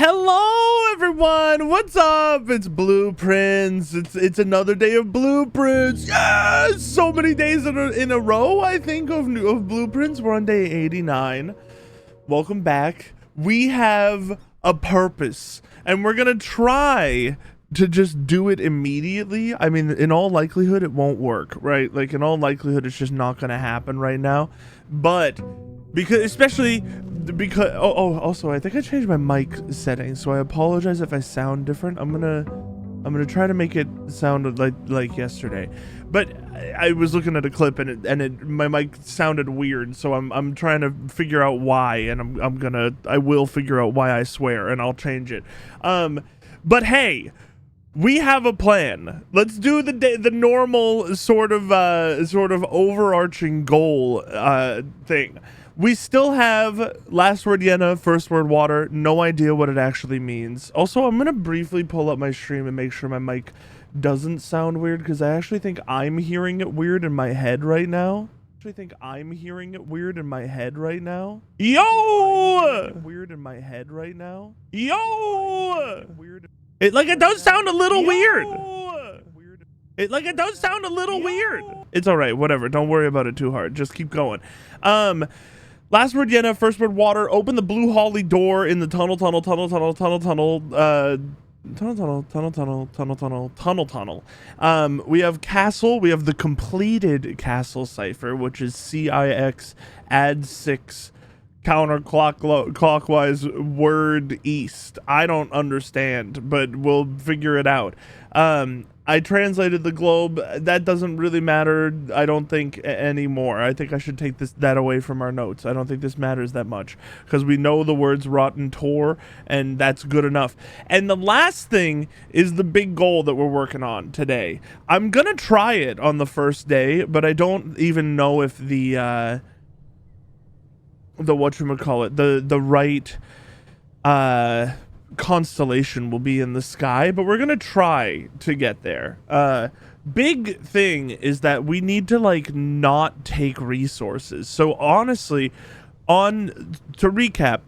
Hello everyone, what's up? It's Blueprints. It's another day of Blueprints. Yes, so many days in a row, I think, of Blueprints. We're on day 89. Welcome back. We have a purpose, and we're gonna try to just do it immediately. I mean, in all likelihood, it won't work, right? Like, in all likelihood, it's just not gonna happen right now. But especially because also I think I changed my mic settings, so I apologize if I sound different. I'm gonna try to make it sound like yesterday, but I was looking at a clip and my mic sounded weird, so I'm trying to figure out why, and I will figure out why, I swear, and I'll change it. But hey, we have a plan. Let's do the normal sort of overarching goal thing. We still have last word Yenna, first word water. No idea what it actually means. Also, I'm gonna briefly pull up my stream and make sure my mic doesn't sound weird, because I actually think I'm hearing it weird in my head right now. Yo! Weird in my head right now. Yo! It does sound a little weird. It does sound a little weird. It's all right, whatever. Don't worry about it too hard. Just keep going. Last word Yenna, first word water. Open the blue holly door in the tunnel. We have castle. We have the completed castle cipher, which is CIX add 6 counterclockwise word east. I don't understand, but we'll figure it out. I translated the globe. That doesn't really matter, I don't think, anymore. I think I should take that away from our notes. I don't think this matters that much, because we know the words rotten tor, and that's good enough. And the last thing is the big goal that we're working on today. I'm gonna try it on the first day, but I don't even know if the whatchamacallit, the right constellation will be in the sky, but we're gonna try to get there. Big thing is that we need to not take resources. So honestly, to recap,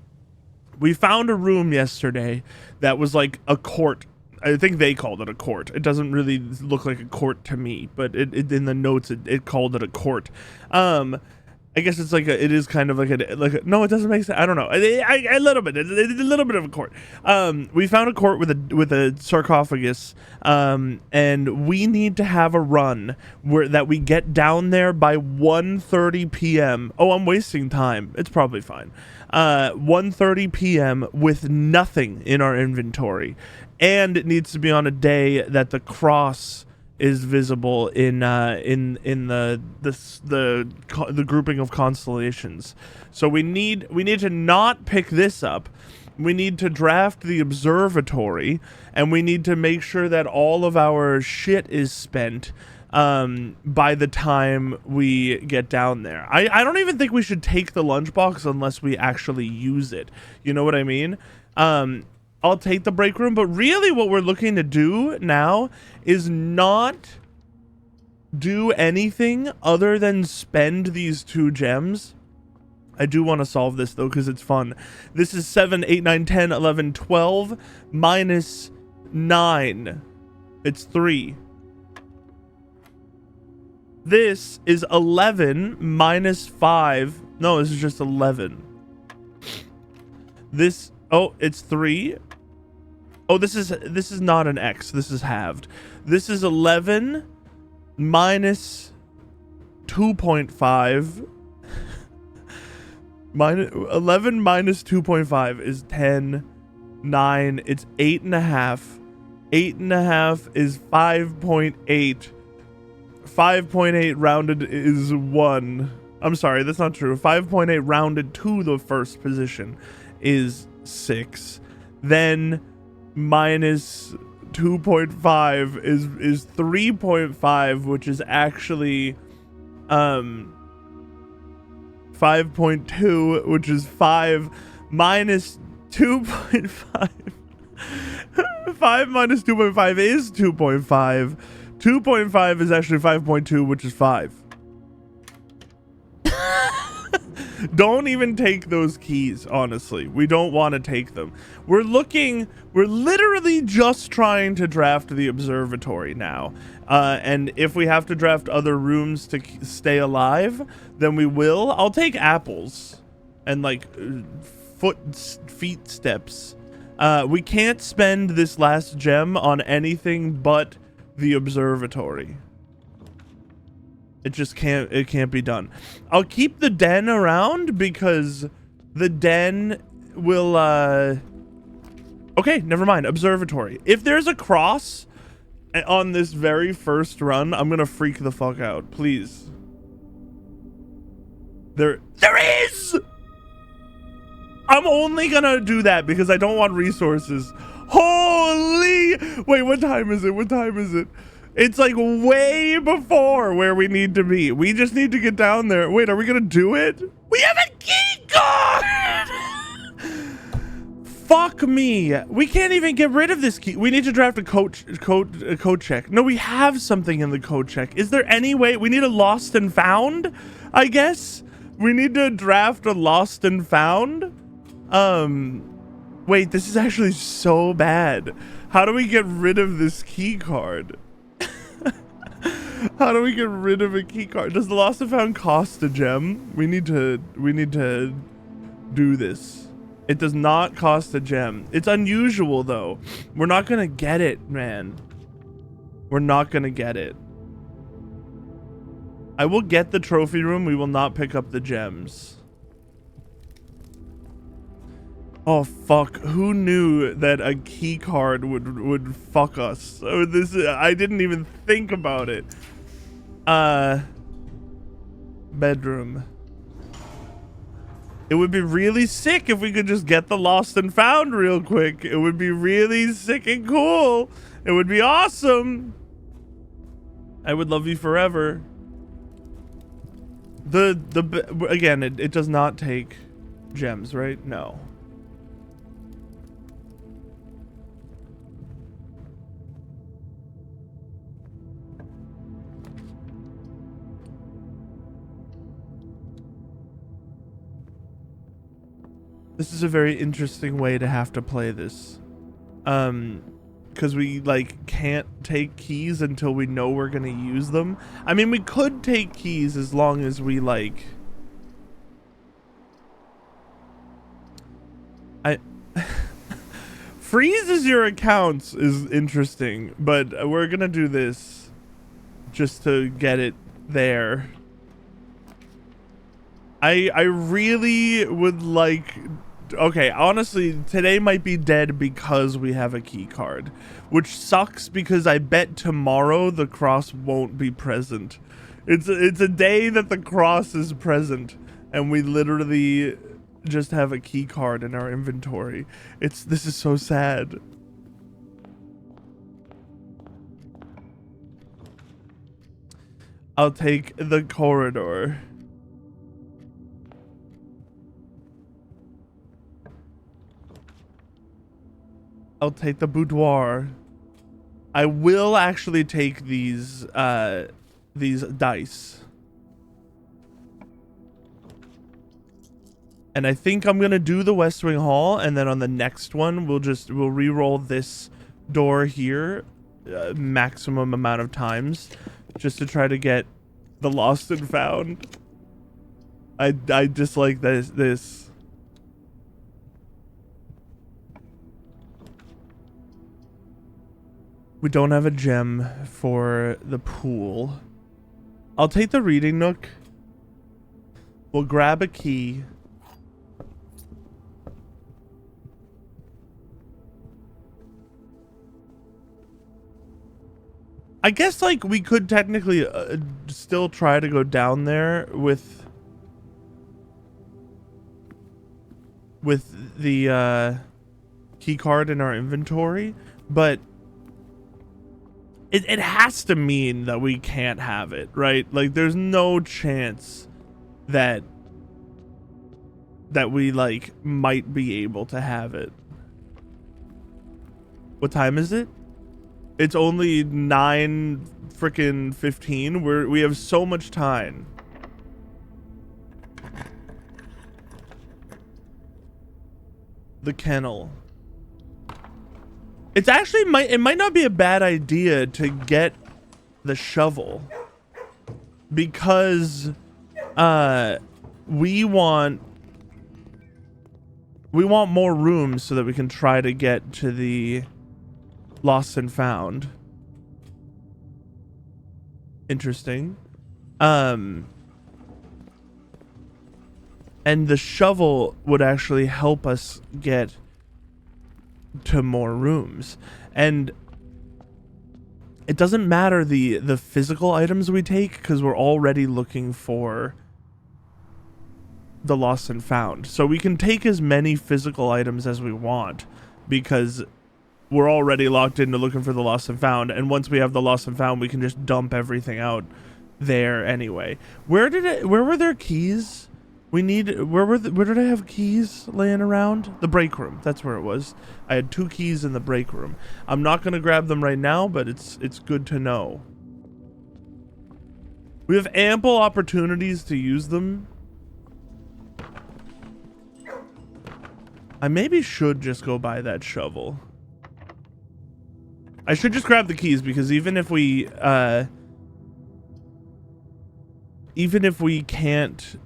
we found a room yesterday that was like a court. I think they called it a court. It doesn't really look like a court to me, but it in the notes it called it a court. I guess it's it is kind of like a no, it doesn't make sense. I don't know. A little bit. It's a little bit of a court. We found a court with a sarcophagus, and we need to have a run that we get down there by 1:30 p.m. Oh, I'm wasting time. It's probably fine. 1:30 p.m. with nothing in our inventory, and it needs to be on a day that the cross is visible in the grouping of constellations. So we need to not pick this up. We need to draft the observatory, and we need to make sure that all of our shit is spent by the time we get down there. I don't even think we should take the lunchbox unless we actually use it. You know what I mean? I'll take the break room, but really what we're looking to do now is not do anything other than spend these 2 gems. I do want to solve this though, because it's fun. This is 7, 8, 9, 10, 11, 12 minus 9. It's 3. This is 11 minus 5. No, this is just 11. This, oh, it's 3. Oh, this is not an X. This is halved. This is 11 minus 2.5. 11 minus 2.5 is 10. 9. It's 8.5. 8.5 is 5.8. 5.8 rounded is 1. I'm sorry, that's not true. 5.8 rounded to the first position is 6. Then minus 2.5 is 3.5, which is actually 5.2, which is 5 minus 2.5. 5 minus 2.5 is 2.5. 2.5 is actually 5.2, which is 5. Don't even take those keys, honestly. We don't want to take them. We're literally just trying to draft the observatory now. And if we have to draft other rooms to stay alive, then we will. I'll take apples and like feet steps. We can't spend this last gem on anything but the observatory. It just can't be done. I'll keep the den around because the den will okay, never mind. Observatory. If there's a cross on this very first run, I'm gonna freak the fuck out. Please. There is! I'm only gonna do that because I don't want resources. Holy! Wait, what time is it? What time is it? It's like way before where we need to be. We just need to get down there. Wait, are we gonna do it? We have a key card! Fuck me. We can't even get rid of this key. We need to draft a code check. No, we have something in the code check. Is there any way? We need a lost and found, I guess. We need to draft a lost and found. Wait, this is actually so bad. How do we get rid of this key card? How do we get rid of a key card? Does the lost and found cost a gem? We need to do this. It does not cost a gem. It's unusual though. We're not gonna get it, man. We're not gonna get it. I will get the trophy room. We will not pick up the gems. Oh fuck, who knew that a key card would fuck us? Oh, I didn't even think about it. Bedroom. It would be really sick if we could just get the lost and found real quick. It would be really sick and cool. It would be awesome. I would love you forever. Again, it does not take gems, right? No. This is a very interesting way to have to play this. Because we, like, can't take keys until we know we're gonna use them. I mean, we could take keys as long as we, like... Freezes your accounts is interesting, but we're gonna do this just to get it there. I really would like... Okay, honestly, today might be dead because we have a key card, which sucks because I bet tomorrow the cross won't be present. It's a day that the cross is present, and we literally just have a key card in our inventory. This is so sad. I'll take the corridor. I'll take the boudoir. I will actually take these dice. And I think I'm gonna do the West Wing Hall, and then on the next one we'll re-roll this door here maximum amount of times just to try to get the lost and found. I dislike this. We don't have a gem for the pool. I'll take the reading nook. We'll grab a key. I guess, like, we could technically still try to go down there with the key card in our inventory, but it has to mean that we can't have it, right? Like, there's no chance that we, like, might be able to have it. What time is it? It's only 9:15. We have so much time. the kennel. It's actually it might not be a bad idea to get the shovel, because we want more room so that we can try to get to the lost and found. Interesting. And the shovel would actually help us get to more rooms. And it doesn't matter the physical items we take, because we're already looking for the lost and found. So we can take as many physical items as we want, because we're already locked into looking for the lost and found. And once we have the lost and found, we can just dump everything out there anyway. Where were there keys? Where did I have keys laying around? The break room. That's where it was. I had 2 keys in the break room. I'm not going to grab them right now, but it's good to know. We have ample opportunities to use them. I maybe should just go buy that shovel. I should just grab the keys, because even if we can't,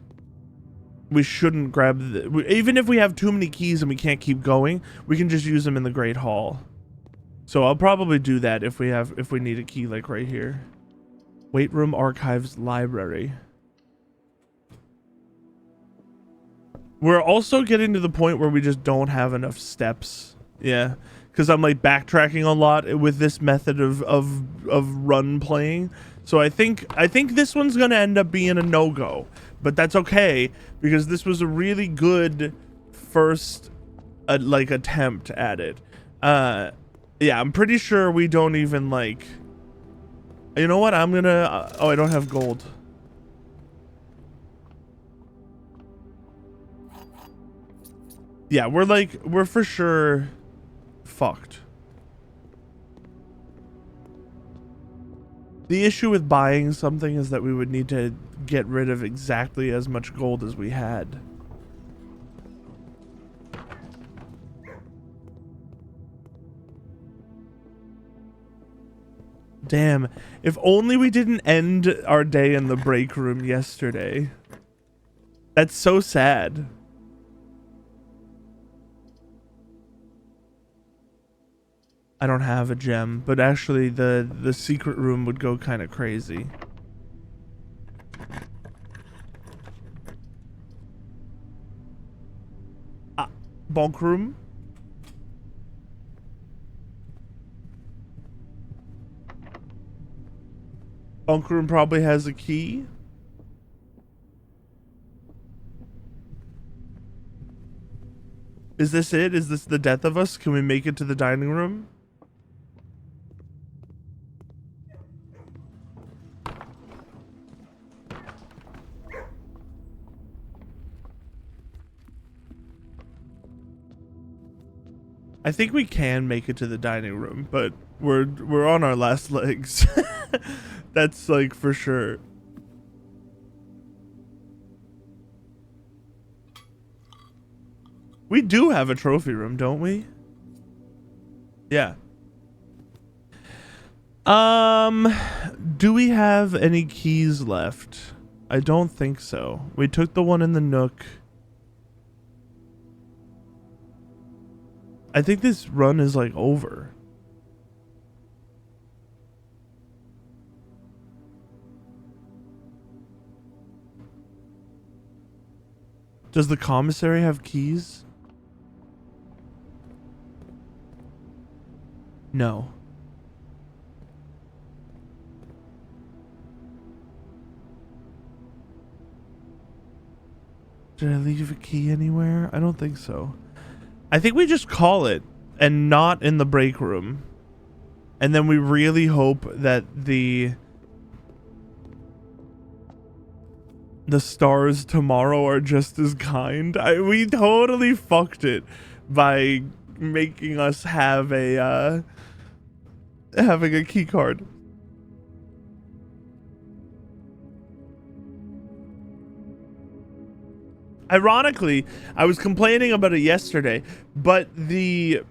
we shouldn't grab even if we have too many keys and we can't keep going, we can just use them in the Great Hall. So I'll probably do that if we need a key, like right here. Weight room, archives, library. We're also getting to the point where we just don't have enough steps. Yeah, because I'm like backtracking a lot with this method of run playing. So I think this one's gonna end up being a no-go, but that's okay, because this was a really good first like attempt at it. Yeah, I'm pretty sure we don't even like. You know what? I'm gonna. Oh, I don't have gold. Yeah, we're for sure fucked. The issue with buying something is that we would need to get rid of exactly as much gold as we had. Damn, if only we didn't end our day in the break room yesterday. That's so sad. I don't have a gem, but actually the secret room would go kind of crazy. Bunk room. Bunk room probably has a key. Is this it? Is this the death of us? Can we make it to the dining room? I think we can make it to the dining room, but we're on our last legs. That's like for sure. We do have a trophy room, don't we? Yeah. Do we have any keys left? I don't think so. We took the one in the Nook. I think this run is like over. Does the commissary have keys? No. Did I leave a key anywhere? I don't think so. I think we just call it and not in the break room. And then we really hope that the stars tomorrow are just as kind. We totally fucked it by making us have a having a key card. Ironically, I was complaining about it yesterday, but the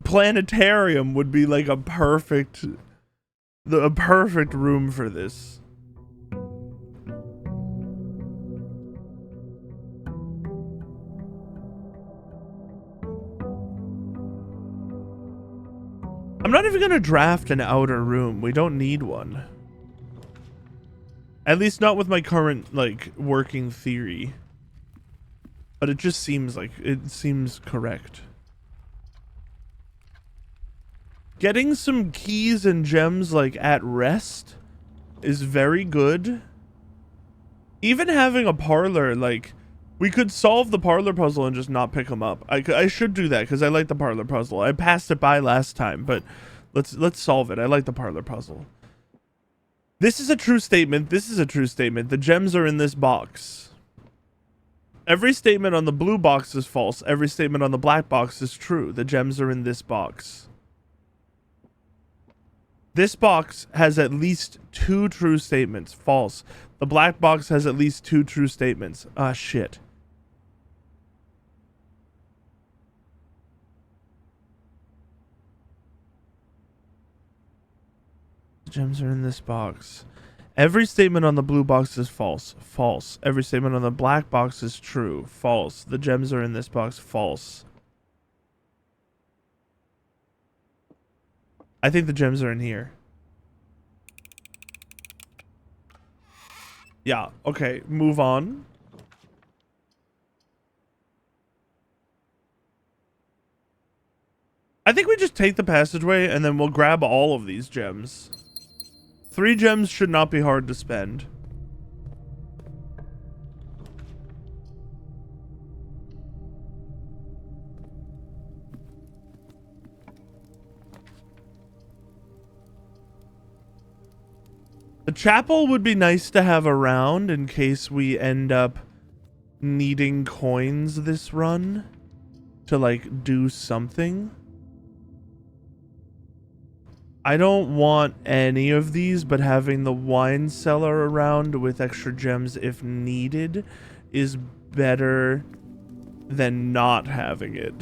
planetarium would be like a perfect room for this. I'm not even gonna draft an outer room. We don't need one. At least not with my current, like, working theory. But it just seems like, it seems correct. Getting some keys and gems, like, at rest is very good. Even having a parlor, like, we could solve the parlor puzzle and just not pick them up. I should do that because I like the parlor puzzle. I passed it by last time, but let's solve it. I like the parlor puzzle. This is a true statement. This is a true statement. The gems are in this box. Every statement on the blue box is false. Every statement on the black box is true. The gems are in this box. This box has at least 2 true statements. False. The black box has at least 2 true statements. Ah, shit. The gems are in this box. Every statement on the blue box is false. False. Every statement on the black box is true. False. The gems are in this box. False. I think the gems are in here. Yeah, okay, move on. I think we just take the passageway and then we'll grab all of these gems. 3 gems should not be hard to spend. The chapel would be nice to have around in case we end up needing coins this run to, like, do something. I don't want any of these, but having the wine cellar around with extra gems if needed is better than not having it.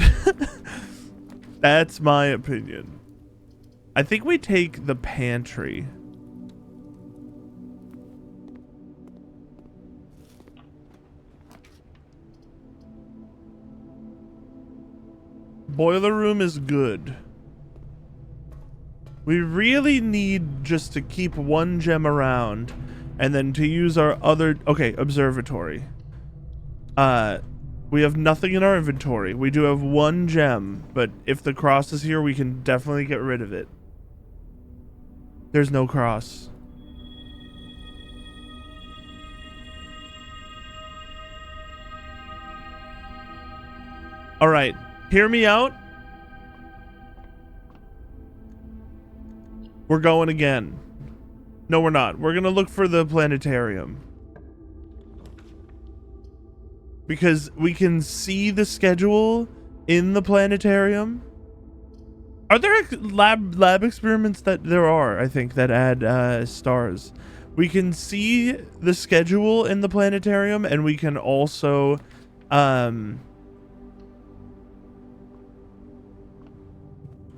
That's my opinion. I think we take the pantry. Boiler room is good. We really need just to keep 1 gem around and then to use our other... Okay, observatory. We have nothing in our inventory. We do have 1 gem, but if the cross is here, we can definitely get rid of it. There's no cross. All right, hear me out. We're going again. No, we're not. We're gonna look for the planetarium. Because we can see the schedule in the planetarium. Are there lab experiments that there are, I think, that add stars? We can see the schedule in the planetarium, and we can also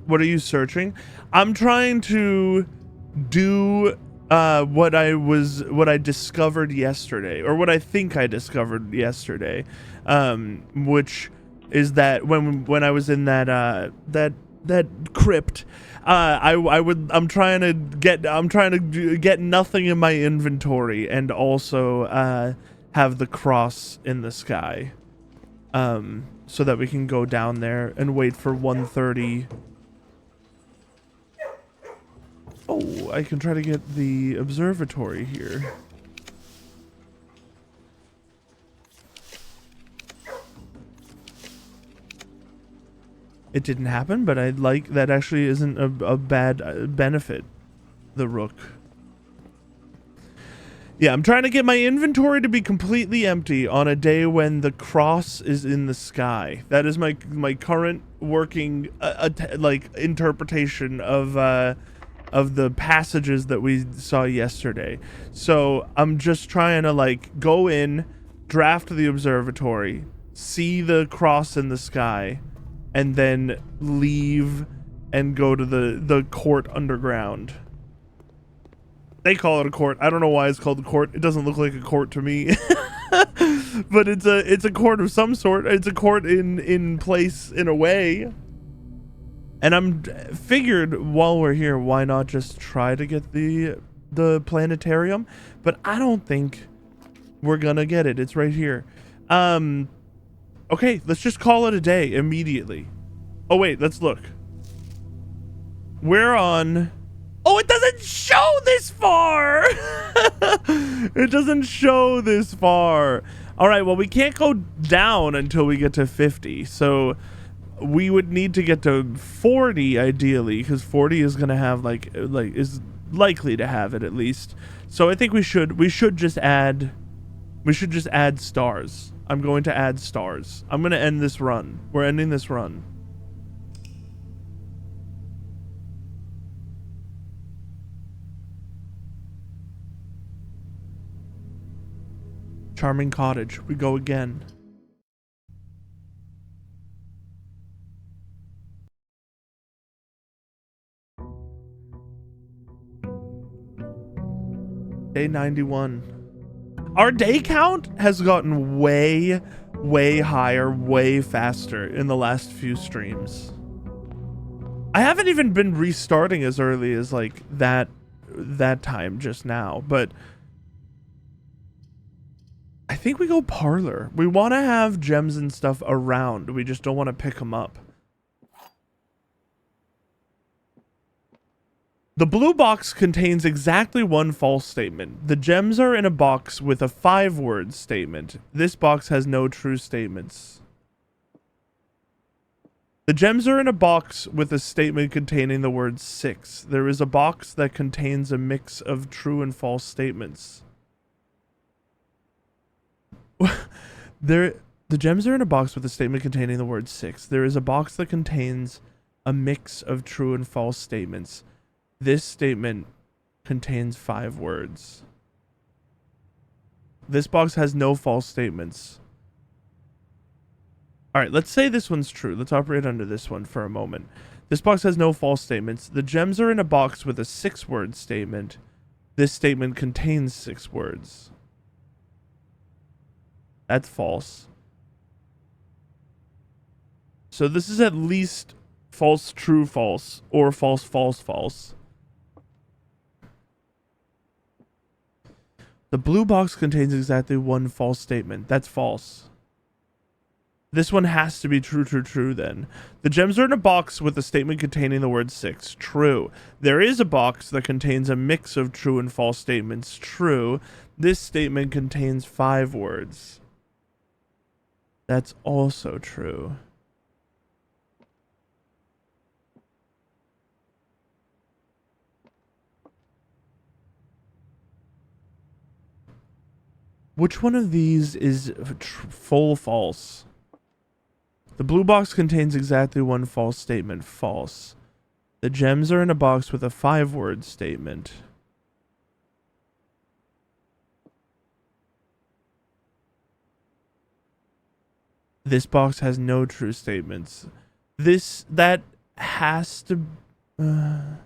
what are you searching? I'm trying to do what I discovered yesterday, or what I think I discovered yesterday, which is that when I was in that crypt, I'm trying to get nothing in my inventory and also have the cross in the sky, so that we can go down there and wait for 1:30. Oh, I can try to get the observatory here. It didn't happen, but I like that. Actually isn't a bad benefit, the rook. Yeah, I'm trying to get my inventory to be completely empty on a day when the cross is in the sky. That is my current working like interpretation of the passages that we saw yesterday. So I'm just trying to like go in, draft the observatory, see the cross in the sky, and then leave and go to the court underground. They call it a court. I don't know why it's called a court. It doesn't look like a court to me. But it's a court of some sort. It's a court in place in a way. And I'm figured while we're here, why not just try to get the planetarium? But I don't think we're gonna get it. It's right here. Okay, let's just call it a day immediately. Oh wait, let's look. We're on. Oh, it doesn't show this far. It doesn't show this far. All right, well, we can't go down until we get to 50. So we would need to get to 40 ideally, because 40 is gonna have like is likely to have it at least. So I think we should just add stars. I'm going to add stars. I'm gonna end this run. We're ending this run. Charming Cottage. We go again. Day 91. Our day count has gotten way higher, way faster in the last few streams. I haven't even been restarting as early as like that time just now, but I think we go parlor. We want to have gems and stuff around. We just don't want to pick them up. The blue box contains exactly one false statement. The gems are in a box with a 5-word statement. This box has no true statements. The gems are in a box with a statement containing the word 6. There is a box that contains a mix of true and false statements. The gems are in a box with a statement containing the word 6. There is a box that contains a mix of true and false statements. This statement contains 5 words. This box has no false statements. All right, let's say this one's true. Let's operate under this one for a moment. This box has no false statements. The gems are in a box with a 6-word statement. This statement contains 6 words. That's false. So this is at least false, true, false, or false, false, false. The blue box contains exactly one false statement. That's false. This one has to be true, true, true then. The gems are in a box with a statement containing the word 6. True. There is a box that contains a mix of true and false statements. True. This statement contains 5 words. That's also true. Which one of these is full false? The blue box contains exactly one false statement. False. The gems are in a box with a 5-word statement. This box has no true statements. That has to... that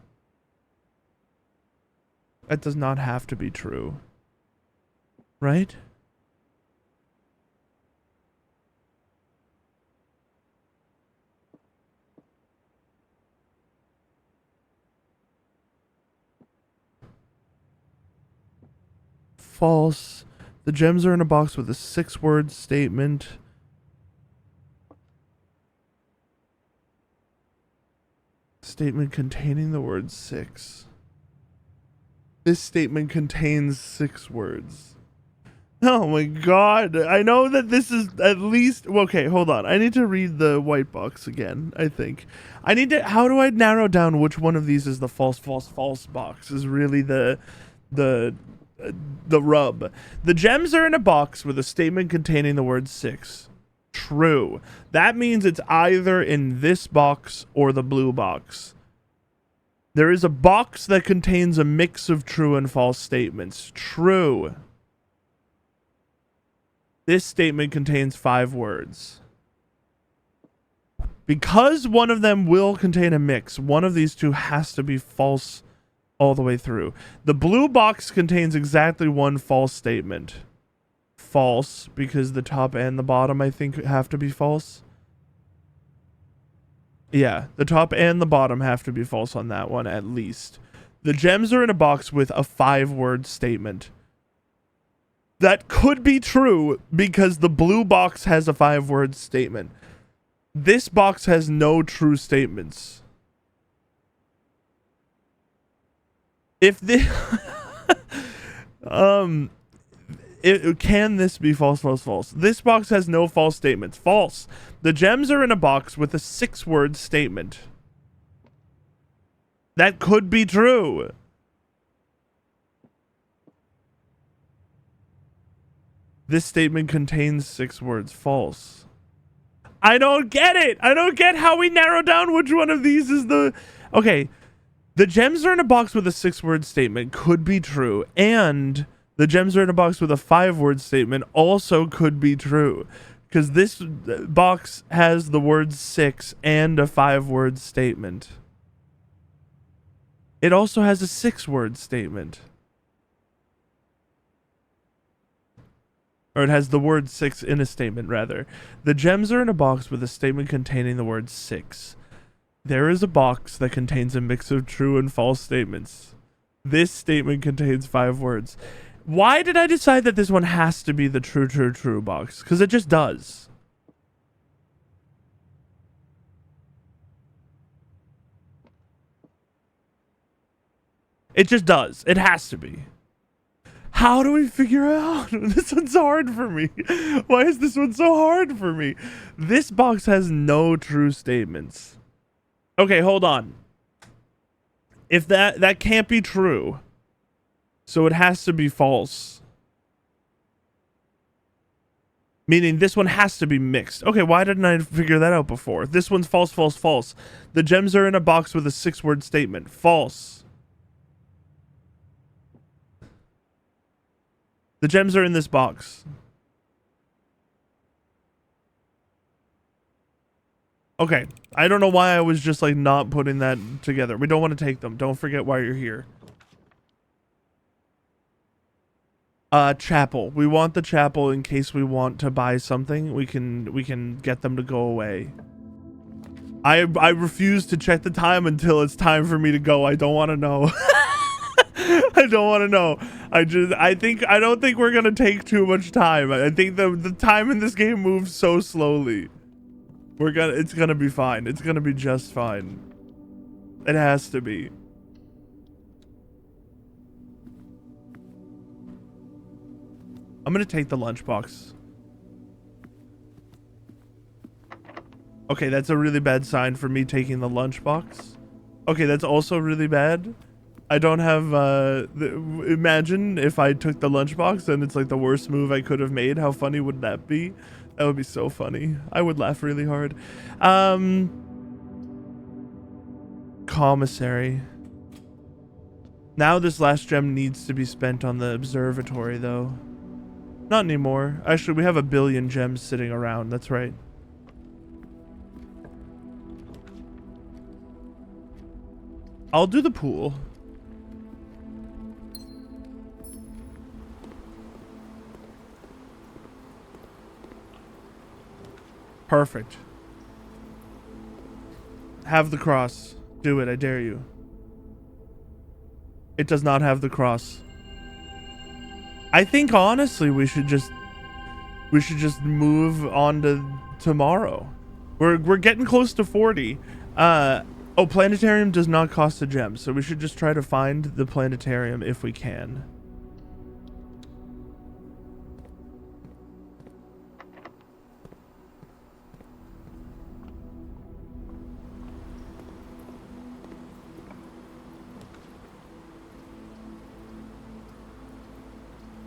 does not have to be true. Right? False. The gems are in a box with a 6-word statement. Statement containing the word 6. This statement contains 6 words. Oh my god. I know that this is at least... Okay, hold on. I need to read the white box again, I think. I need to... How do I narrow down which one of these is the false, false, false box? Is really the rub. The gems are in a box with a statement containing the word 6. True. That means it's either in this box or the blue box. There is a box that contains a mix of true and false statements. True. This statement contains 5 words. Because one of them will contain a mix, one of these two has to be false all the way through. The blue box contains exactly one false statement. False, because the top and the bottom, I think, have to be false. Yeah, the top and the bottom have to be false on that one, at least. The gems are in a box with a 5-word statement. That could be true because the blue box has a 5-word statement. This box has no true statements. If this can this be false, false, false? This box has no false statements. False. The gems are in a box with a 6-word statement. That could be true. This statement contains 6 words. False. I don't get it. I don't get how we narrow down which one of these is the... Okay. The gems are in a box with a 6-word statement could be true. And the gems are in a box with a 5-word statement also could be true. Because this box has the word 6 and a 5-word statement. It also has a 6-word statement. Or it has the word 6 in a statement, rather. The gems are in a box with a statement containing the word 6. There is a box that contains a mix of true and false statements. This statement contains 5 words. Why did I decide that this one has to be the true, true, true box? Because it just does. It just does. It has to be. How do we figure out? This one's hard for me. Why is this one so hard for me? This box has no true statements. Okay, hold on. If that can't be true, so it has to be false. Meaning this one has to be mixed. Okay, why didn't I figure that out before? This one's false, false, false. The gems are in a box with a 6-word statement. False. The gems are in this box. Okay, I don't know why I was just like not putting that together. We don't want to take them. Don't forget why you're here. Chapel. We want the chapel in case we want to buy something. We can get them to go away. I refuse to check the time until it's time for me to go. I don't want to know. I don't want to know. I don't think we're gonna take too much time. I think the time in this game moves so slowly. It's gonna be fine. It's gonna be just fine. It has to be. I'm gonna take the lunchbox. Okay, that's a really bad sign for me taking the lunchbox. Okay, that's also really bad. I don't have, imagine if I took the lunchbox and it's like the worst move I could have made. How funny would that be? That would be so funny. I would laugh really hard. Commissary. Now this last gem needs to be spent on the observatory, though. Not anymore. Actually, we have 1 billion gems sitting around. That's right. I'll do the pool. Perfect. Have the cross. Do it, I dare you. It does not have the cross. I think honestly we should just move on to tomorrow. We're getting close to 40. Oh, planetarium does not cost a gem, so we should just try to find the planetarium if we can.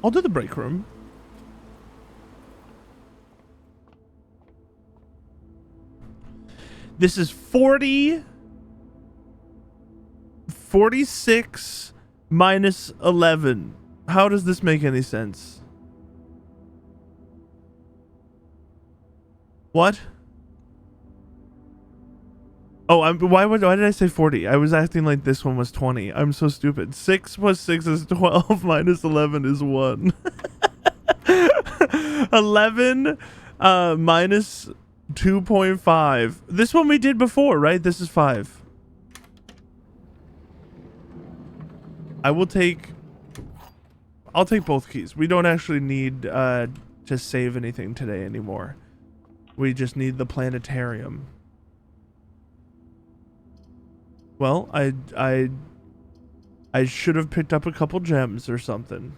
I'll do the break room. This is 46 minus 11. How does this make any sense? What? Oh, why did I say 40? I was acting like this one was 20. I'm so stupid. 6 plus 6 is 12 minus 11 is 1. 11 minus 2.5. This one we did before, right? This is 5. I'll take both keys. We don't actually need to save anything today anymore. We just need the planetarium. Well, I should have picked up a couple gems or something.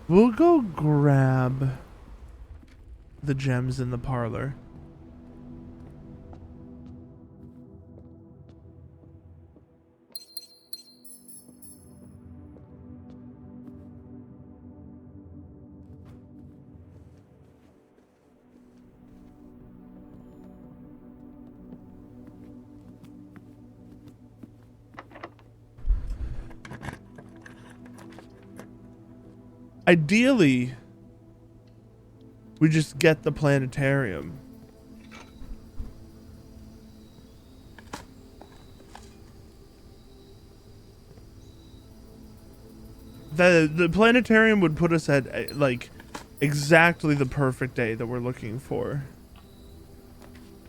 We'll go grab the gems in the parlor. Ideally, we just get the planetarium. The planetarium would put us at like exactly the perfect day that we're looking for.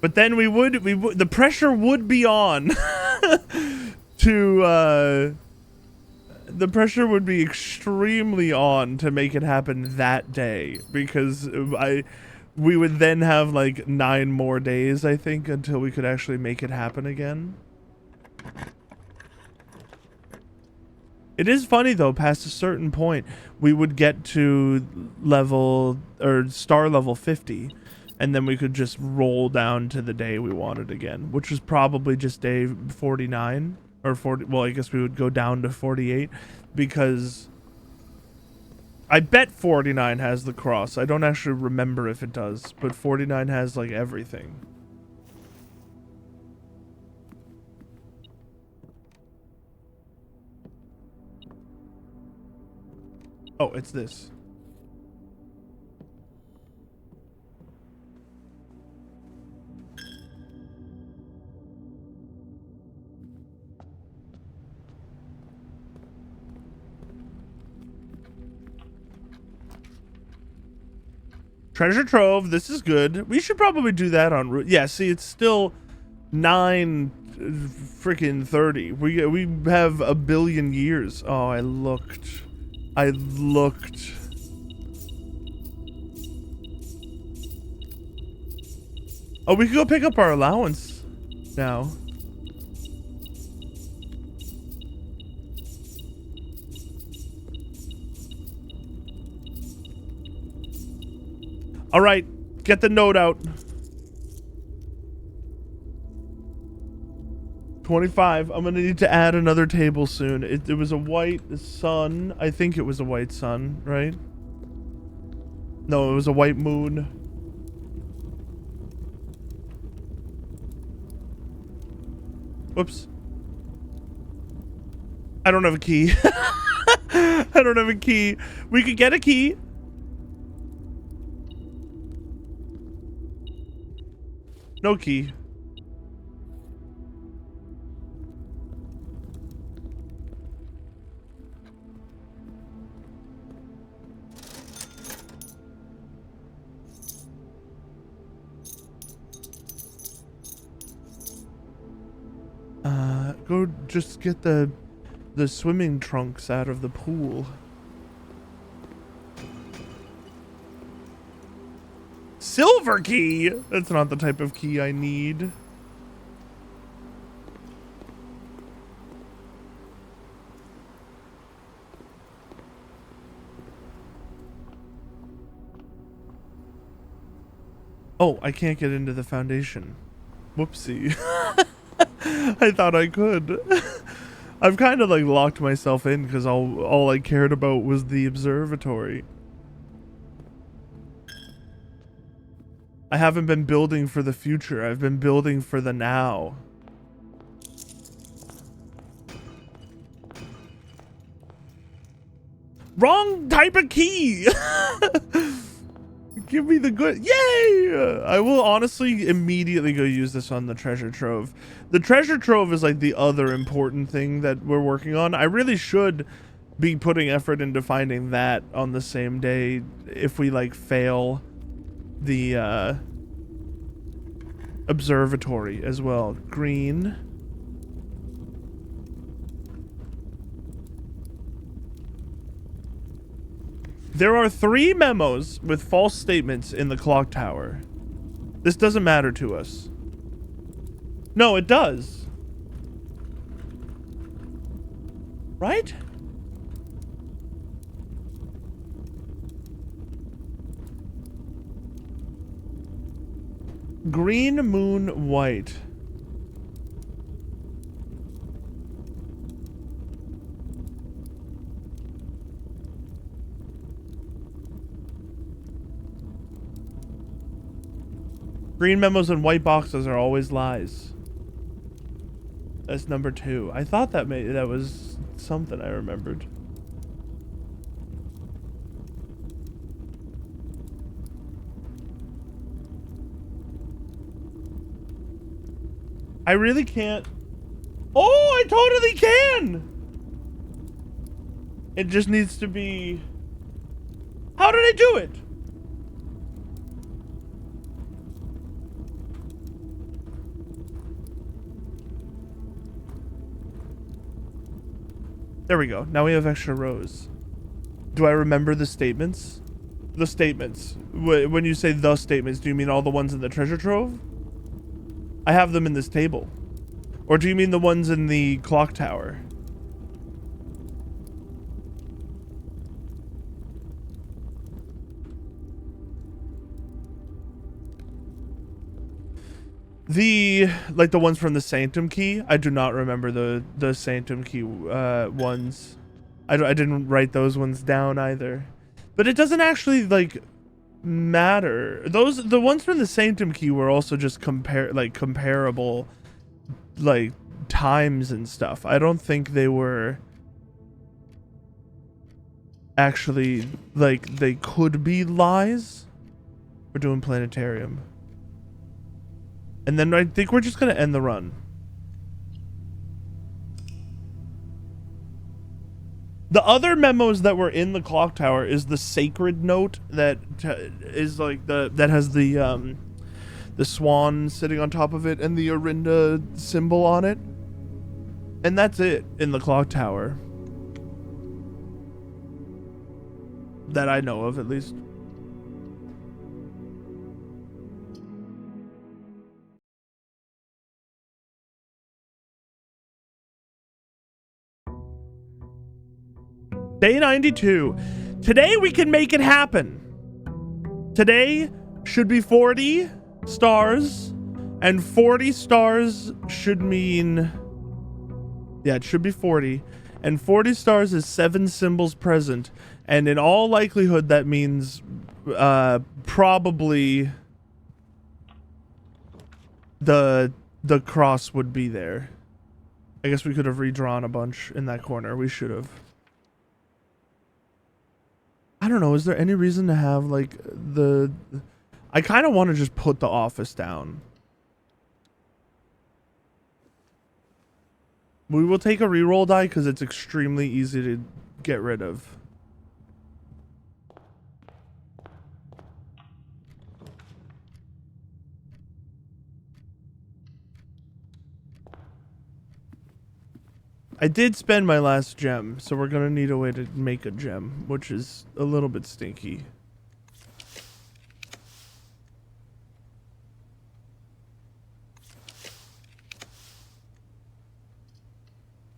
But then the pressure would be on to the pressure would be extremely on to make it happen that day, because we would then have like 9 more days, I think, until we could actually make it happen again. It is funny though, past a certain point, we would get to star level 50, and then we could just roll down to the day we wanted again, which was probably just day 49. Or 40, well, I guess we would go down to 48, because I bet 49 has the cross. I don't actually remember if it does, but 49 has like everything. Oh, it's this. Treasure trove, this is good. We should probably do that on route. Yeah, see, it's still 9 freaking 30. We have a billion years. Oh, I looked. Oh, we could go pick up our allowance now. All right, get the note out. 25. I'm gonna need to add another table soon. It was a white sun. I think it was a white sun, right? No, it was a white moon. Whoops. I don't have a key. I don't have a key. We could get a key. No key. Go just get the swimming trunks out of the pool. Silver key? That's not the type of key I need. Oh, I can't get into the foundation. Whoopsie. I thought I could. I've kind of like locked myself in because all I cared about was the observatory. I haven't been building for the future. I've been building for the now. Wrong type of key. Give me the good. Yay! I will honestly immediately go use this on the treasure trove. The treasure trove is like the other important thing that we're working on. I really should be putting effort into finding that on the same day if we like fail the observatory as well. Green. There are 3 memos with false statements in the clock tower. This doesn't matter to us. No, it does. Right? Green, moon, white. Green memos and white boxes are always lies. That's number 2. I thought that was something I remembered. I really can't. Oh, I totally can. It just needs to be. How did I do it? There we go. Now we have extra rows. Do I remember the statements? The statements. When you say the statements, do you mean all the ones in the treasure trove? I have them in this table. Or do you mean the ones in the clock tower? Like the ones from the Sanctum Key, I do not remember the Sanctum Key ones. I didn't write those ones down either. But it doesn't actually like matter. The ones from the Sanctum Key were also just comparable like times and stuff. I don't think they were actually like they could be lies. We're doing planetarium. And then I think we're just going to end the run. The other memos that were in the clock tower is the sacred note that is like that has the swan sitting on top of it and the Orinda symbol on it. And that's it in the clock tower. That I know of, at least. Day 92. Today we can make it happen. Today should be 40 stars, and 40 stars should mean, yeah, it should be 40, and 40 stars is 7 symbols present, and in all likelihood that means probably the cross would be there. I guess we could have redrawn a bunch in that corner. We should have. I don't know, is there any reason to have like I kind of want to just put the office down. We will take a reroll die because it's extremely easy to get rid of. I did spend my last gem, so we're gonna need a way to make a gem, which is a little bit stinky.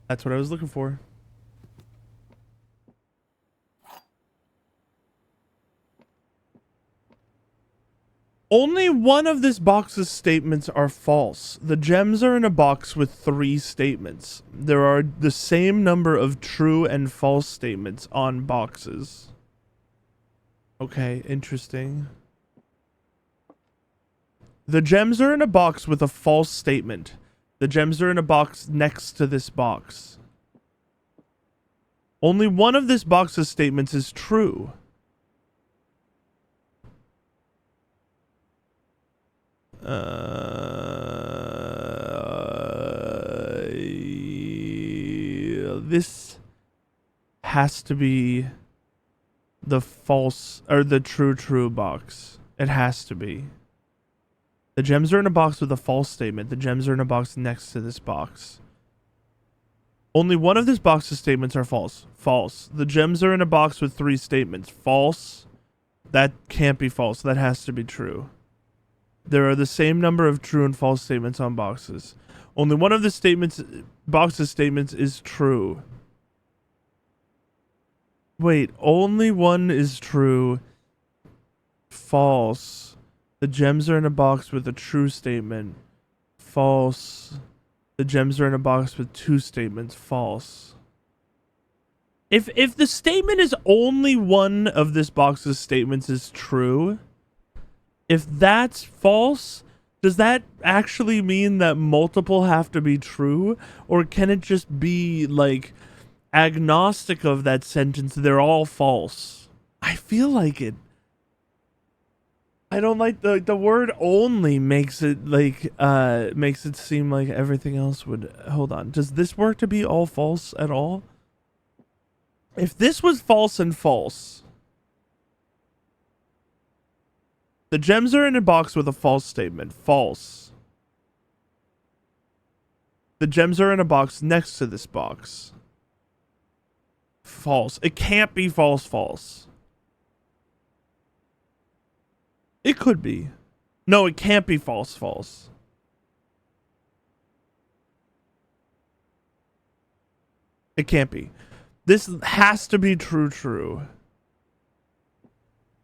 That's what I was looking for. Only one of this box's statements are false. The gems are in a box with 3 statements. There are the same number of true and false statements on boxes. Okay, interesting. The gems are in a box with a false statement. The gems are in a box next to this box. Only one of this box's statements is true. This has to be the false or the true box. It has to be. The gems are in a box with a false statement. The gems are in a box next to this box. Only one of this box's statements are false. False. The gems are in a box with 3 statements. False. That can't be false. That has to be true. There are the same number of true and false statements on boxes. Only one of the box's statements is true. Wait, only one is true. False. The gems are in a box with a true statement. False. The gems are in a box with 2 statements. False. If the statement is only one of this box's statements is true, if that's false, does that actually mean that multiple have to be true? Or can it just be like agnostic of that sentence? They're all false. I feel like it. I don't like the word only makes it like makes it seem like everything else would. Hold on. Does this work to be all false at all? If this was false and false, the gems are in a box with a false statement. False. The gems are in a box next to this box. False. It can't be false, false. It could be. No, it can't be false, false. It can't be. This has to be true, true.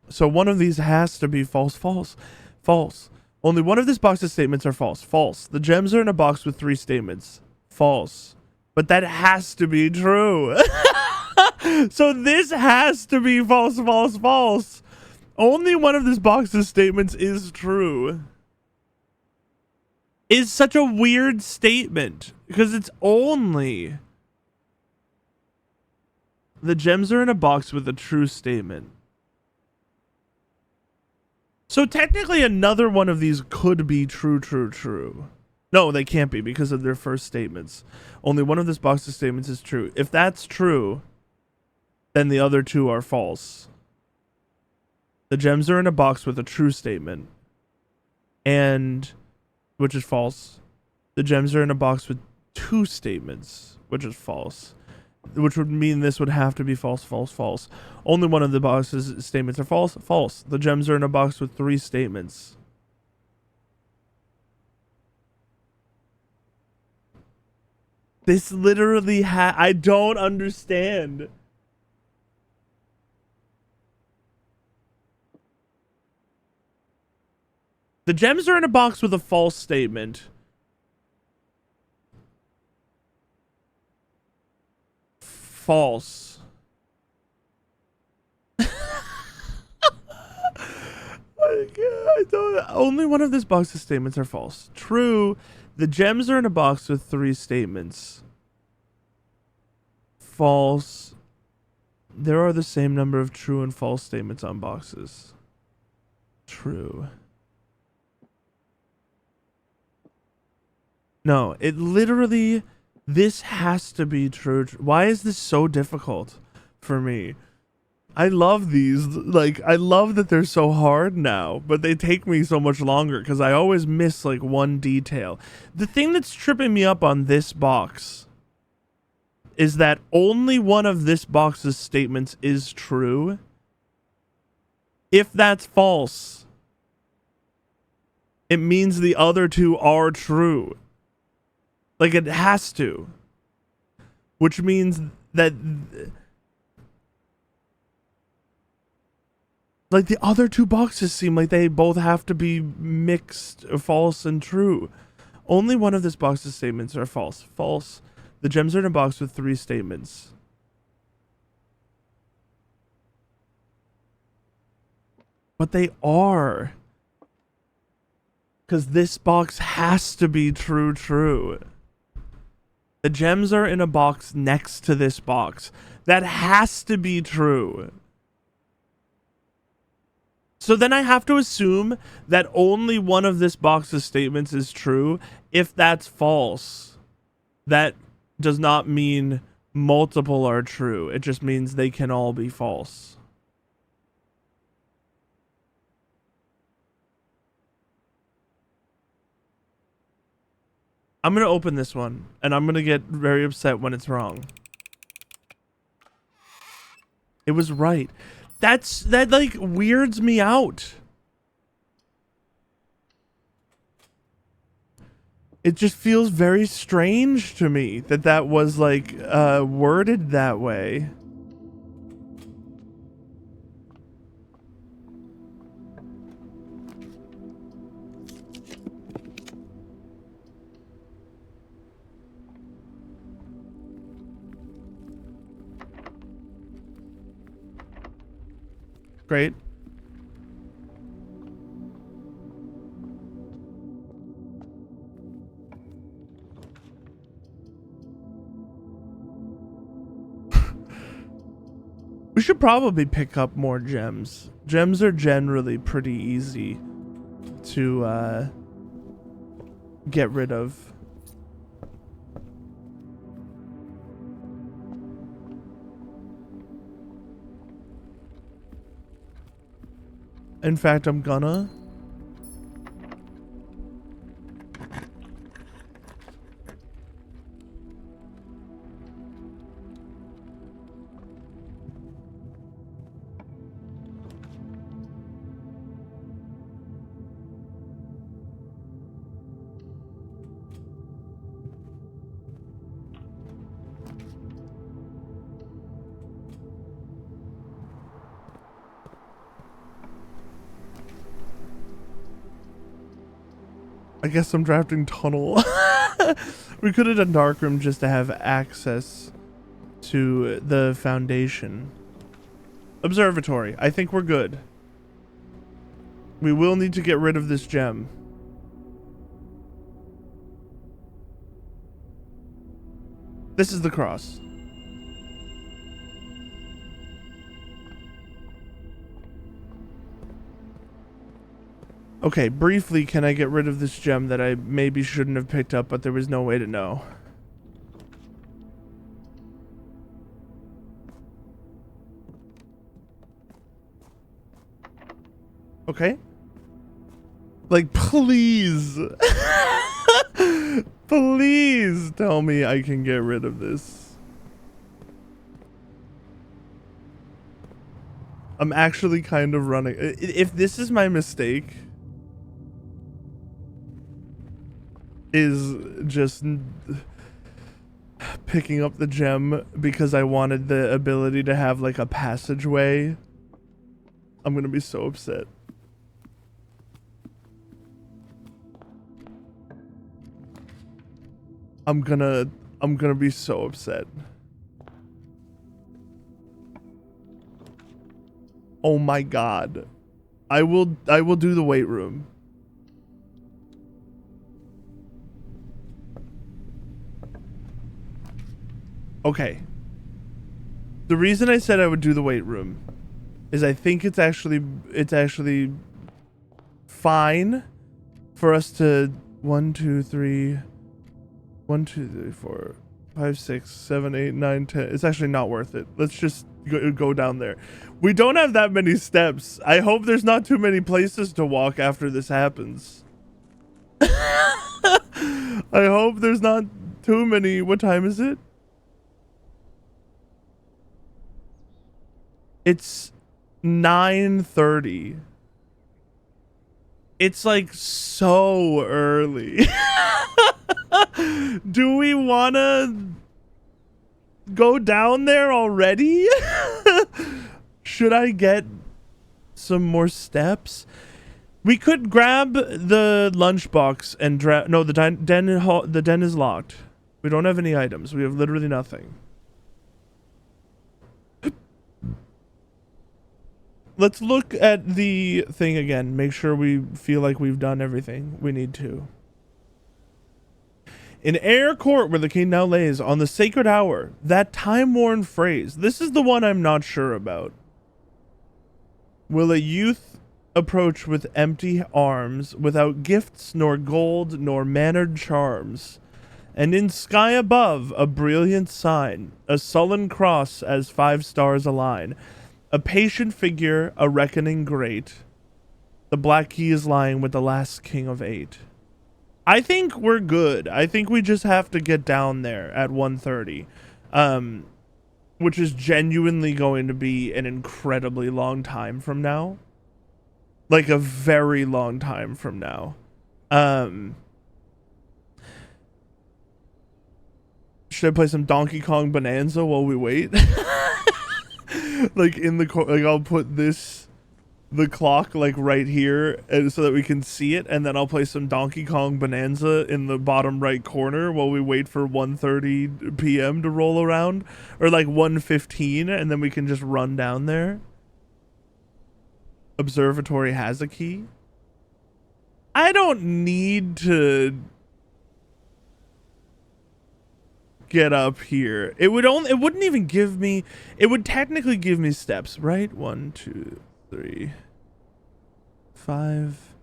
So one of these has to be false, false, false. Only one of this box's statements are false, false. The gems are in a box with 3 statements. False. But that has to be true. So this has to be false, false, false. Only one of this box's statements is true. Is such a weird statement because it's only. The gems are in a box with a true statement. So technically another one of these could be true, true, true. No, they can't be because of their first statements. Only one of this box's statements is true. If that's true, then the other 2 are false. The gems are in a box with a true statement. Which is false. The gems are in a box with 2 statements, which is false. Which would mean this would have to be false, false, false. Only one of the box's statements are false, false. The gems are in a box with 3 statements. This literally I don't understand. The gems are in a box with a false statement. False. Only one of this box's statements are false. True. The gems are in a box with 3 statements. False. There are the same number of true and false statements on boxes. True. No, it literally. This has to be true. Why is this so difficult for me? I love these. Like, I love that they're so hard now, but they take me so much longer because I always miss like one detail. The thing that's tripping me up on this box is that only one of this box's statements is true. If that's false, it means the other 2 are true. Like, it has to. Which means that. Like, the other 2 boxes seem like they both have to be mixed, false and true. Only one of this box's statements are false. False. The gems are in a box with 3 statements. But they are. Because this box has to be true. The gems are in a box next to this box. That has to be true. So then I have to assume that only one of this box's statements is true. If that's false, that does not mean multiple are true. It just means they can all be false. I'm going to open this one, and I'm going to get very upset when it's wrong. It was right. That like weirds me out. It just feels very strange to me that was like worded that way. Great. We should probably pick up more gems. Gems are generally pretty easy to get rid of. In fact, I'm gonna. I guess I'm drafting tunnel. We could have done darkroom just to have access to the foundation. Observatory. I think we're good. We will need to get rid of this gem. This is the cross. Okay, briefly, can I get rid of this gem that I maybe shouldn't have picked up, but there was no way to know? Okay. Like, please. Please tell me I can get rid of this. I'm actually kind of running. If this is my mistake, is just picking up the gem because I wanted the ability to have like a passageway, I'm gonna be so upset. I'm gonna be so upset. Oh my god. I will do the weight room. Okay. The reason I said I would do the weight room is I think it's actually fine for us to 1 2 3 1 2 3 4 5 6 7 8 9 10. It's actually not worth it. Let's just go down there. We don't have that many steps. I hope there's not too many places to walk after this happens. I hope there's not too many. What time is it? It's 9:30. It's like so early. Do we want to go down there already? Should I get some more steps? We could grab the lunchbox and no, the den is locked. We don't have any items. We have literally nothing. let's look at the thing again. Make sure we feel like we've done everything we need to. In Air Court, where the king now lays, on the sacred hour, that time-worn phrase. This is the one I'm not sure about. Will a youth approach with empty arms, without gifts, nor gold, nor mannered charms? And in sky above, a brilliant sign, a sullen cross as 5 stars align. A patient figure, a reckoning great. The black key is lying with the last king of 8. I think we're good. I think we just have to get down there at 1:30, which is genuinely going to be an incredibly long time from now. Like a very long time from now. Should I play some Donkey Kong Bonanza while we wait? Like in the like I'll put the clock like right here so that we can see it, and then I'll play some Donkey Kong Bonanza in the bottom right corner while we wait for 1:30 p.m. to roll around, or like 1:15, and then we can just run down there. Observatory has a key. I don't need to get up here. It wouldn't even give me, it would technically give me steps, right? 1, 2, 3, 5,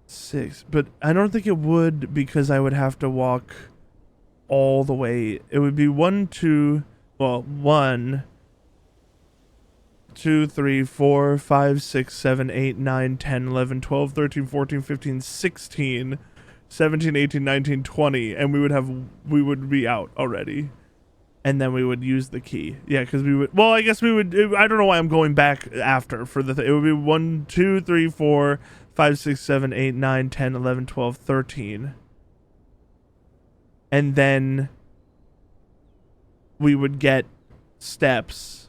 6, but I don't think it would, because I would have to walk all the way. It would be 1, 2, 3, 4, 5, 6, 7, 8, 9, 10, 11, 12, 13, 14, 15, 16, 17, 18, 19, 20, and we would be out already. And then we would use the key. Yeah, because we would, well, I guess we would, I don't know why I'm going back after for the, it would be 1, 2, 3, 4, 5, 6, 7, 8, 9, 10, 11, 12, 13. And then we would get steps.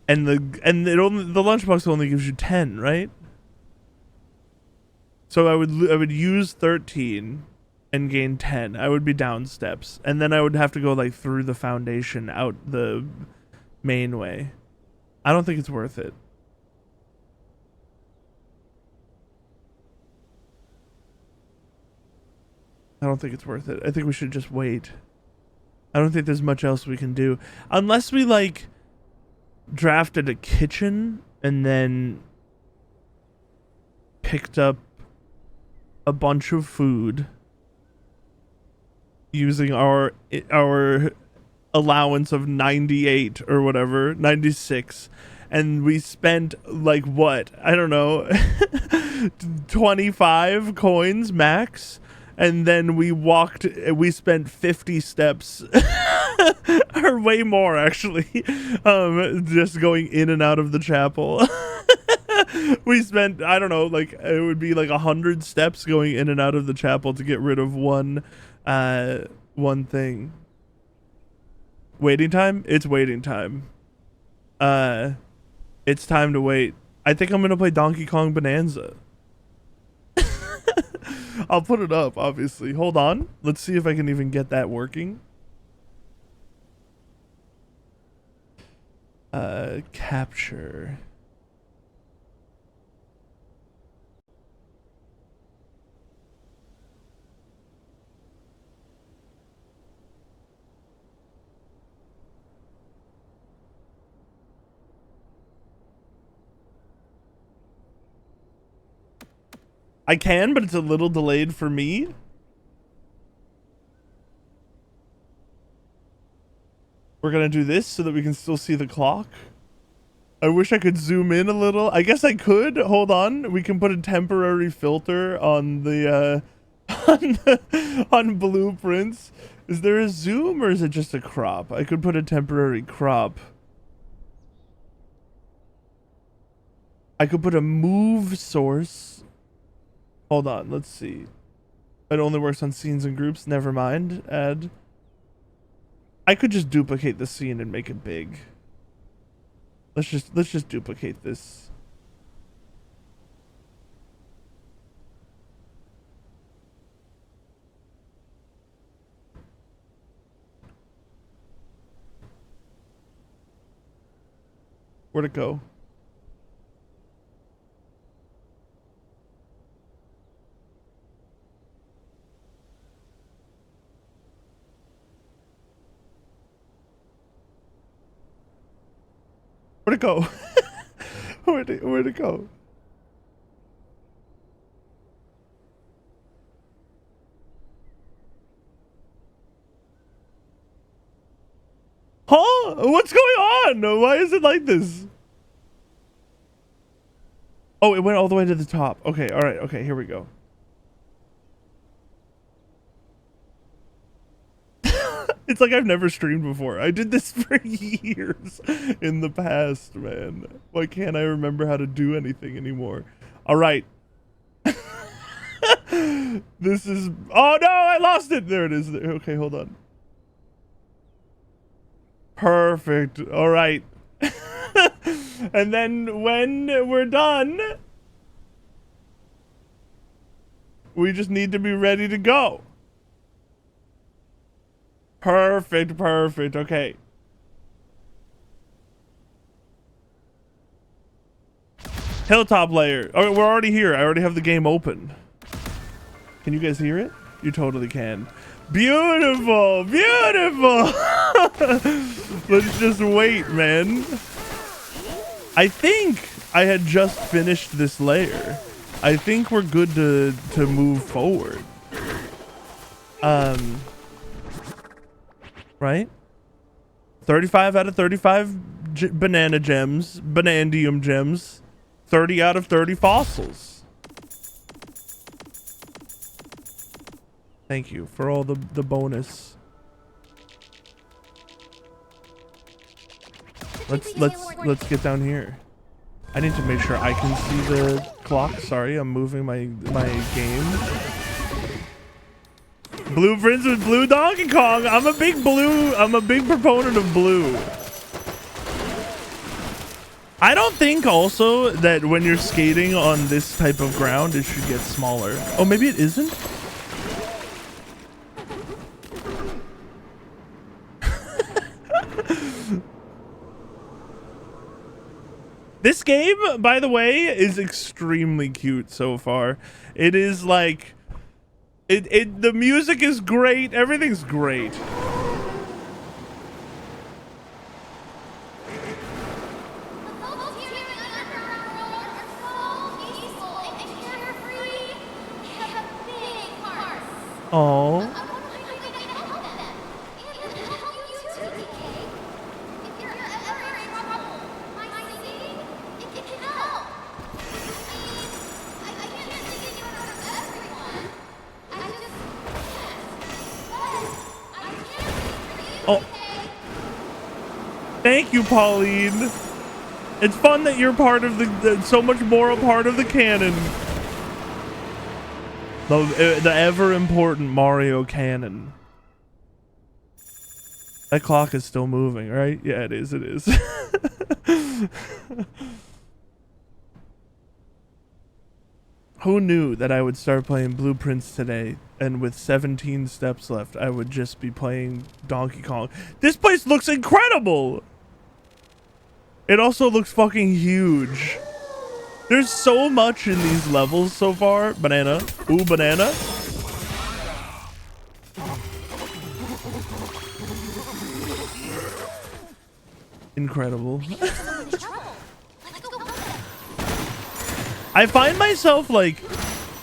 And the lunchbox only gives you 10, right? So I would use 13 and gain 10. I would be down steps, and then I would have to go like through the foundation out the main way. I don't think it's worth it. I don't think it's worth it. I think we should just wait. I don't think there's much else we can do unless we like drafted a kitchen and then picked up a bunch of food using our allowance of 98 or whatever, 96, and we spent like what, I don't know, 25 coins max, and then we spent 50 steps or way more actually, just going in and out of the chapel. We spent, I don't know, like it would be like 100 steps going in and out of the chapel to get rid of one thing. Waiting time? It's waiting time. It's time to wait. I think I'm gonna play Donkey Kong Bonanza. I'll put it up, obviously. Hold on. Let's see if I can even get that working. Capture. I can, but it's a little delayed for me. We're gonna do this so that we can still see the clock. I wish I could zoom in a little. I guess I could. Hold on. We can put a temporary filter on the on blueprints. Is there a zoom or is it just a crop? I could put a temporary crop. I could put a move source. Hold on, let's see. It only works on scenes and groups. Never mind. Add. I could just duplicate the scene and make it big. Let's just duplicate this. Where'd it go? Where'd it go? Where'd it go? Huh? What's going on? Why is it like this? Oh, it went all the way to the top. Okay, all right. Okay, here we go. It's like I've never streamed before. I did this for years in the past, man. Why can't I remember how to do anything anymore? All right. This is... Oh, no, I lost it. There it is. Okay, hold on. Perfect. All right. And then when we're done, we just need to be ready to go. Perfect, perfect. Okay. Hilltop layer. Oh, we're already here. I already have the game open. Can you guys hear it? You totally can. Beautiful, beautiful. Let's just wait, man. I think I had just finished this layer. I think we're good to move forward. Right? 35 out of 35 banana gems, banandium gems, 30 out of 30 fossils. Thank you for all the bonus. Let's get down here. I need to make sure I can see the clock. Sorry, I'm moving my game. Blueprints with blue Donkey Kong. I'm a big proponent of blue. I don't think also that when you're skating on this type of ground, it should get smaller. Oh, maybe it isn't? This game, by the way, is extremely cute so far. It is like... the music is great. Everything's great. Oh. Oh. Thank you, Pauline. It's fun that you're part of so much more a part of the canon. The ever important Mario canon. That clock is still moving, right? Yeah, it is. It is. Who knew that I would start playing Blueprints today, and with 17 steps left, I would just be playing Donkey Kong. This place looks incredible! It also looks fucking huge. There's so much in these levels so far. Banana. Ooh, banana. Incredible. I find myself like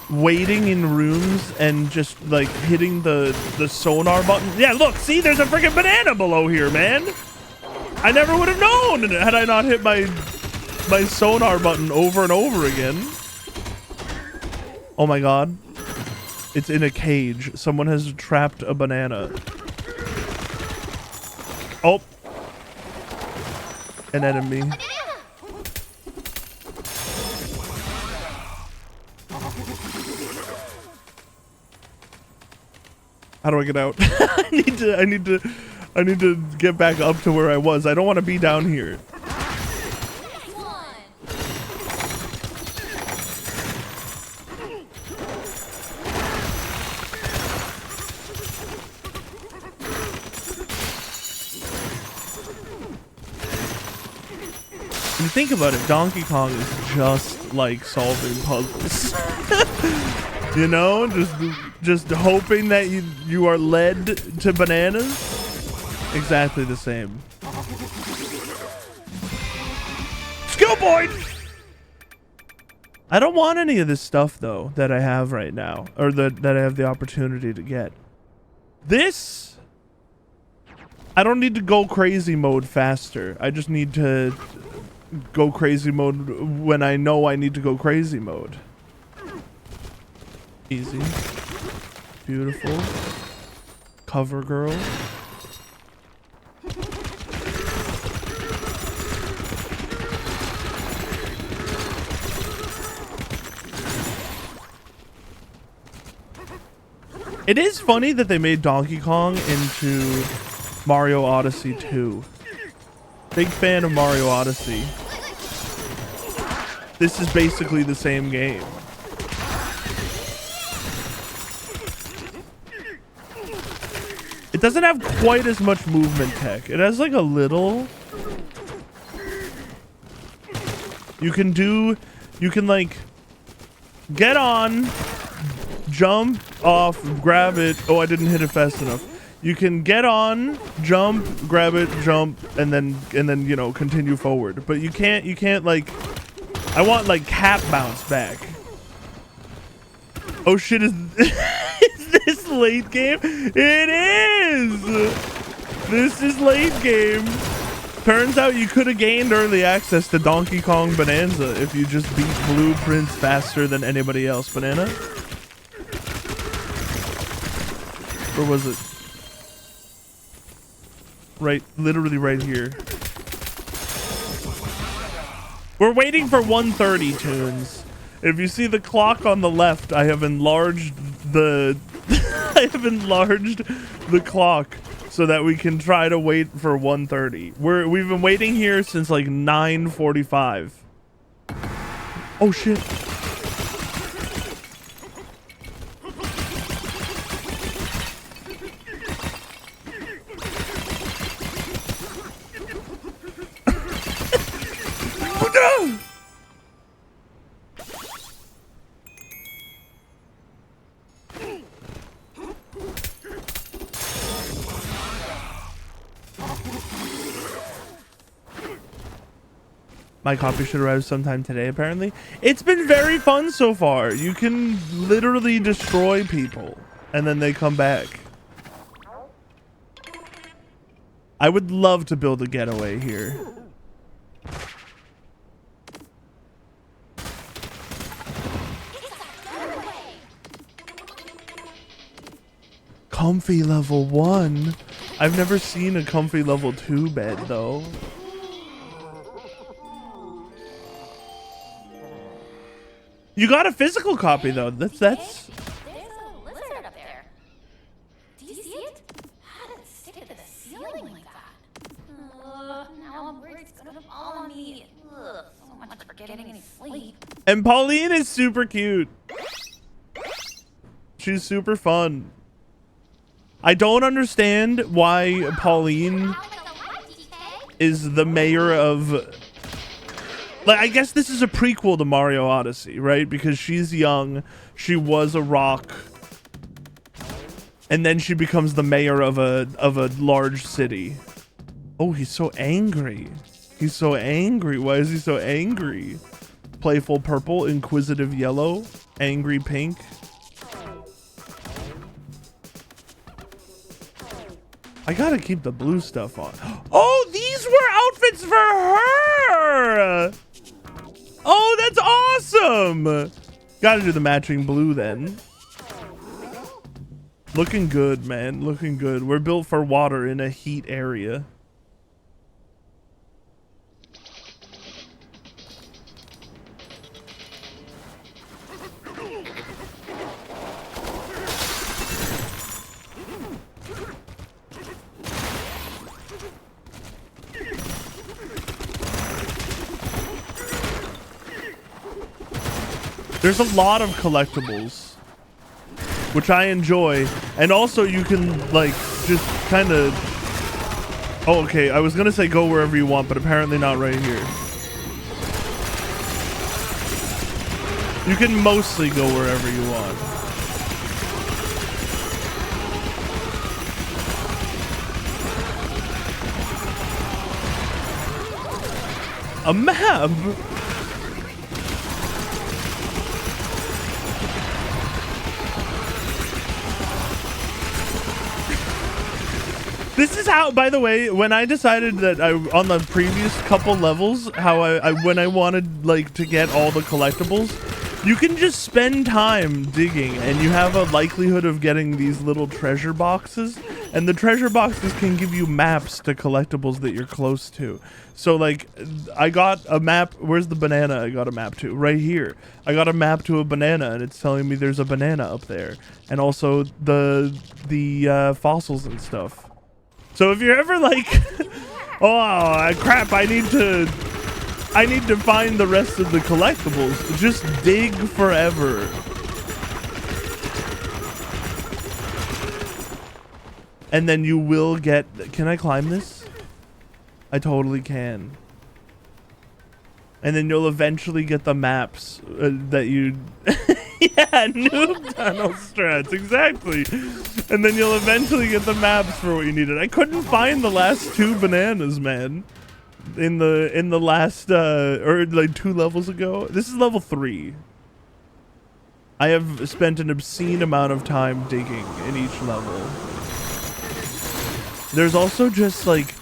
waiting in rooms and just like hitting the sonar button. Yeah, look, see, there's a freaking banana below here, man. I never would have known had I not hit my sonar button over and over again. Oh my god. It's in a cage. Someone has trapped a banana. Oh. An enemy. How do I get out? I need to get back up to where I was. I don't want to be down here. When you think about it, Donkey Kong is just like solving puzzles. You know, just hoping that you are led to bananas. Exactly the same. Skill point! I don't want any of this stuff though that I have right now, or that I have the opportunity to get. This, I don't need to go crazy mode faster. I just need to go crazy mode when I know I need to go crazy mode. Easy. Beautiful. Cover girl. It is funny that they made Donkey Kong into Mario Odyssey 2. Big fan of Mario Odyssey. This is basically the same game. It doesn't have quite as much movement tech. It has like a little. You can like get on, jump off, grab it. Oh, I didn't hit it fast enough. You can get on, jump, grab it, jump, and then you know, continue forward. But you can't like, I want like cap bounce back. Oh shit, is this late game? It is! This is late game. Turns out you could have gained early access to Donkey Kong Bonanza if you just beat blueprints faster than anybody else. Banana? Or was it? Right, literally right here. We're waiting for 1:30 tunes. If you see the clock on the left, I have enlarged the the clock so that we can try to wait for 1:30. We've been waiting here since like 9:45. Oh shit. My copy should arrive sometime today, apparently. It's been very fun so far. You can literally destroy people, and then they come back. I would love to build a getaway here. Comfy level 1. I've never seen a comfy level 2 bed, though. You got a physical copy though. That's. There's a lizard up there. Do you see it? How did it stick to the ceiling like that? Now I'm worried it's gonna fall on me. Ugh, so much for getting any sleep. And Pauline is super cute. She's super fun. I don't understand why Pauline is the mayor of. Like, I guess this is a prequel to Mario Odyssey, right? Because she's young, she was a rock, and then she becomes the mayor of a large city. Oh, he's so angry. He's so angry. Why is he so angry? Playful purple, inquisitive yellow, angry pink. I gotta keep the blue stuff on. Oh, these were outfits for her! Oh, that's awesome! Gotta do the matching blue then. Looking good, man. Looking good. We're built for water in a heat area. There's a lot of collectibles, which I enjoy, and also you can like just kind of. Oh, okay. I was gonna say go wherever you want, but apparently not right here. You can mostly go wherever you want. A map? This is how, by the way, when I decided that on the previous couple levels, how when I wanted like to get all the collectibles, you can just spend time digging and you have a likelihood of getting these little treasure boxes, and the treasure boxes can give you maps to collectibles that you're close to. So like I got a map. Where's the banana I got a map to? Right here. I got a map to a banana and it's telling me there's a banana up there, and also the fossils and stuff. So if you're ever like, oh crap, I need to find the rest of the collectibles, just dig forever. And then you will get, can I climb this? I totally can. And then you'll eventually get the maps that you, yeah, noob tunnel strats, exactly. And then you'll eventually get the maps for what you needed. I couldn't find the last 2 bananas, man. In the last or like 2 levels ago. This is level 3. I have spent an obscene amount of time digging in each level. There's also just like,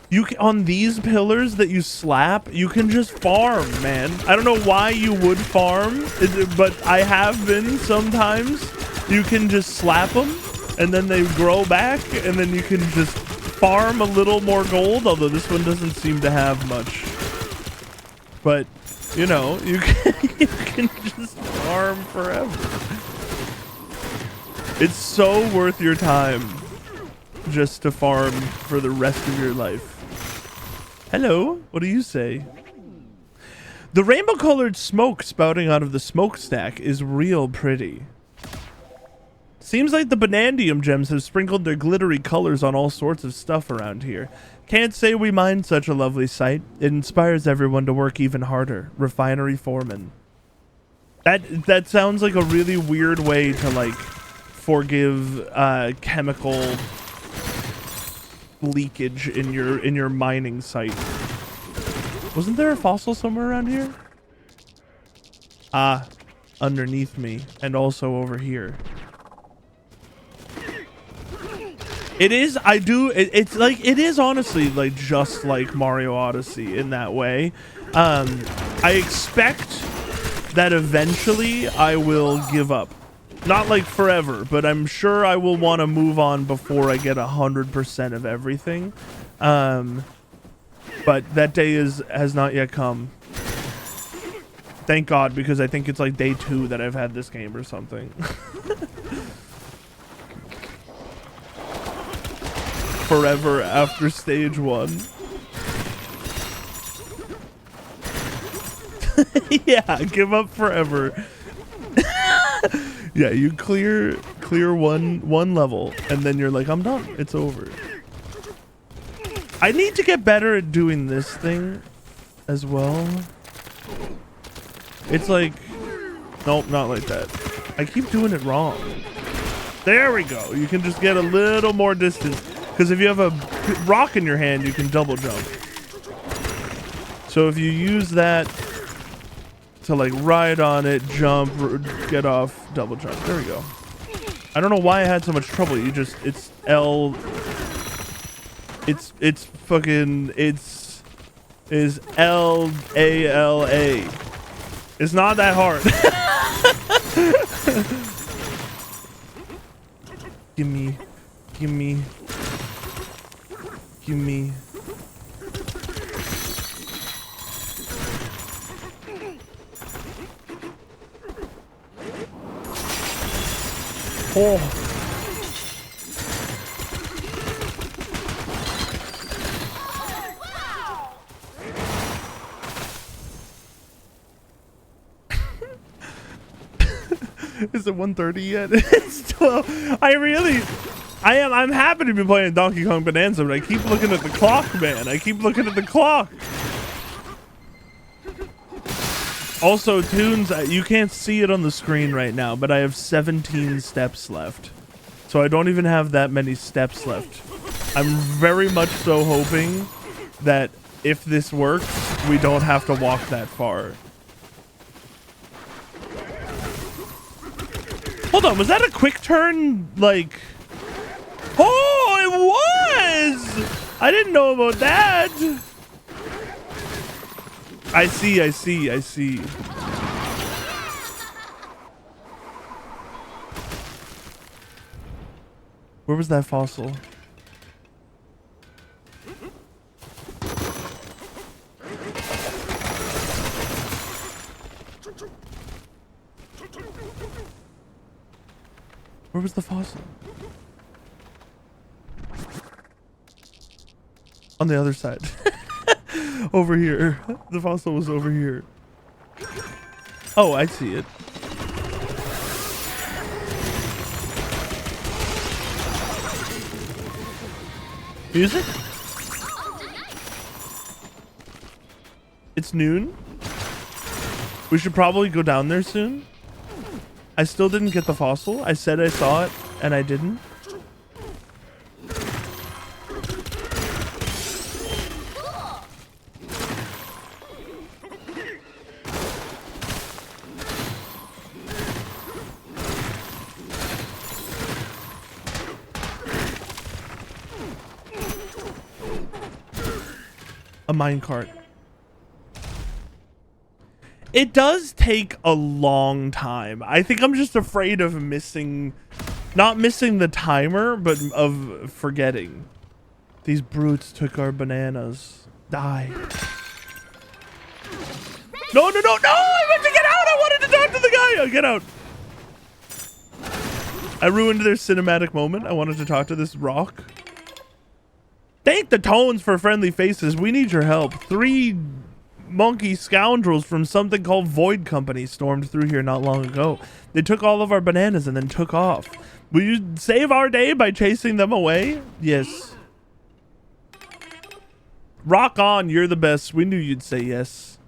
you can, on these pillars that you slap, you can just farm, man. I don't know why you would farm, but I have been sometimes. You can just slap them and then they grow back, and then you can just farm a little more gold, although this one doesn't seem to have much. But, you know, you can just farm forever. It's so worth your time just to farm for the rest of your life. Hello, what do you say? The rainbow-colored smoke spouting out of the smokestack is real pretty. Seems like the Banandium gems have sprinkled their glittery colors on all sorts of stuff around here. Can't say we mind such a lovely sight. It inspires everyone to work even harder. Refinery foreman. That sounds like a really weird way to like forgive chemical leakage in your mining site. Wasn't there a fossil somewhere around here? Ah, underneath me and also over here. It is, it's like, it is honestly like just like Mario Odyssey in that way. I expect that eventually I will give up. Not like forever, but I'm sure I will want to move on before I get 100% of everything. But that day has not yet come. Thank God, because I think it's like day 2 that I've had this game or something. Forever after stage 1. Yeah, give up forever. Yeah, you clear one level and then you're like, I'm done. It's over. I need to get better at doing this thing as well. It's like, nope, not like that. I keep doing it wrong. There we go. You can just get a little more distance. Because if you have a rock in your hand, you can double jump. So if you use that to like ride on it, jump, get off, double jump. There we go. I don't know why I had so much trouble. You just, it's L. It's fucking, is L-A-L-A. It's not that hard. Gimme. Oh. Is it 1:30 yet? It's 12. I'm happy to be playing Donkey Kong Bonanza, but I keep looking at the clock, man. I keep looking at the clock. Also, Tunes, you can't see it on the screen right now, but I have 17 steps left. So I don't even have that many steps left. I'm very much so hoping that if this works, we don't have to walk that far. Hold on, was that a quick turn? Like... Oh, it was! I didn't know about that. I see. Where was that fossil? Where was the fossil? On the other side. Over here. The fossil was over here. Oh, I see it. Music? It's noon. We should probably go down there soon. I still didn't get the fossil. I said I saw it, and I didn't. A minecart. It does take a long time. I think I'm just afraid of missing, not missing the timer, but of forgetting. These brutes took our bananas. Die. No, no, no, no! I meant to get out! I wanted to talk to the guy! Oh, get out. I ruined their cinematic moment. I wanted to talk to this rock. Thank the tones for friendly faces. We need your help. 3 monkey scoundrels from something called Void Company stormed through here not long ago. They took all of our bananas and then took off. Will you save our day by chasing them away? Yes. Rock on, you're the best. We knew you'd say yes.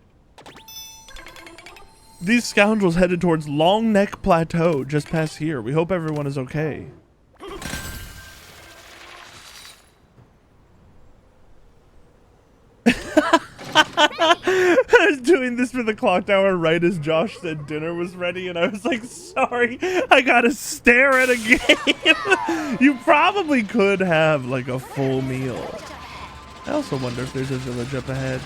These scoundrels headed towards Long Neck Plateau just past here. We hope everyone is okay. I was doing this for the clock tower right as Josh said dinner was ready, and I was like, sorry, I gotta stare at a game. You probably could have like a full meal. I also wonder if there's a village up ahead.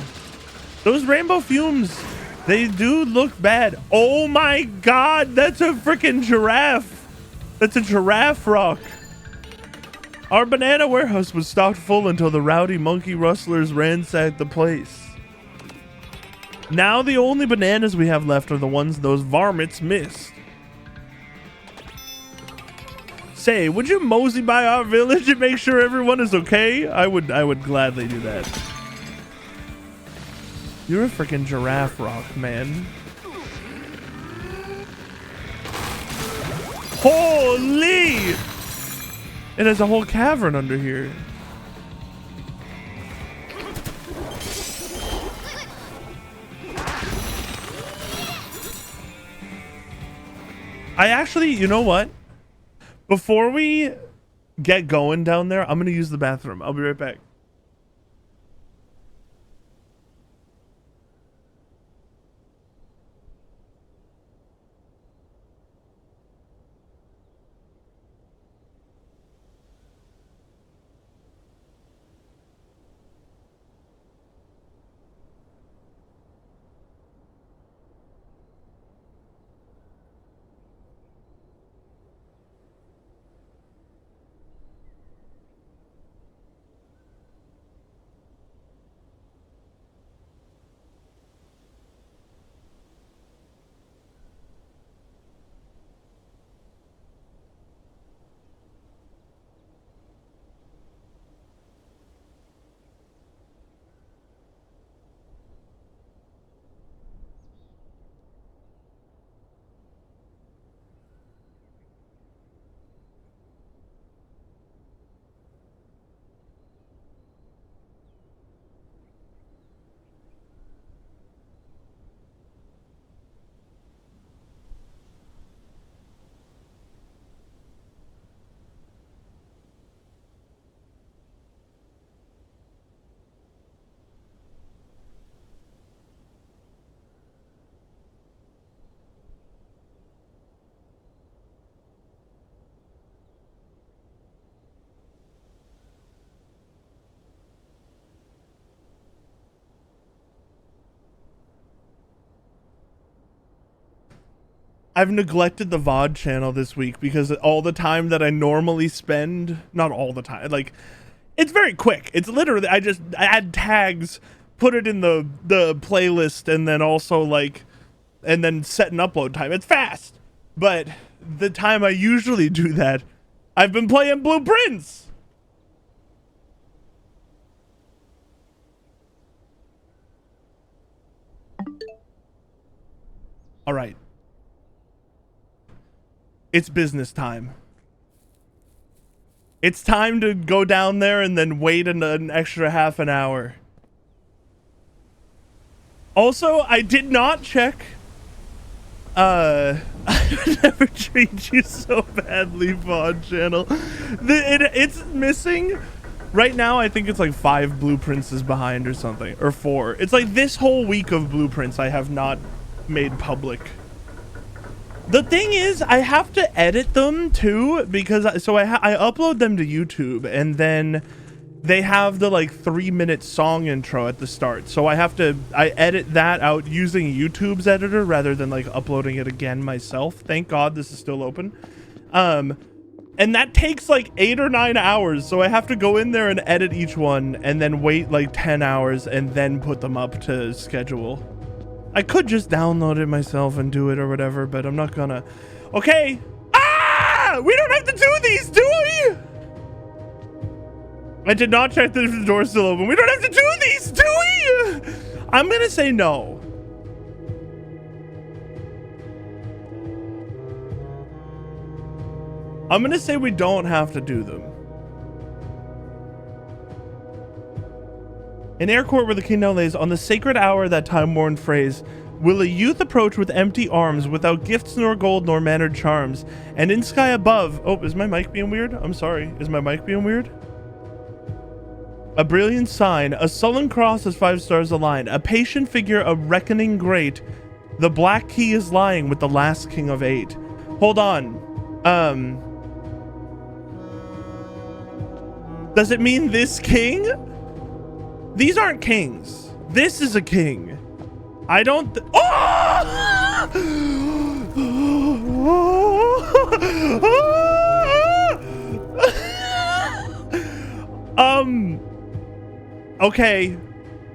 Those rainbow fumes, they do look bad. Oh my god, that's a freaking giraffe. That's a giraffe rock. Our banana warehouse was stocked full until the rowdy monkey rustlers ransacked the place. Now the only bananas we have left are the ones those varmints missed. Say, would you mosey by our village and make sure everyone is okay? I would gladly do that. You're a freaking giraffe rock, man. Holy! It has a whole cavern under here. I actually, you know what? Before we get going down there, I'm going to use the bathroom. I'll be right back. I've neglected the VOD channel this week because all the time that I normally spend, not all the time, like, it's very quick. It's literally, I just add tags, put it in the playlist, and then also, like, and then set an upload time. It's fast. But the time I usually do that, I've been playing Blueprints. All right. It's business time. It's time to go down there and then wait an extra half an hour. Also, I did not check. I would never treat you so badly, VOD channel. It's missing. Right now, I think it's like 5 blueprints is behind or something. Or 4. It's like this whole week of blueprints I have not made public. The thing is, I have to edit them too, because I upload them to YouTube, and then they have the like 3-minute song intro at the start. So I edit that out using YouTube's editor rather than like uploading it again myself. Thank God this is still open. And that takes like 8 or 9 hours. So I have to go in there and edit each one and then wait like 10 hours and then put them up to schedule. I could just download it myself and do it or whatever, but I'm not gonna. Okay. Ah! We don't have to do these, do we? I did not check if the door's still open. We don't have to do these, do we? I'm gonna say no. I'm gonna say we don't have to do them. In Air Court, where the king now lays, on the sacred hour, that time-worn phrase, will a youth approach with empty arms, without gifts nor gold nor mannered charms, and in sky above... Oh, is my mic being weird? I'm sorry. Is my mic being weird? A brilliant sign, a sullen cross as 5 stars align, a patient figure, a reckoning great. The black key is lying with the last king of 8. Hold on. Does it mean this king? These aren't kings. This is a king. I don't... Okay.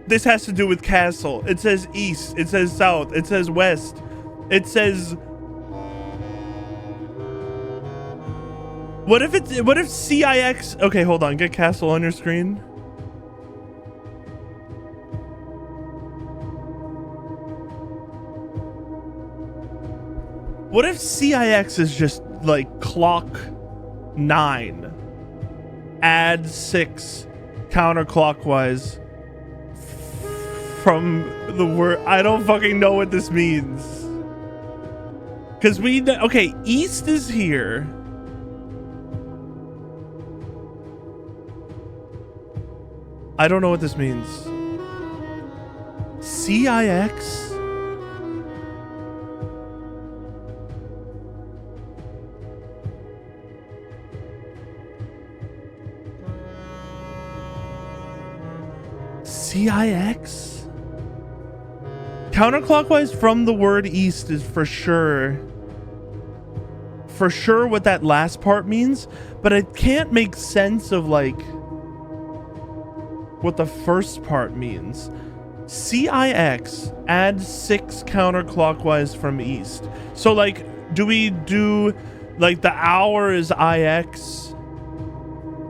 This has to do with castle. It says east. It says south. It says west. It says... What if CIX... Okay, hold on. Get castle on your screen. What if CIX is just like clock 9, add 6 counterclockwise from the word? I don't fucking know what this means. Because okay, east is here. I don't know what this means. CIX? CIX? Counterclockwise from the word east is for sure what that last part means, but I can't make sense of like what the first part means. CIX, add 6 counterclockwise from east. So like, do we do like the hour is IX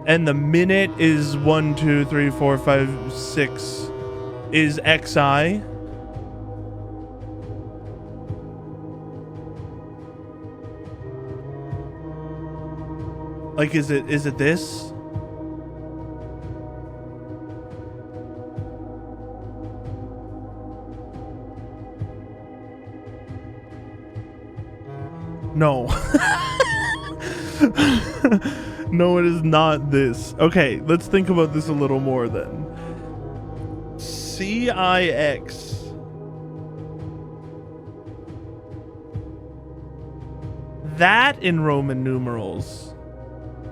and the minute is 1, 2, 3, 4, 5, 6 is XI? Like, is it this? No. No, it is not this. Okay, let's think about this a little more then. CIX. That in Roman numerals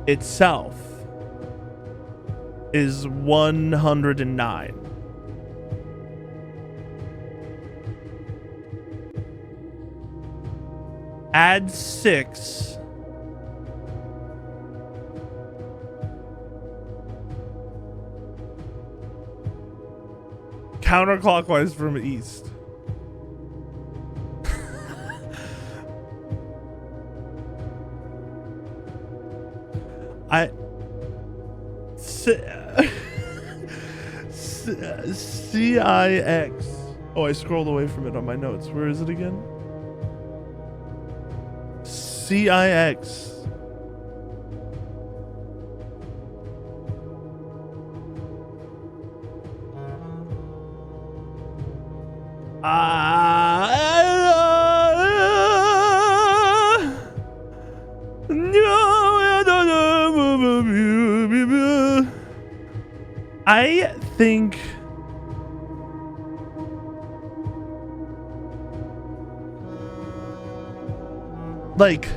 itself is 109. Add 6. Counterclockwise from east. CIX. Oh, I scrolled away from it on my notes. Where is it again? CIX. I think like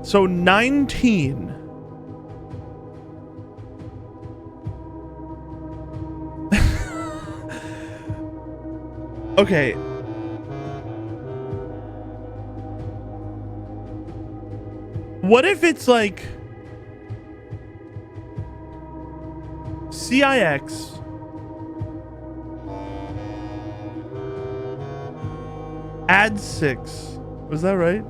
so 19. Okay. What if it's like CIX add 6? Was that right?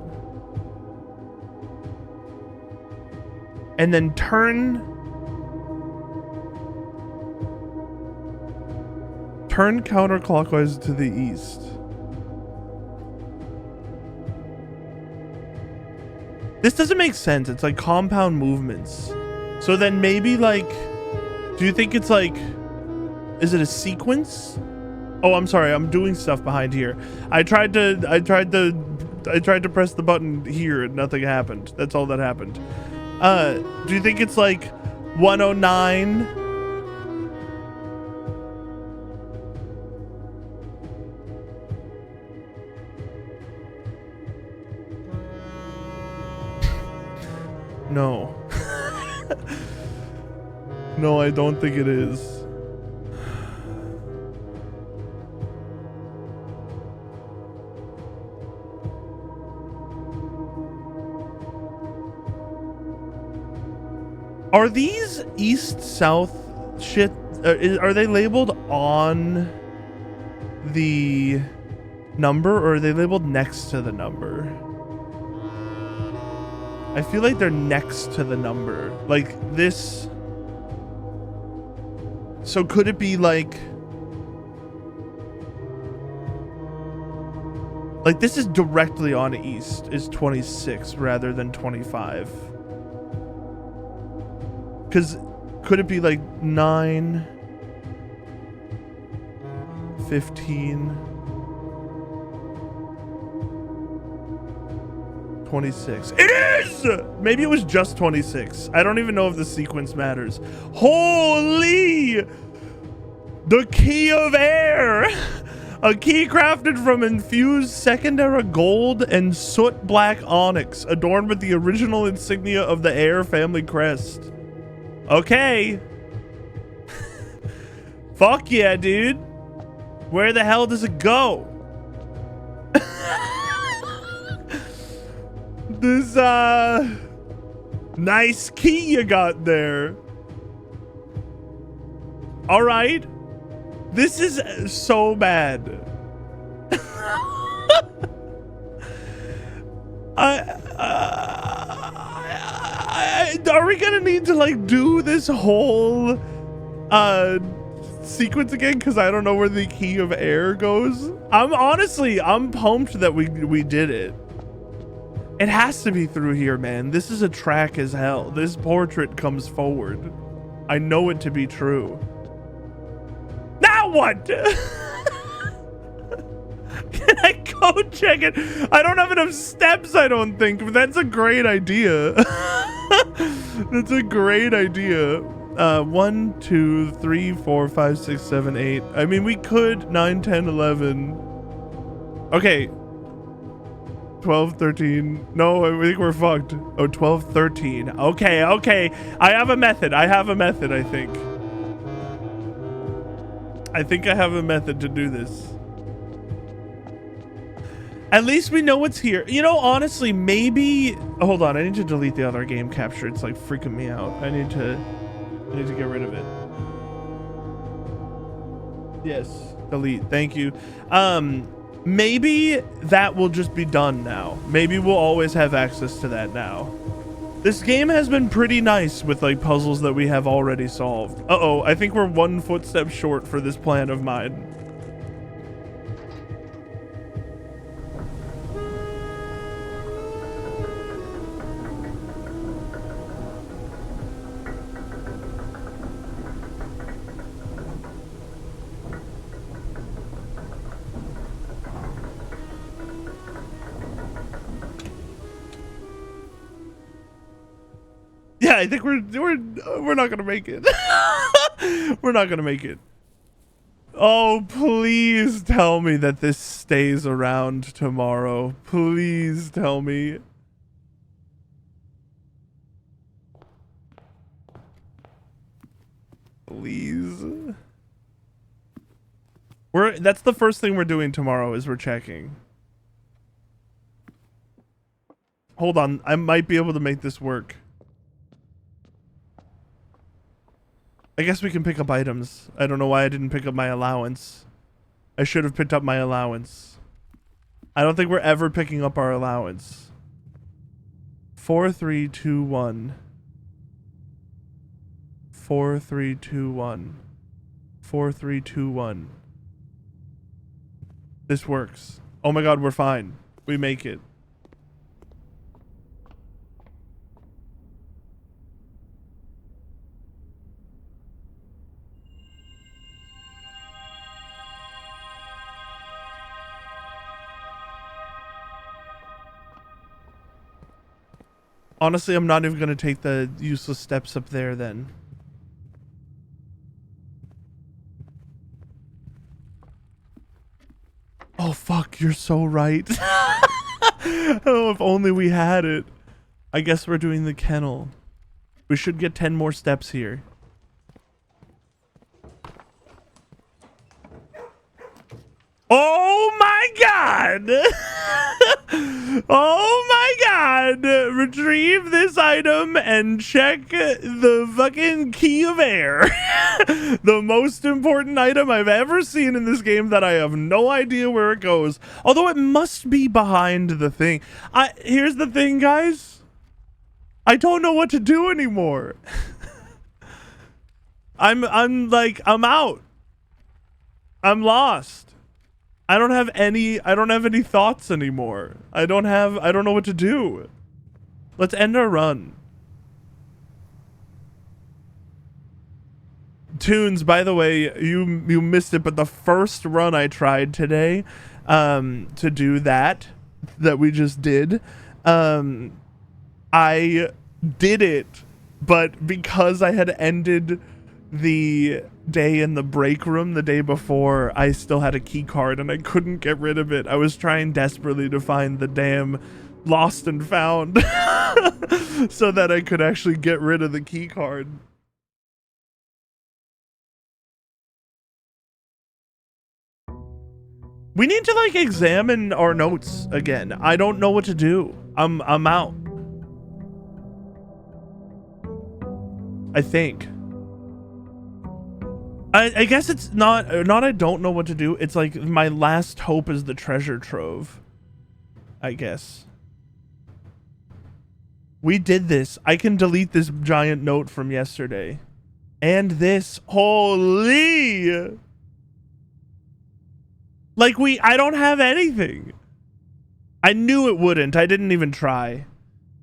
And then turn counterclockwise to the east. This doesn't make sense. It's like compound movements. So then maybe like, do you think it's like, is it a sequence? Oh, I'm sorry. I'm doing stuff behind here. I tried to press the button here and nothing happened. That's all that happened. Do you think it's like 109? No. No, I don't think it is. Are these east-south shit? Are they labeled on the number, or are they labeled next to the number? I feel like they're next to the number. Like this. So could it be like this is directly on east is 26 rather than 25? Because could it be like 9, 15, 26? It is! Maybe it was just 26. I don't even know if the sequence matters. Holy! The key of air! A key crafted from infused second era gold and soot black onyx, adorned with the original insignia of the Air family crest. Okay. Fuck yeah, dude. Where the hell does it go? This, nice key you got there. All right. This is so bad. Are we gonna need to like do this whole sequence again? Because I don't know where the key of air goes. I'm pumped that we did it. It has to be through here, man. This is a track as hell. This portrait comes forward. I know it to be true. Now what? Can I go check it? I don't have enough steps, I don't think, but that's a great idea. That's a great idea. 1, 2, 3, 4, 5, 6, 7, 8. I mean, we could 9, 10, 11. Okay. 12, 13. No, I think we're fucked. Oh, 12, 13. Okay, okay. I have a method. I think. I think I have a method to do this. At least we know what's here. You know, honestly, maybe... Hold on, I need to delete the other game capture. It's like freaking me out. I need to get rid of it. Yes, delete. Thank you. Maybe that will just be done now. Maybe we'll always have access to that now. This game has been pretty nice with like puzzles that we have already solved. Uh-oh, I think we're one footstep short for this plan of mine. Yeah, I think we're not gonna make it. We're not gonna make it. Oh, please tell me that this stays around tomorrow. Please tell me. Please. That's the first thing we're doing tomorrow is we're checking. Hold on, I might be able to make this work. I guess we can pick up items. I don't know why I didn't pick up my allowance. I should have picked up my allowance. I don't think we're ever picking up our allowance. 4, 3, 2, 1. 4, 3, 2, 1. 4, 3, 2, 1. This works. Oh my god, we're fine. We make it. Honestly, I'm not even going to take the useless steps up there then. Oh, fuck. You're so right. Oh, if only we had it. I guess we're doing the kennel. We should get 10 more steps here. Oh my god! Oh my god! Retrieve this item and check the fucking key of air. The most important item I've ever seen in this game that I have no idea where it goes. Although it must be behind the thing. Here's the thing, guys. I don't know what to do anymore. I'm out. I'm lost. I don't have any thoughts anymore. I don't know what to do. Let's end our run. Tunes, by the way, you missed it, but the first run I tried today to do that we just did, I did it, but because I had ended the day in the break room the day before, I still had a key card and I couldn't get rid of it. I was trying desperately to find the damn lost and found so that I could actually get rid of the key card. We need to like examine our notes again. I don't know what to do. I'm out. I think. I guess it's not I don't know what to do. It's like my last hope is the treasure trove. I guess. We did this. I can delete this giant note from yesterday. And this. Holy. Like I don't have anything. I knew it wouldn't. I didn't even try.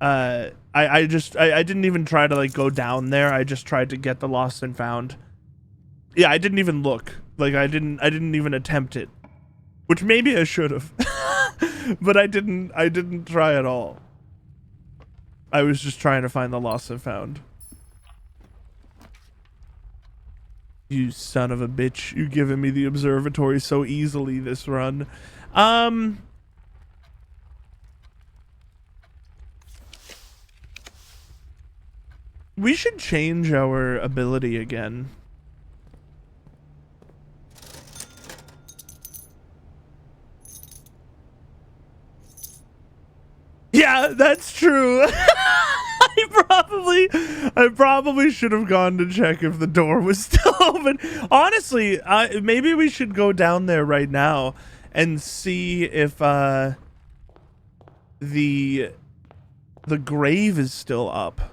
I didn't even try to like go down there. I just tried to get the lost and found. Yeah, I didn't even look. Like I didn't even attempt it. Which maybe I should have. But I didn't try at all. I was just trying to find the lost and found. You son of a bitch. You giving me the observatory so easily this run. We should change our ability again. Yeah, that's true. I probably should have gone to check if the door was still open. Honestly, maybe we should go down there right now and see if the grave is still up.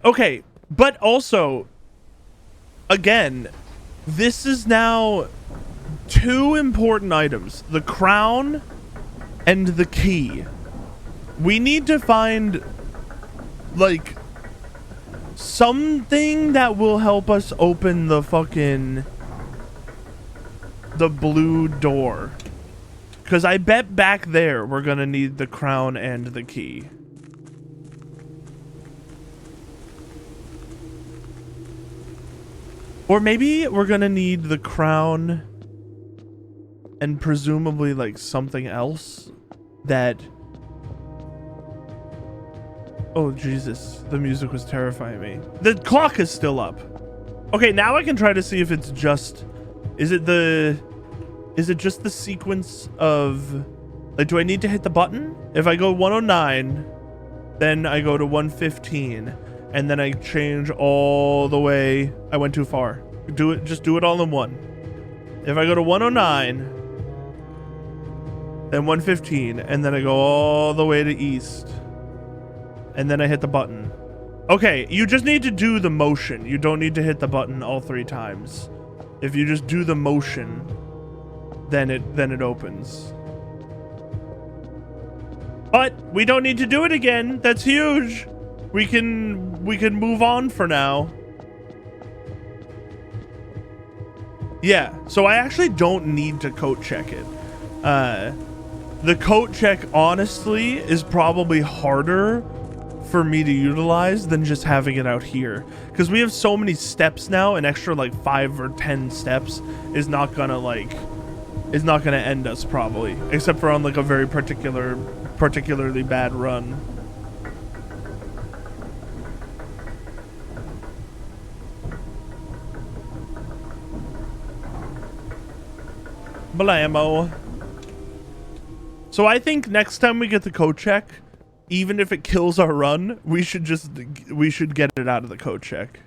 Okay, but also, again, this is now 2 important items: the crown and the key. We need to find, like, something that will help us open the blue door. Because I bet back there we're gonna need the crown and the key. Or maybe we're gonna need the crown and presumably like something else that... Oh Jesus, the music was terrifying me. The clock is still up. Okay, now I can try to see if it's just... Is it just the sequence of... Like, do I need to hit the button? If I go 109, then I go to 115. And then I change all the way. I went too far. Just do it all in one. If I go to 109, then 115, and then I go all the way to east, and then I hit the button. Okay, you just need to do the motion. You don't need to hit the button all 3 times. If you just do the motion, then it opens. But we don't need to do it again. That's huge. We can move on for now. Yeah, so I actually don't need to code check it. The code check, honestly, is probably harder for me to utilize than just having it out here. Because we have so many steps now, an extra like 5 or 10 steps is not gonna end us probably. Except for on like a very particularly bad run. Blammo. So I think next time we get the code check, even if it kills our run, we should get it out of the code check.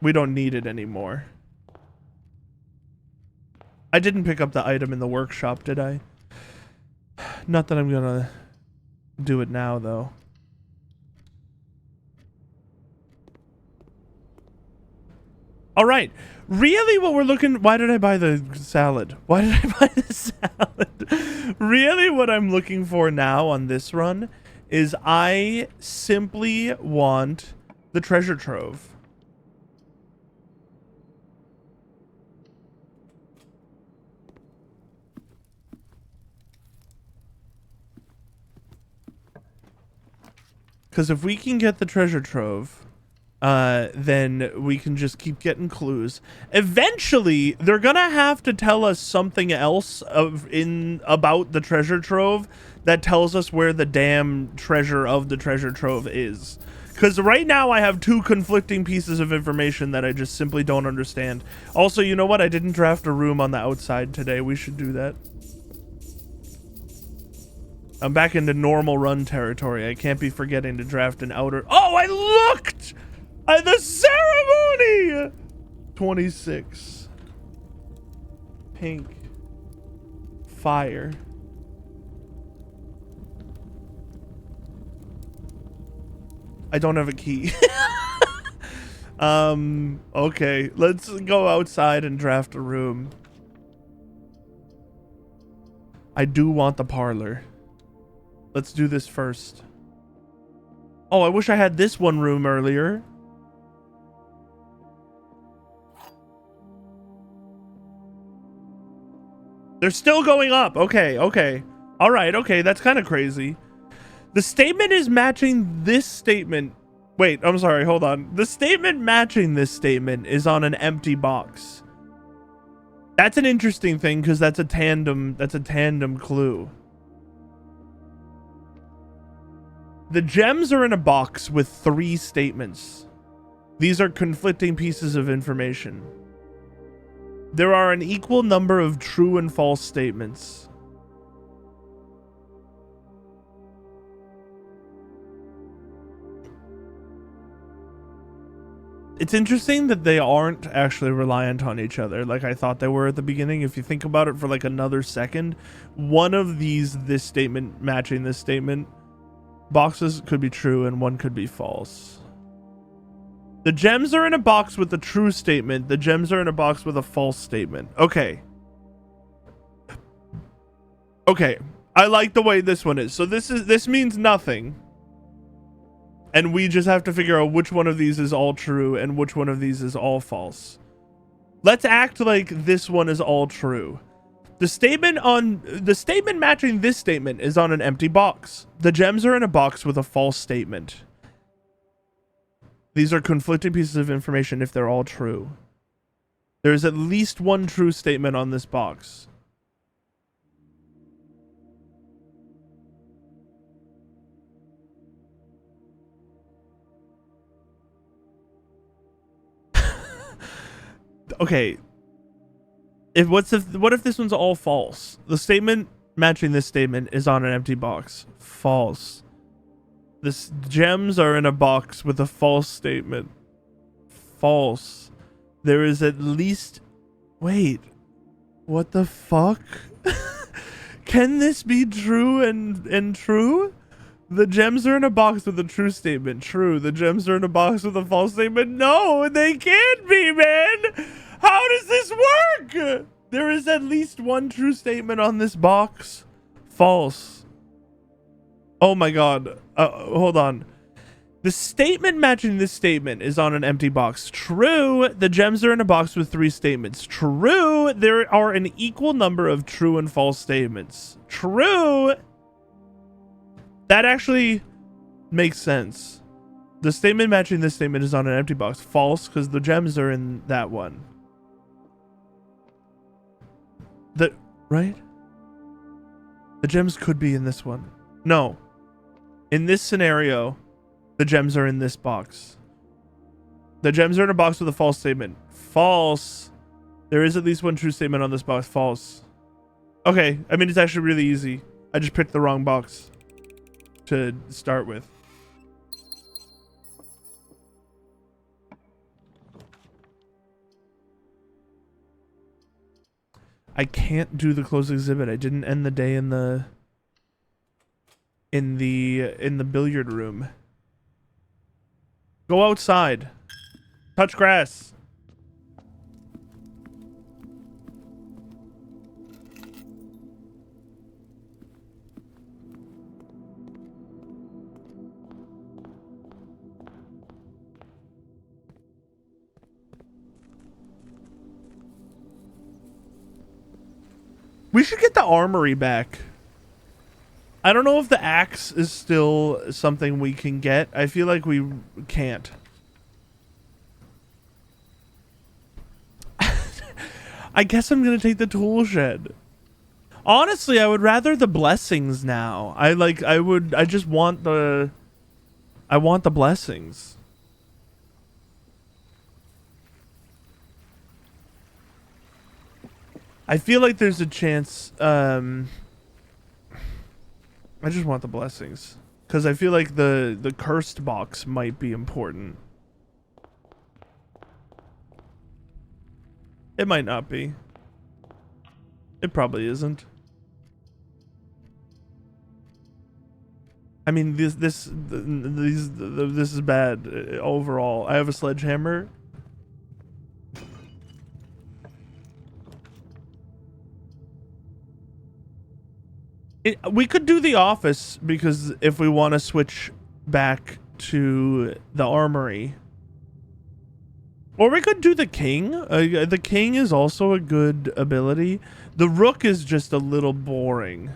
We don't need it anymore. I didn't pick up the item in the workshop, did I? Not that I'm gonna do it now, though. All right. Really what we're looking... Why did I buy the salad? Why did I buy the salad? Really what I'm looking for now on this run is I simply want the treasure trove. Because if we can get the treasure trove... then we can just keep getting clues. Eventually, they're gonna have to tell us something else about the treasure trove that tells us where the damn treasure of the treasure trove is. Because right now I have 2 conflicting pieces of information that I just simply don't understand. Also, you know what? I didn't draft a room on the outside today. We should do that. I'm back into normal run territory. I can't be forgetting to draft an outer... Oh, I looked! At the ceremony! 26. Pink. Fire. I don't have a key. Okay. Let's go outside and draft a room. I do want the parlor. Let's do this first. Oh, I wish I had this one room earlier. They're still going up. Okay, okay. All right, okay. That's kind of crazy. The statement is matching this statement. Wait, I'm sorry. Hold on. The statement matching this statement is on an empty box. That's an interesting thing because that's a tandem clue. The gems are in a box with 3 statements. These are conflicting pieces of information. There are an equal number of true and false statements. It's interesting that they aren't actually reliant on each other like I thought they were at the beginning. If you think about it for like another second, one of these, this statement matching this statement, boxes could be true and one could be false. The gems are in a box with a true statement. The gems are in a box with a false statement. Okay. Okay. I like the way this one is. So this means nothing. And we just have to figure out which one of these is all true and which one of these is all false. Let's act like this one is all true. The statement matching this statement is on an empty box. The gems are in a box with a false statement. These are conflicting pieces of information if they're all true. There's at least one true statement on this box. Okay. What if this one's all false? The statement matching this statement is on an empty box. False. The gems are in a box with a false statement. False. There is at least... Wait. What the fuck? Can this be true and true? The gems are in a box with a true statement. True. The gems are in a box with a false statement. No, they can't be, man. How does this work? There is at least one true statement on this box. False. Oh my god. Hold on. The statement matching this statement is on an empty box. True. The gems are in a box with 3 statements. True. There are an equal number of true and false statements. True. That actually makes sense. The statement matching this statement is on an empty box. False, because the gems are in that one. Right? The gems could be in this one. No. In this scenario, the gems are in this box. The gems are in a box with a false statement. False. There is at least one true statement on this box. False. Okay. I mean, it's actually really easy. I just picked the wrong box to start with. I can't do the closed exhibit. I didn't end the day in the billiard room. Go outside. Touch grass. We should get the armory back. I don't know if the axe is still something we can get. I feel like we can't. I guess I'm gonna take the tool shed. Honestly, I would rather the blessings now. I just want the... I want the blessings. I feel like there's a chance, I just want the blessings. Because I feel like the cursed box might be important. It might not be. It probably isn't. I mean, this is bad overall. I have a sledgehammer. We could do the office because if we want to switch back to the armory. Or we could do the king. The king is also a good ability. The rook is just a little boring.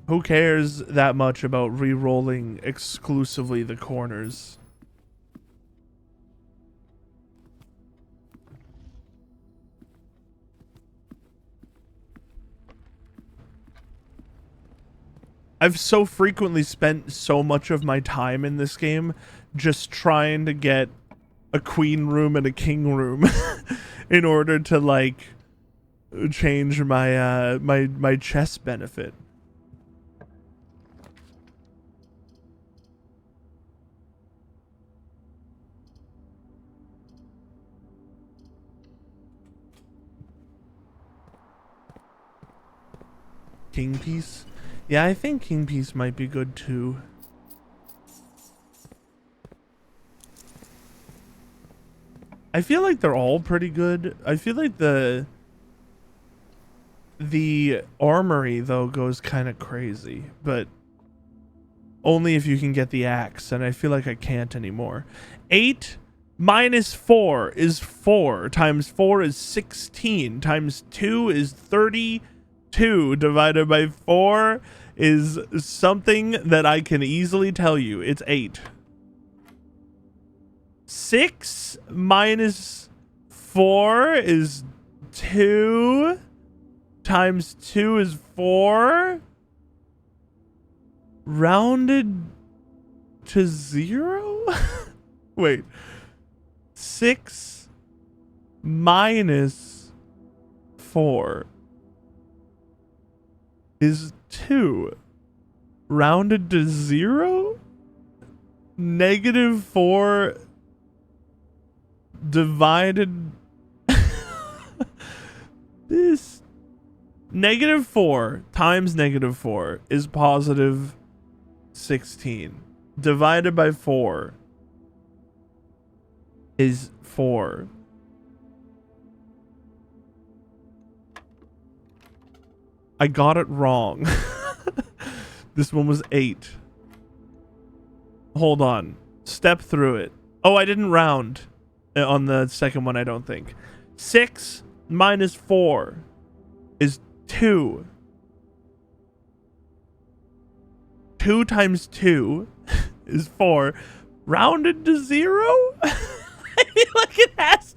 Who cares that much about re-rolling exclusively the corners? I've so frequently spent so much of my time in this game just trying to get a queen room and a king room in order to like change my my chess benefit. King piece? Yeah, I think king piece might be good too. I feel like they're all pretty good. I feel like the armory though goes kind of crazy, but only if you can get the axe, and I feel like I can't anymore. 8 minus 4 is 4 times 4 is 16 times 2 is 32 divided by 4 is something that I can easily tell you. It's 8. 6 minus 4 is 2 times 2 is 4 rounded to 0. Wait, 6 minus 4 is 2 rounded to 0. Negative 4 divided this. Negative 4 times negative 4 is positive 16 divided by 4 is 4. I got it wrong. This one was 8. Hold on. Step through it. Oh, I didn't round on the second one, I don't think. 6 minus 4 is 2. 2 times 2 is 4. Rounded to 0? I feel like it has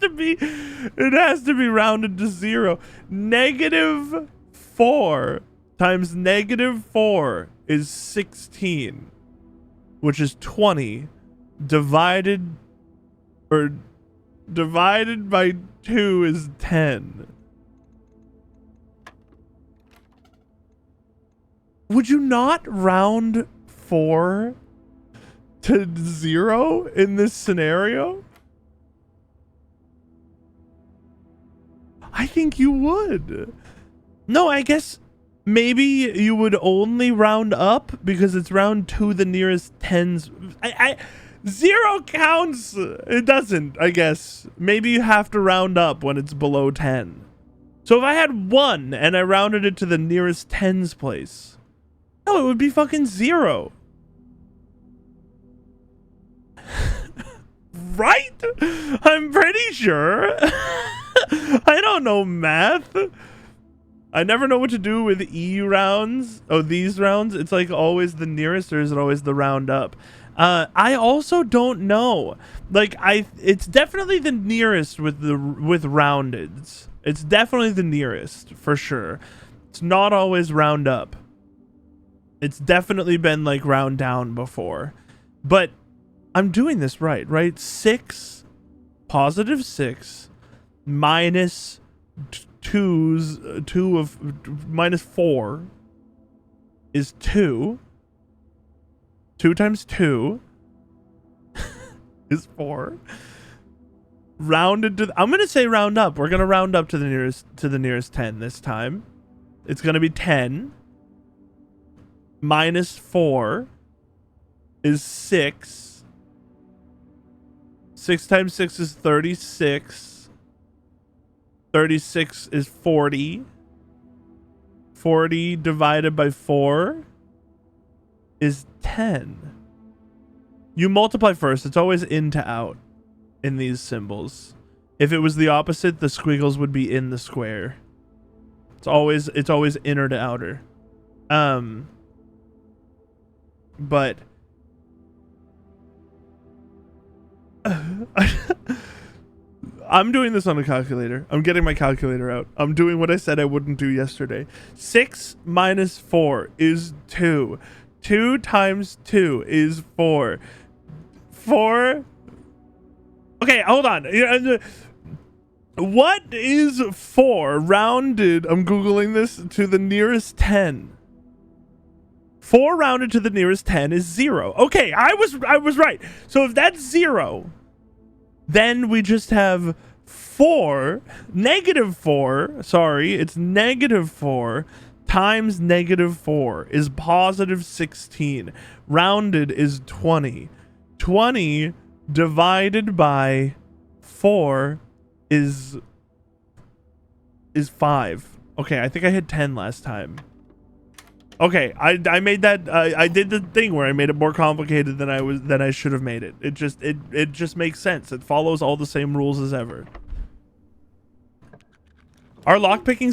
to be rounded to 0. Negative 4 times negative 4 is 16, which is 20 divided by 2 is 10. Would you not round 4 to 0 in this scenario? I think you would. No, I guess maybe you would only round up because it's round to the nearest tens. 0 counts. It doesn't, I guess. Maybe you have to round up when it's below 10. So if I had 1 and I rounded it to the nearest tens place, no, it would be fucking 0. Right? I'm pretty sure. I don't know math. I never know what to do with E rounds. Oh, these rounds. It's like always the nearest, or is it always the round up? I also don't know. Like it's definitely the nearest with roundeds. It's definitely the nearest for sure. It's not always round up. It's definitely been like round down before, but I'm doing this right? 6, positive 6, minus 2 of minus 4 is 2. 2 times 2 is 4. Rounded to I'm gonna say round up. We're gonna round up to the nearest 10 this time. It's gonna be 10. Minus 4 is 6. 6 times 6 is 36. 36 is 40. 40 divided by 4 is 10. You multiply first. It's always in to out in these symbols. If it was the opposite, the squiggles would be in the square. It's always inner to outer. But I'm doing this on a calculator. I'm getting my calculator out. I'm doing what I said I wouldn't do yesterday. 6 minus 4 is 2. 2 times 2 is 4. 4. Okay, hold on. What is 4 rounded? I'm Googling this to the nearest 10. 4 rounded to the nearest 10 is 0. Okay, I was right. So if that's 0, then we just have 4, negative 4, sorry, it's negative 4 times negative 4 is positive 16. Rounded is 20. 20 divided by 4 is 5. Okay, I think I hit 10 last time. Okay, I made that I did the thing where I made it more complicated than I should have made it. It just makes sense. It follows all the same rules as ever. Our lockpicking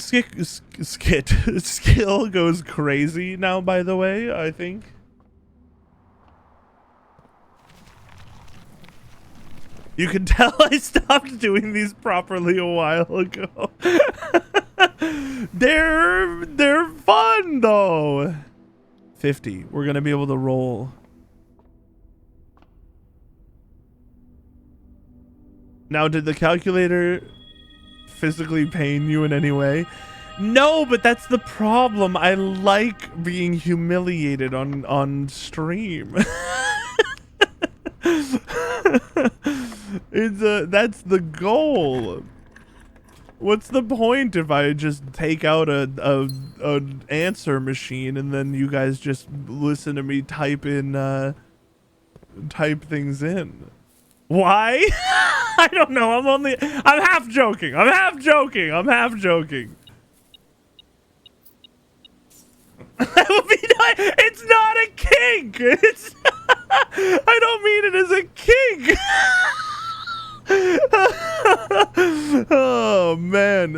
skill goes crazy now, by the way, I think. You can tell I stopped doing these properly a while ago. They're fun though. 50. We're gonna be able to roll. Now, did the calculator physically pain you in any way? No, but that's the problem. I like being humiliated on stream. That's the goal. What's the point if I just take out an answer machine and then you guys just listen to me type things in? Why? I don't know. I'm half joking. It's not a kink. I don't mean it as a kink. Oh man,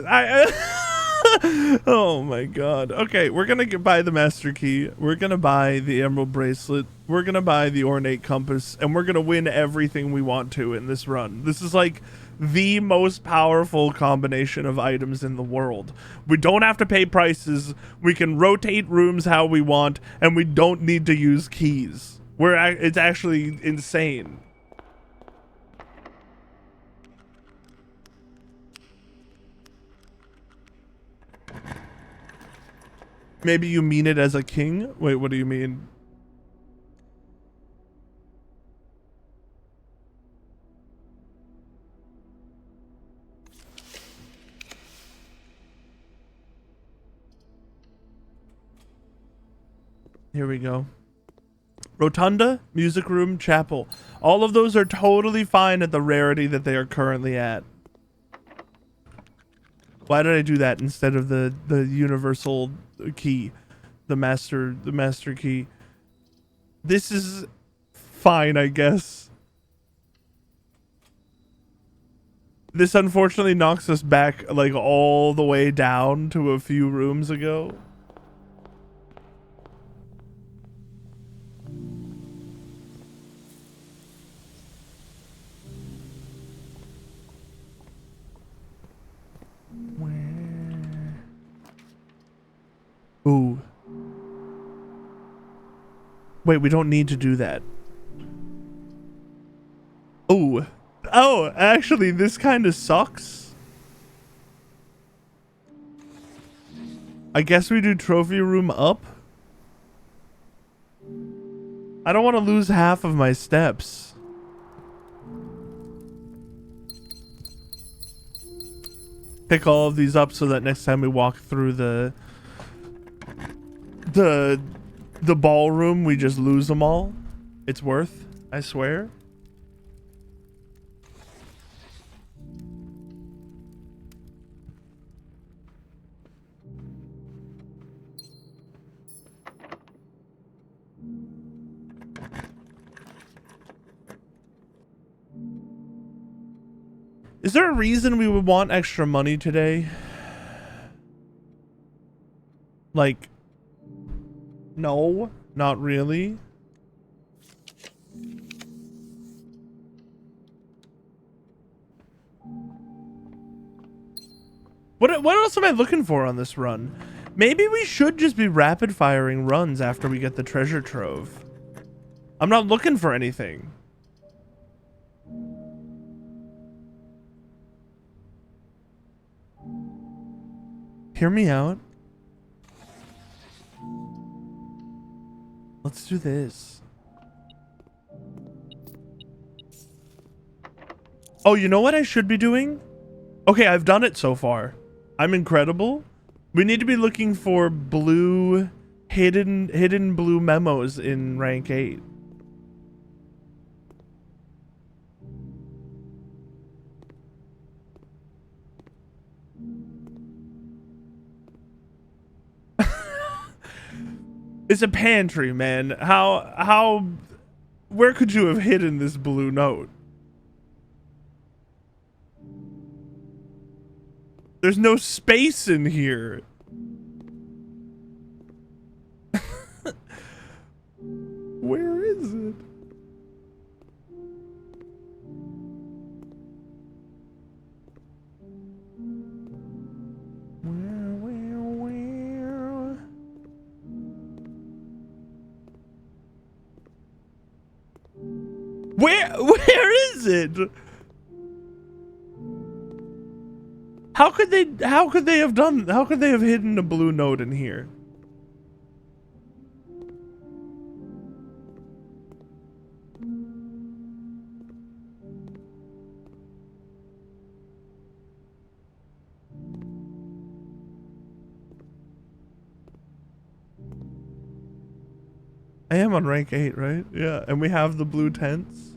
oh my god. Okay, we're gonna buy the master key, we're gonna buy the emerald bracelet, we're gonna buy the ornate compass, and we're gonna win everything we want to in this run. This is like the most powerful combination of items in the world. We don't have to pay prices, we can rotate rooms how we want, and we don't need to use keys. It's actually insane. Maybe you mean it as a king? Wait, what do you mean? Here we go. Rotunda, music room, chapel. All of those are totally fine at the rarity that they are currently at. Why did I do that instead of the universal key, the master key? This is fine, I guess. This unfortunately knocks us back like all the way down to a few rooms ago. Ooh. Wait, we don't need to do that. Ooh. Oh, actually, this kind of sucks. I guess we do trophy room up. I don't want to lose half of my steps. Pick all of these up so that next time we walk through the ballroom, we just lose them all. It's worth, I swear. Is there a reason we would want extra money today? Like, no, not really. What else am I looking for on this run? Maybe we should just be rapid firing runs after we get the treasure trove. I'm not looking for anything. Hear me out. Let's do this. Oh, you know what I should be doing? Okay, I've done it so far. I'm incredible. We need to be looking for blue hidden blue memos in rank 8. It's a pantry, man. Where could you have hidden this blue note? There's no space in here. Where is it? Where is it? How could they have hidden a blue note in here? I am on rank 8, right? Yeah, and we have the blue tents.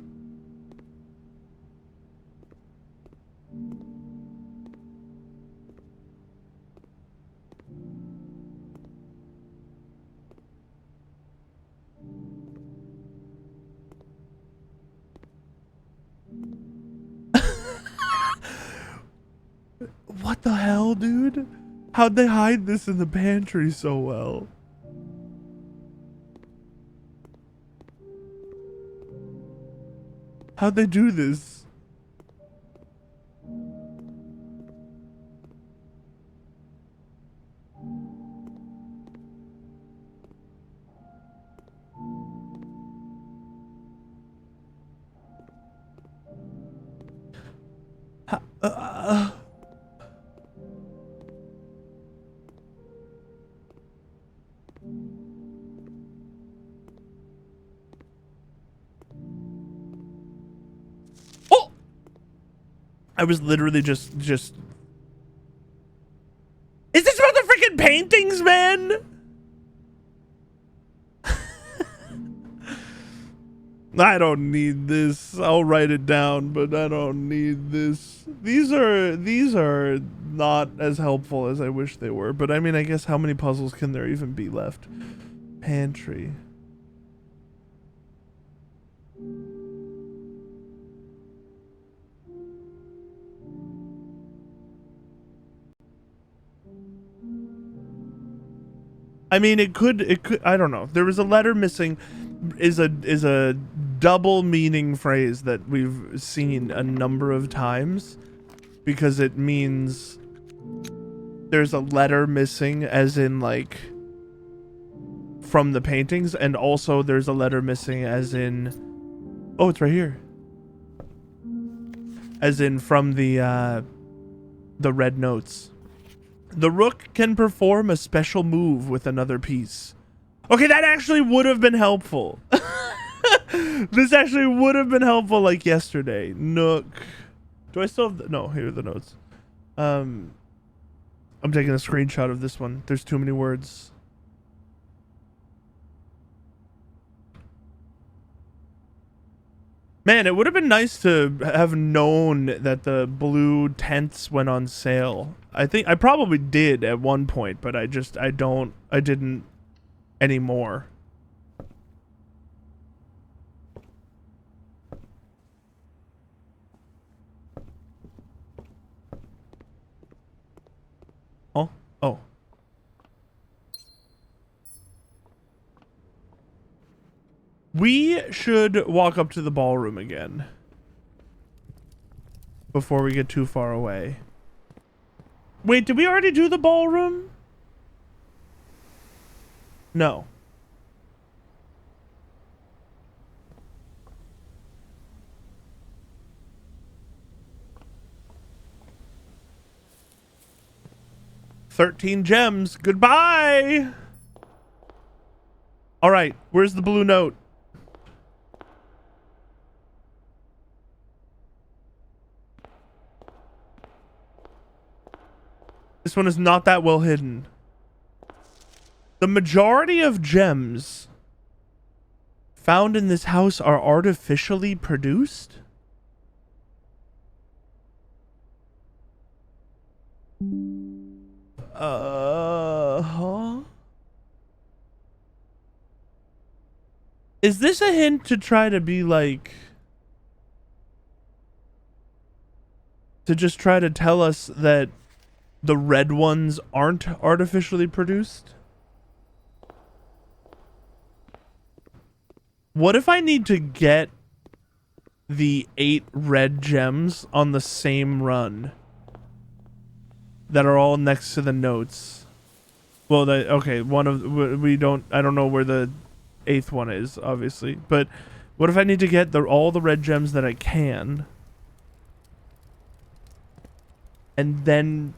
What the hell, dude? How'd they hide this in the pantry so well? How'd they do this? Oh! I was literally just Is this about the freaking paintings, man? I don't need this. I'll write it down, but I don't need this. These are not as helpful as I wish they were. But I mean, I guess how many puzzles can there even be left? Pantry. I mean, it could, I don't know. There was a letter missing is a double meaning phrase that we've seen a number of times because it means there's a letter missing as in like from the paintings, and also there's a letter missing as in, oh, it's right here. As in from the red notes. The rook can perform a special move with another piece. Okay, that actually would have been helpful. This actually would have been helpful like yesterday. Nook. Do I still have the, no, here are the notes. I'm taking a screenshot of this one. There's too many words. Man, it would have been nice to have known that the blue tents went on sale. I think I probably did at one point, but I didn't anymore. Oh, oh. We should walk up to the ballroom again before we get too far away. Wait, did we already do the ballroom? No. $13 gems. Goodbye. All right, where's the blue note? This one is not that well hidden. The majority of gems found in this house are artificially produced? Huh? Is this a hint to try to be like... to just try to tell us that the red ones aren't artificially produced? What if I need to get the 8 red gems on the same run that are all next to the notes? Well, okay, one of I don't know where the 8th one is, obviously, but what if I need to get all the red gems that I can and then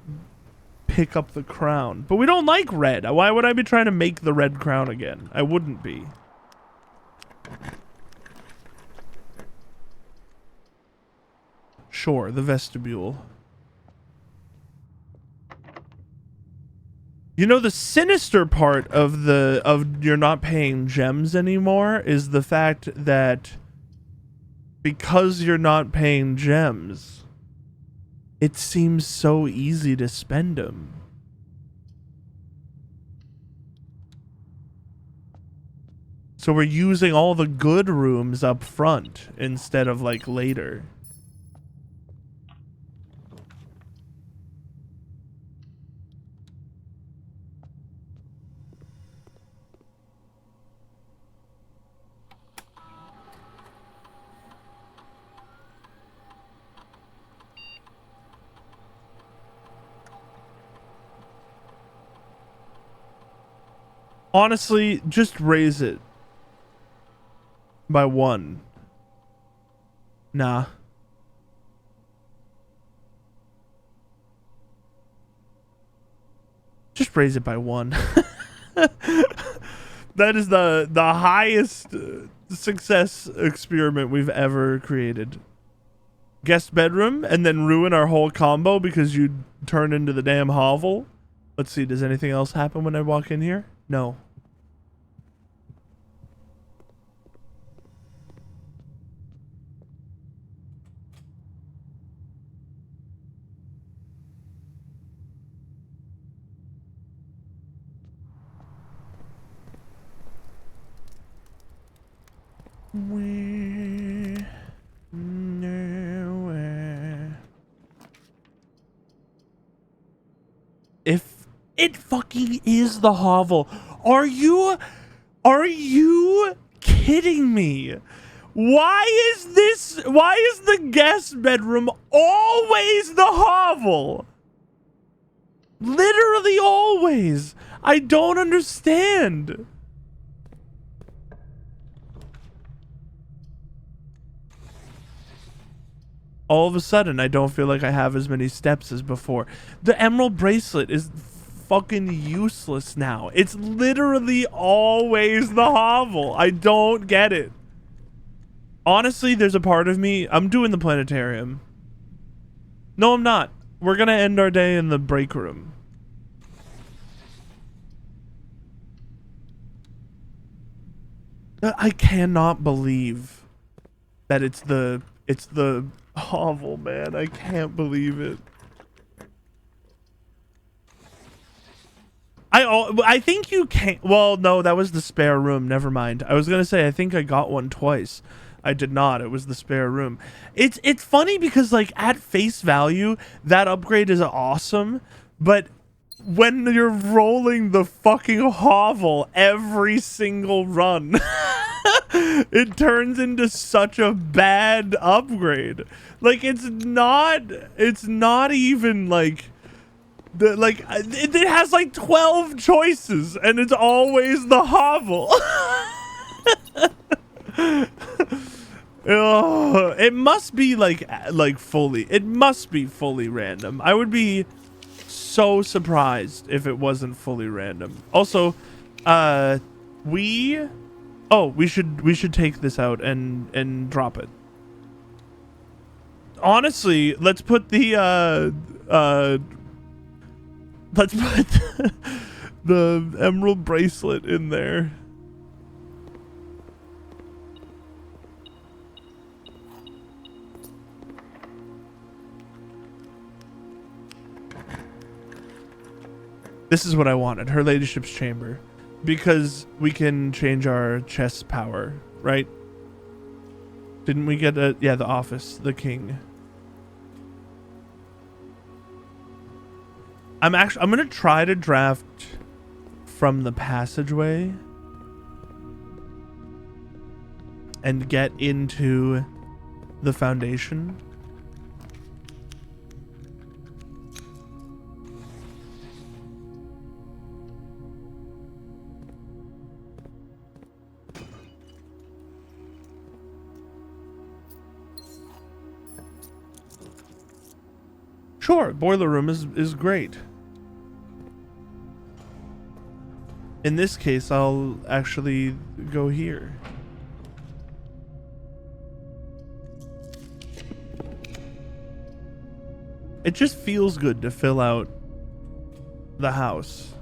pick up the crown? But we don't like red. Why would I be trying to make the red crown again? I wouldn't be. Sure, the vestibule. You know, the sinister part of you're not paying gems anymore is the fact that because you're not paying gems, it seems so easy to spend them. So we're using all the good rooms up front instead of like later. Honestly, just raise it by 1. Nah. Just raise it by 1. That is the highest success experiment we've ever created. Guest bedroom and then ruin our whole combo because you turn into the damn hovel. Let's see, does anything else happen when I walk in here? No. If it fucking is the hovel, are you kidding me? Why is the guest bedroom always the hovel? Literally always. I don't understand. All of a sudden, I don't feel like I have as many steps as before. The emerald bracelet is fucking useless now. It's literally always the hovel. I don't get it. Honestly, there's a part of me... I'm doing the planetarium. No, I'm not. We're gonna end our day in the break room. I cannot believe that it's the hovel, man. I can't believe it. I think you can't. Well, no, that was the spare room. Never mind. I was gonna say I think I got one twice. I did not. It was the spare room. It's funny because like at face value that upgrade is awesome, but when you're rolling the fucking hovel every single run, it turns into such a bad upgrade. Like it's not even like It has like 12 choices, and it's always the hovel. Oh, it must be fully. It must be fully random. I would be so surprised if it wasn't fully random. Also, we should take this out and drop it. Honestly, let's put the let's put the emerald bracelet in there. This is what I wanted, her ladyship's chamber, because we can change our chess power, right? Didn't we get the office, the king. I'm gonna try to draft from the passageway and get into the foundation. Sure, boiler room is great. In this case, I'll actually go here. It just feels good to fill out the house.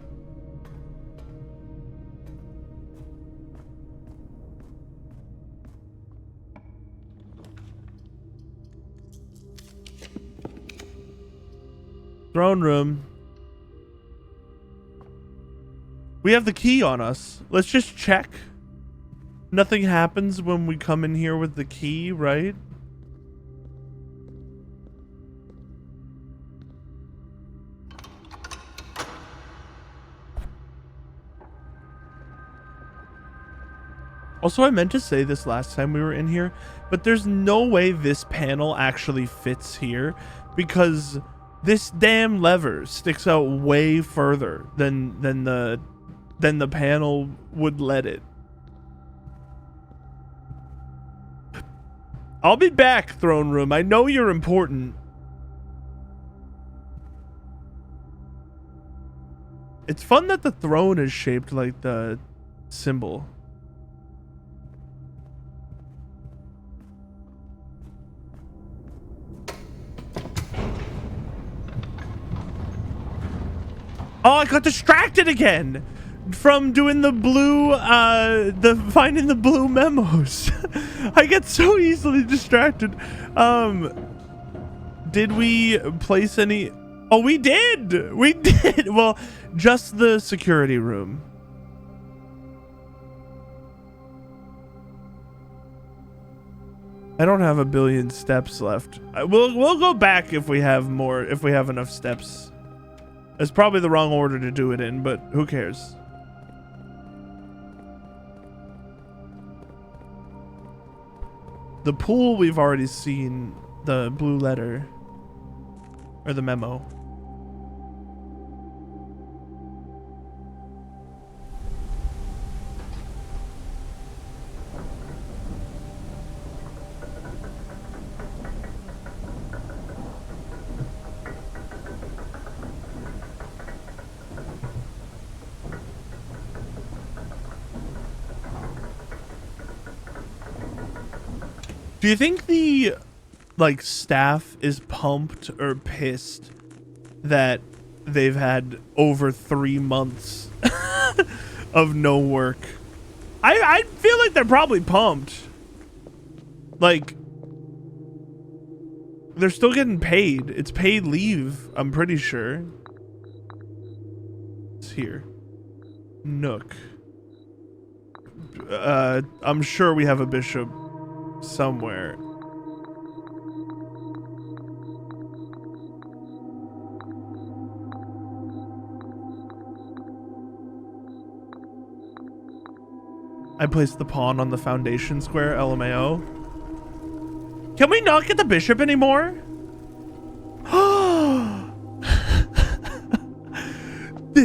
Throne room. We have the key on us. Let's just check. Nothing happens when we come in here with the key, right? Also, I meant to say this last time we were in here, but there's no way this panel actually fits here because this damn lever sticks out way further than the panel would let it. I'll be back, throne room. I know you're important. It's fun that the throne is shaped like the symbol. Oh, I got distracted again from doing the blue, finding the blue memos. I get so easily distracted. Did we place any? Oh, we did. We did. Well, just the security room. I don't have a billion steps left. We'll go back if we have more, if we have enough steps. It's probably the wrong order to do it in, but who cares? The pool, we've already seen the blue letter or the memo. Do you think the staff is pumped or pissed that they've had over 3 months of no work? I feel like they're probably pumped. Like, they're still getting paid. It's paid leave, I'm pretty sure. It's here. Nook. I'm sure we have a bishop somewhere. I placed the pawn on the foundation square, LMAO. Can we not get the bishop anymore?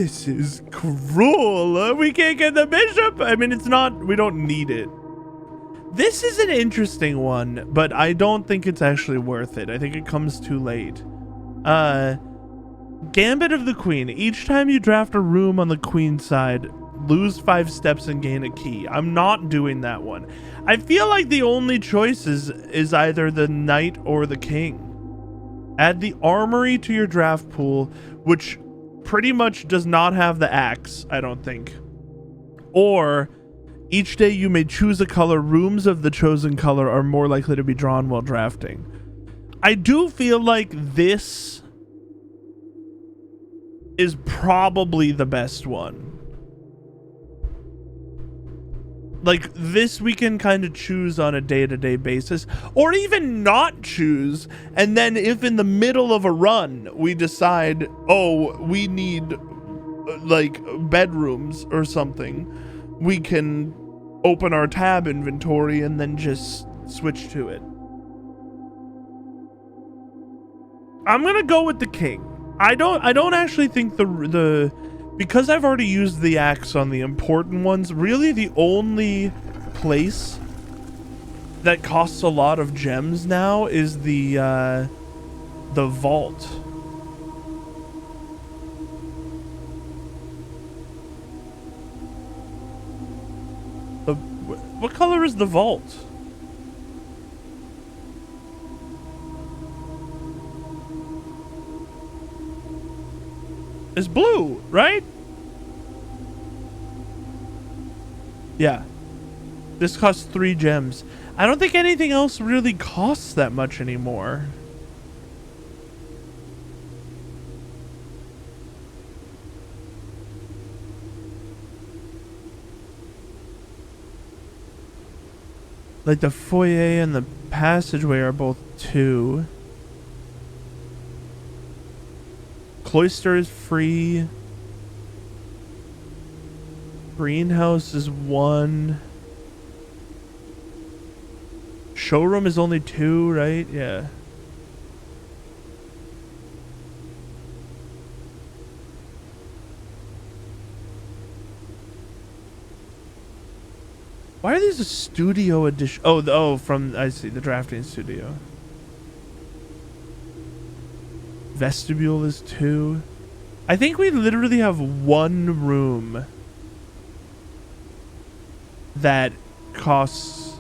This is cruel. We can't get the bishop. I mean, it's not, we don't need it. This is an interesting one, but I don't think it's actually worth it. I think it comes too late. Gambit of the Queen. Each time you draft a room on the queen side, lose 5 steps and gain a key. I'm not doing that one. I feel like the only choice is either the knight or the king. Add the armory to your draft pool, which pretty much does not have the axe, I don't think. Or each day you may choose a color. Rooms of the chosen color are more likely to be drawn while drafting. I do feel like this is probably the best one. Like, this we can kind of choose on a day-to-day basis, or even not choose, and then if in the middle of a run we decide, oh, we need like bedrooms or something, we can open our tab inventory and then just switch to it. I'm gonna go with the king. I don't actually think the because I've already used the axe on the important ones, really the only place that costs a lot of gems now is the vault. What color is the vault? It's blue, right? Yeah. This costs 3 gems. I don't think anything else really costs that much anymore. Like the foyer and the passageway are both 2. Cloister is free. Greenhouse is 1. Showroom is only 2, right? Yeah. Why are these a studio edition? Oh, from, I see, the drafting studio. Vestibule is 2. I think we literally have 1 room that costs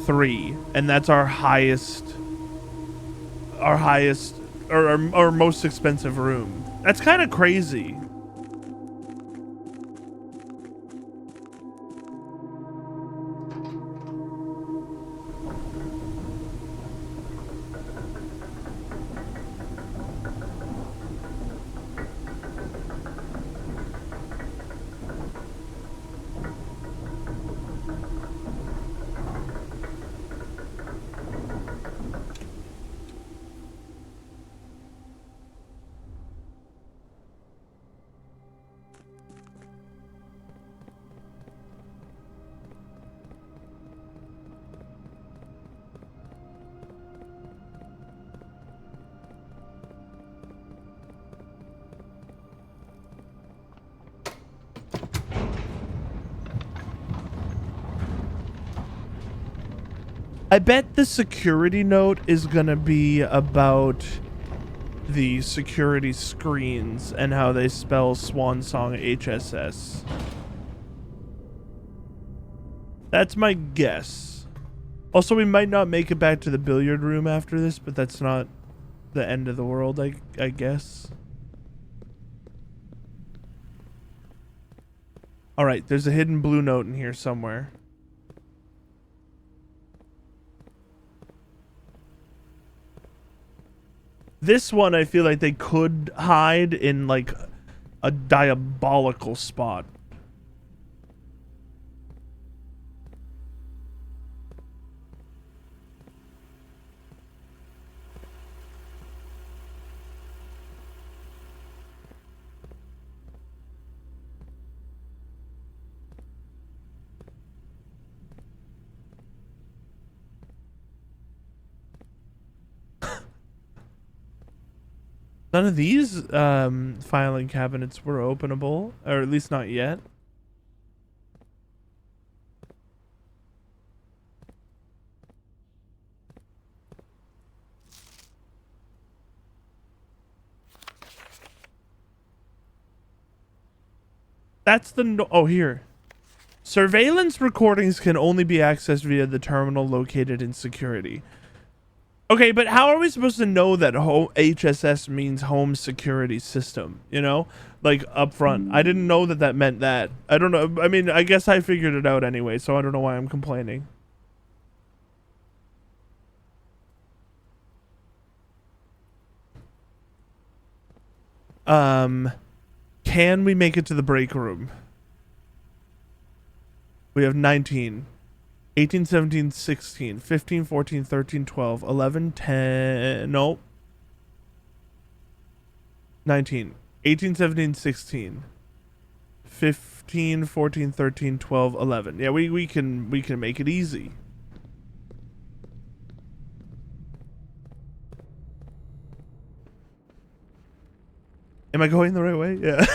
3, and that's our highest or our most expensive room. That's kind of crazy. I bet the security note is gonna be about the security screens and how they spell Swan Song HSS. That's my guess. Also, we might not make it back to the billiard room after this, but that's not the end of the world, I guess. Alright, there's a hidden blue note in here somewhere. This one, I feel like they could hide in, like, a diabolical spot. None of these filing cabinets were openable, or at least not yet. That's the no oh here. Surveillance recordings can only be accessed via the terminal located in security. Okay, but how are we supposed to know that HSS means home security system, you know? Like up front. I didn't know that that meant that. I don't know. I mean, I guess I figured it out anyway, so I don't know why I'm complaining. Can we make it to the break room? We have 19. 18, 17, 16, 15, 14, 13, 12, 11, 10. No. 19. 18, 17, 16. 15, 14, 13, 12, 11. Yeah, we can make it easy. Am I going the right way? Yeah.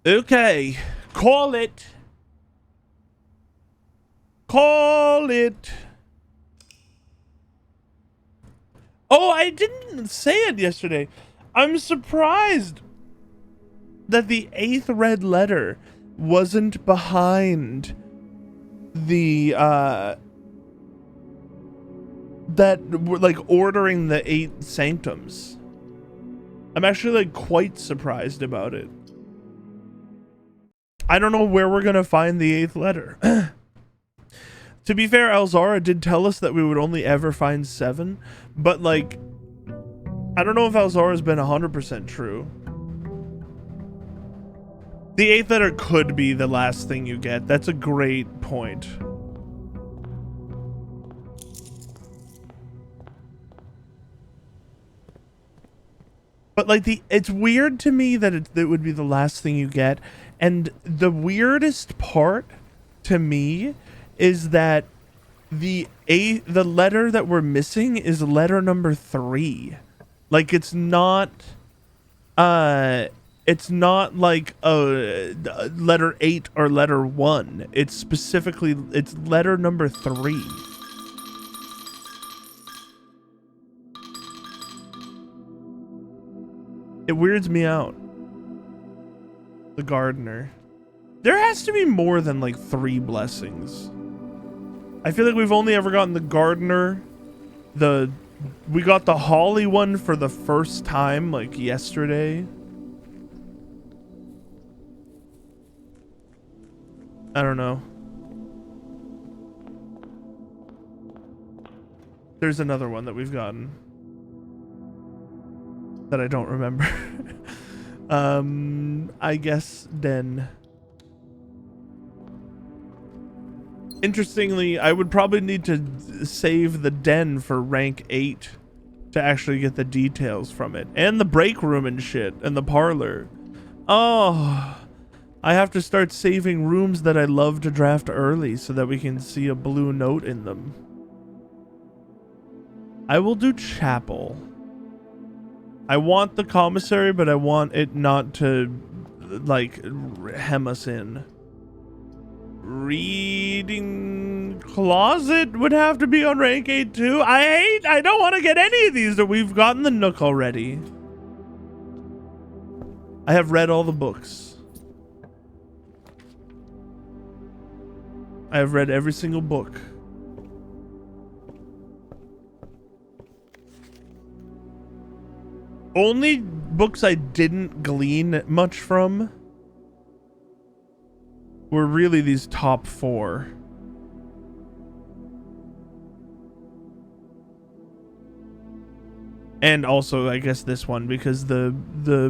Okay. Call it. Call it. Oh, I didn't say it yesterday. I'm surprised that the 8th red letter wasn't behind the that we're like ordering the 8 sanctums. I'm actually like quite surprised about it. I don't know where we're gonna find the 8th letter. To be fair, Alzara did tell us that we would only ever find 7, but like I don't know if Alzara's been 100% true. The 8th letter could be the last thing you get. That's a great point. But like it's weird to me that it would be the last thing you get. And the weirdest part to me is that the letter that we're missing is letter number 3. Like it's not like letter 8 or letter 1. It's specifically it's letter number 3. It weirds me out. The gardener. There has to be more than like 3 blessings. I feel like we've only ever gotten the gardener. We got the holly one for the first time like yesterday. I don't know. There's another one that we've gotten that I don't remember. I guess Den. Interestingly, I would probably need to save the Den for rank 8 to actually get the details from it. And the break room and shit, and the parlor. Oh, I have to start saving rooms that I love to draft early so that we can see a blue note in them. I will do chapel. I want the commissary, but I want it not to, like, hem us in. Reading closet would have to be on rank 8 too. I don't want to get any of these. We've gotten the Nook already. I have read all the books. I have read every single book. Only books I didn't glean much from were really these top 4. And also, I guess this one, because the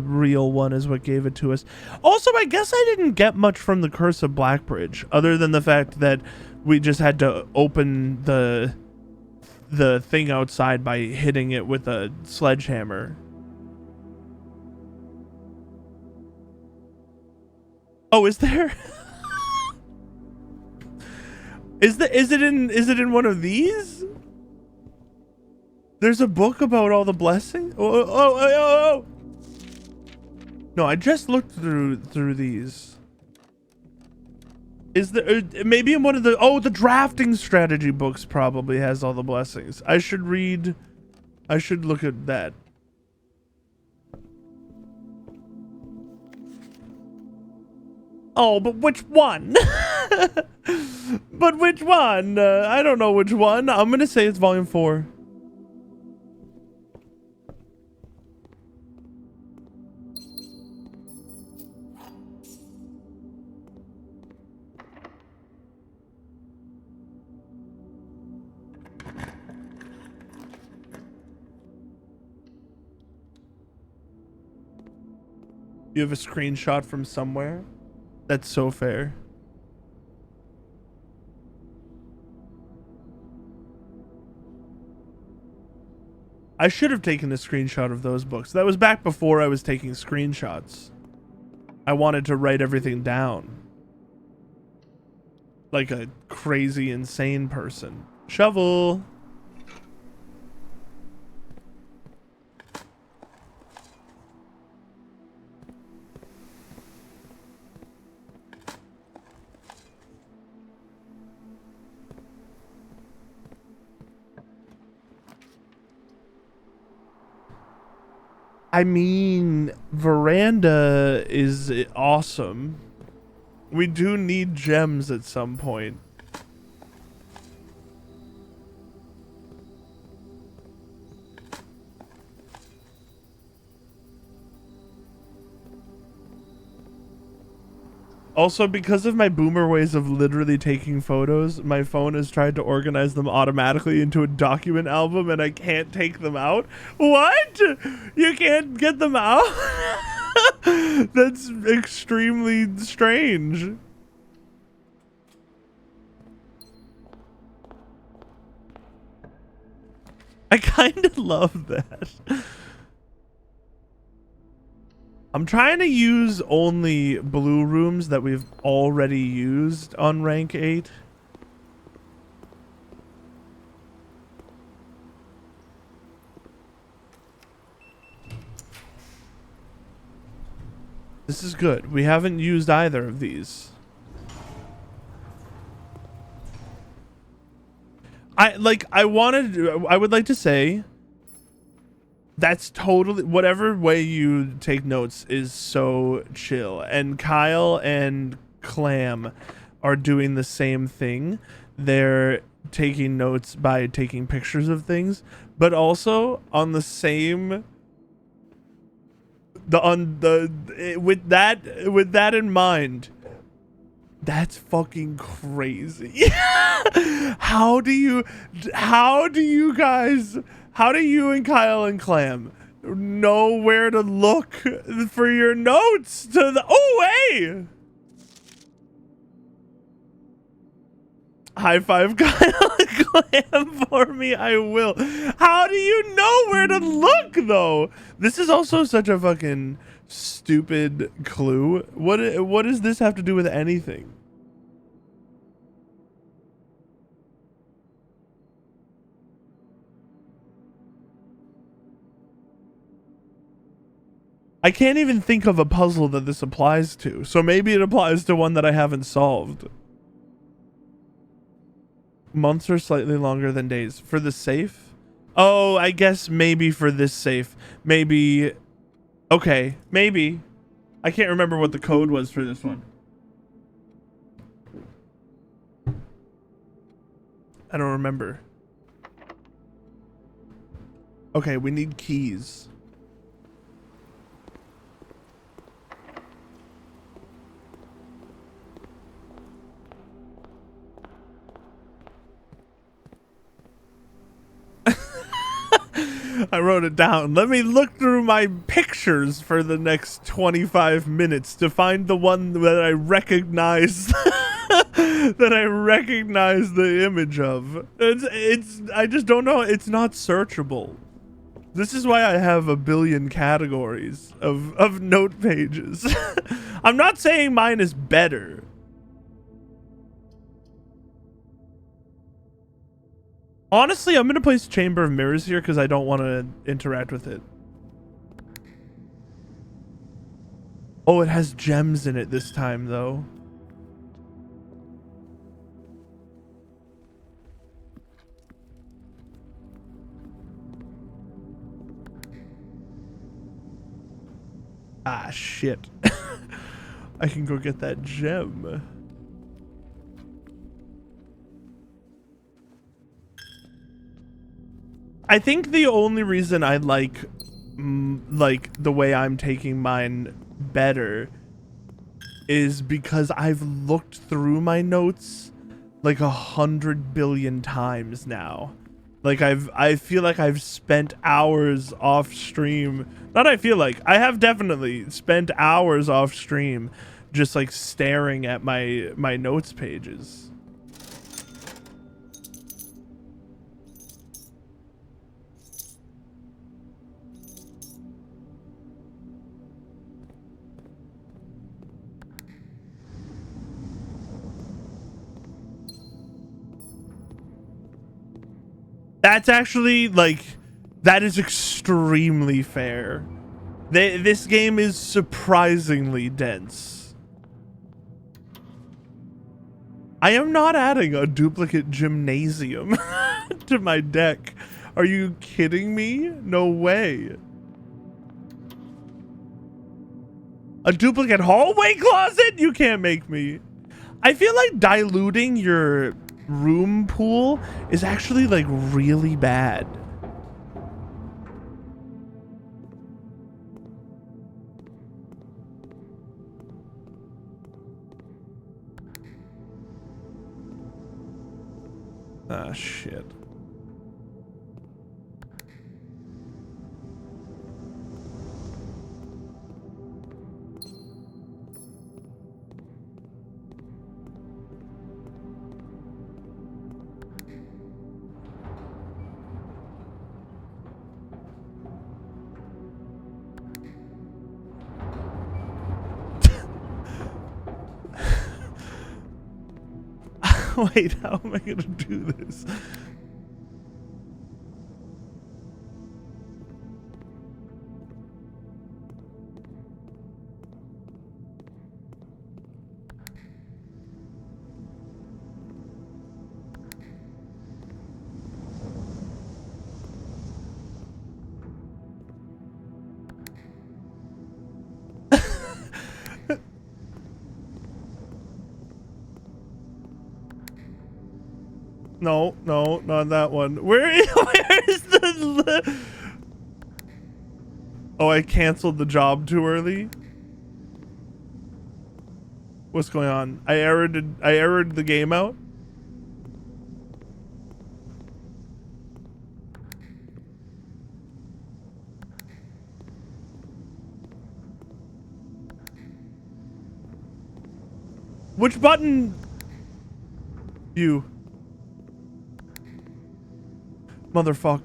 real one is what gave it to us. Also, I guess I didn't get much from the Curse of Blackbridge, other than the fact that we just had to open the thing outside by hitting it with a sledgehammer. Oh, is there? Is it in one of these? There's a book about all the blessings. Oh. No, I just looked through these. Is there maybe in one of the drafting strategy books probably has all the blessings. I should look at that. Oh, but which one? But which one? I don't know which one. I'm gonna say it's volume 4. You have a screenshot from somewhere? That's so fair. I should have taken a screenshot of those books. That was back before I was taking screenshots. I wanted to write everything down. Like a crazy, insane person. Shovel. I mean, veranda is awesome. We do need gems at some point. Also, because of my boomer ways of literally taking photos, my phone has tried to organize them automatically into a document album and I can't take them out. What? You can't get them out? That's extremely strange. I kind of love that. I'm trying to use only blue rooms that we've already used on rank 8. This is good. We haven't used either of these. I would like to say that's totally, whatever way you take notes is so chill. And Kyle and Clam are doing the same thing. They're taking notes by taking pictures of things, but also on the same with that in mind. That's fucking crazy. How do you and Kyle and Clam know where to look for your notes to the, oh, hey! High five Kyle and Clam for me, I will. How do you know where to look, though? This is also such a fucking stupid clue. What does this have to do with anything? I can't even think of a puzzle that this applies to, so maybe it applies to one that I haven't solved. Months are slightly longer than days. For the safe? Oh, I guess maybe for this safe. Maybe. Okay, maybe. I can't remember what the code was for this one. I don't remember. Okay, we need keys. I wrote it down. Let me look through my pictures for the next 25 minutes to find the one that I recognize that I recognize the image of. I just don't know. It's not searchable. This is why I have a billion categories of note pages. I'm not saying mine is better. Honestly, I'm gonna place Chamber of Mirrors here because I don't want to interact with it. Oh, it has gems in it this time, though. Ah, shit. I can go get that gem. I think the only reason I like the way I'm taking mine better is because I've looked through my notes like 100 billion times now. Like I feel like I've spent hours off stream. Not I feel like, I have definitely spent hours off stream just like staring at my notes pages. That's actually, like, that is extremely fair. This game is surprisingly dense. I am not adding a duplicate gymnasium to my deck. Are you kidding me? No way. A duplicate hallway closet? You can't make me. I feel like diluting your room pool is actually like really bad. Ah, shit. Wait, how am I gonna do this? No, no, not that one. Where is the... Oh, I canceled the job too early? What's going on? I errored the game out? Which button? You. Motherfuck.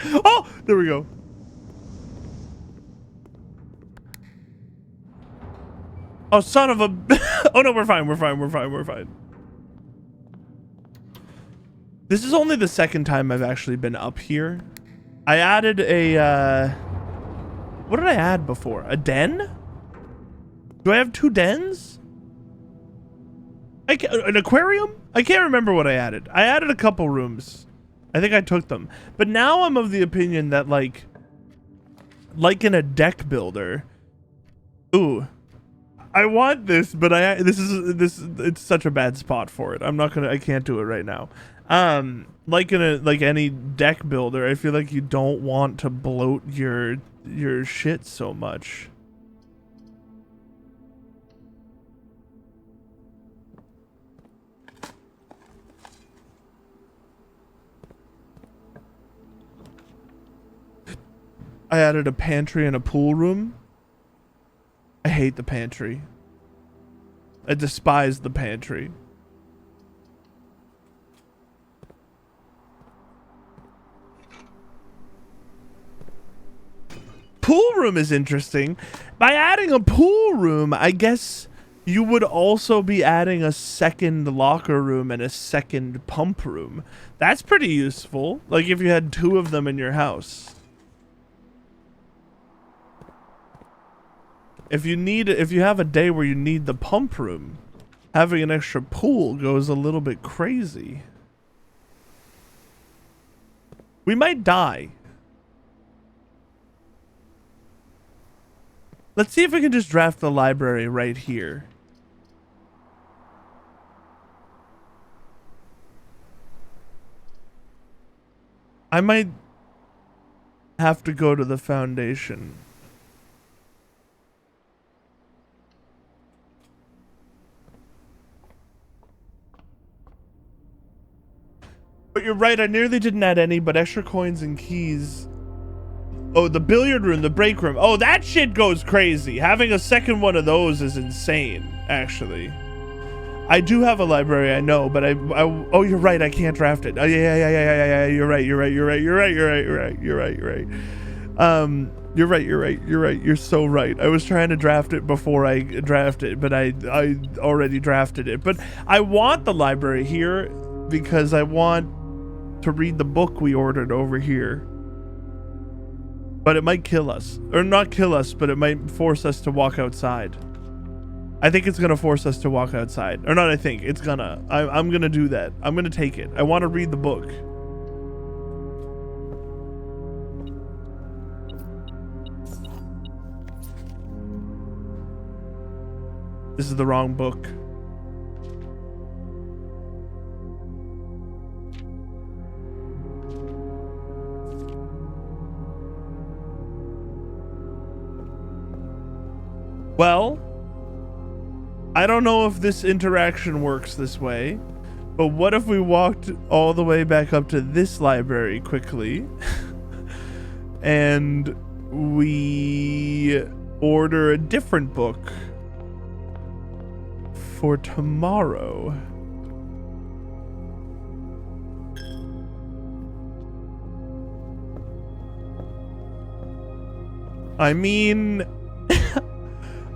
Oh, there we go. Oh, son of a... Oh, no, we're fine. We're fine. We're fine. We're fine. This is only the second time I've actually been up here. I added a... What did I add before? A den? Do I have 2 dens? An aquarium? I can't remember what I added. I added a couple rooms. I think I took them. But now I'm of the opinion that, like in a deck builder... Ooh. I want this, but it's such a bad spot for it. I can't do it right now. Like any deck builder, I feel like you don't want to bloat your shit so much. I added a pantry and a pool room. I hate the pantry. I despise the pantry. Pool room is interesting. By adding a pool room, I guess you would also be adding a second locker room and a second pump room. That's pretty useful. Like if you had 2 of them in your house. If you have a day where you need the pump room, having an extra pool goes a little bit crazy. We might die. Let's see if we can just draft the library right here. I might have to go to the foundation. But you're right, I nearly didn't add any, but extra coins and keys. Oh, the billiard room, the break room. Oh, that shit goes crazy. Having a second one of those is insane, actually. I do have a library, I know, but oh, you're right, I can't draft it. Oh, yeah, you're right. You're right. You're so right. I was trying to draft it before I draft it, but I already drafted it. But I want the library here because I want to read the book we ordered over here. But it might kill us. Or not kill us, but it might force us to walk outside. I think it's gonna force us to walk outside. Or not I think, it's gonna. I'm gonna do that. I'm gonna take it. I want to read the book. This is the wrong book. Well, I don't know if this interaction works this way, but what if we walked all the way back up to this library quickly and we order a different book for tomorrow? I mean,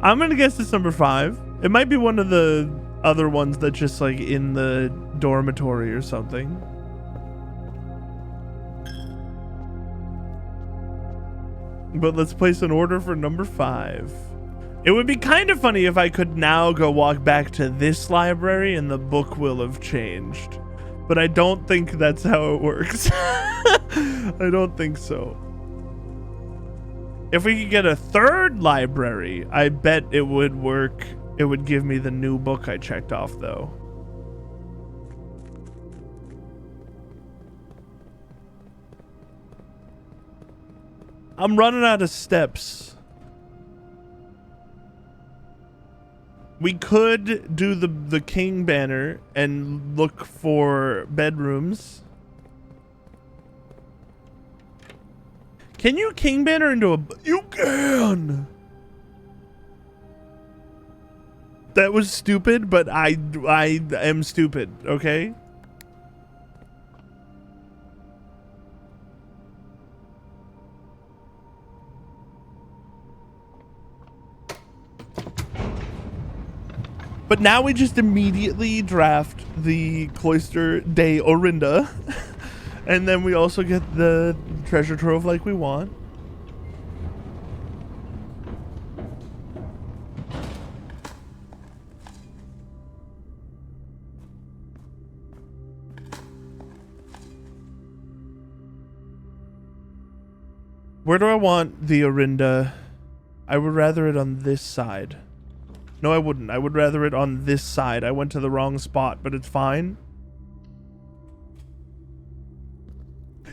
I'm gonna guess it's number 5. It might be one of the other ones that's just like in the dormitory or something. But let's place an order for number 5. It would be kind of funny if I could now go walk back to this library and the book will have changed. But I don't think that's how it works. I don't think so. If we could get a 3rd library, I bet it would work. It would give me the new book I checked off, though. I'm running out of steps. We could do the king banner and look for bedrooms. Can you king banner into a... You can! That was stupid, but I am stupid, okay? But now we just immediately draft the Cloister de Orinda. And then we also get the treasure trove like we want. Where do I want the Orinda? I would rather it on this side. No, I wouldn't. I would rather it on this side. I went to the wrong spot, but it's fine.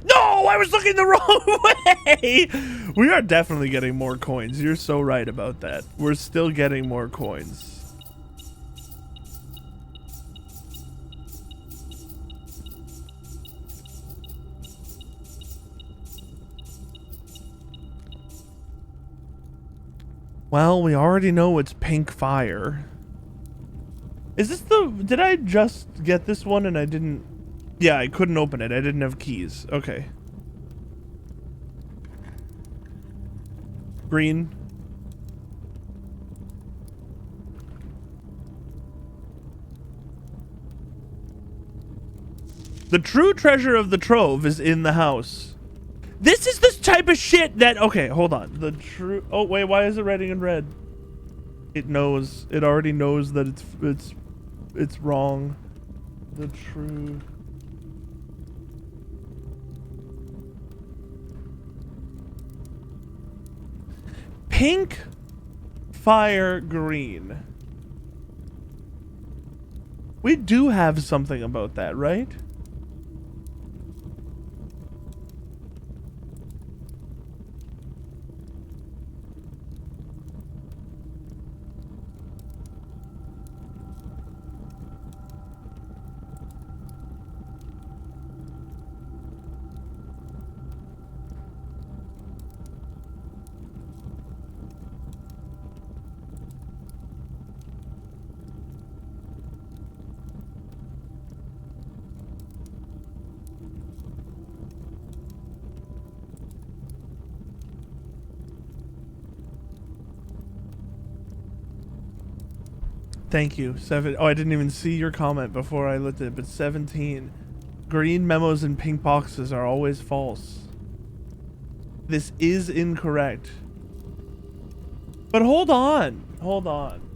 No, I was looking the wrong way. We are definitely getting more coins. You're so right about that. We're still getting more coins. Well, we already know it's pink fire. Is this the... Did I just get this one and I didn't... Yeah, I couldn't open it. I didn't have keys. Okay. Green. The true treasure of the trove is in the house. This is the type of shit that... Okay, hold on. The true... Oh, wait, why is it writing in red? It knows. It already knows that it's wrong. The true... Pink, fire, green. We do have something about that, right? Thank you. Oh, I didn't even see your comment before I looked at it, but 17. Green memos and pink boxes are always false. This is incorrect. But hold on. Hold on.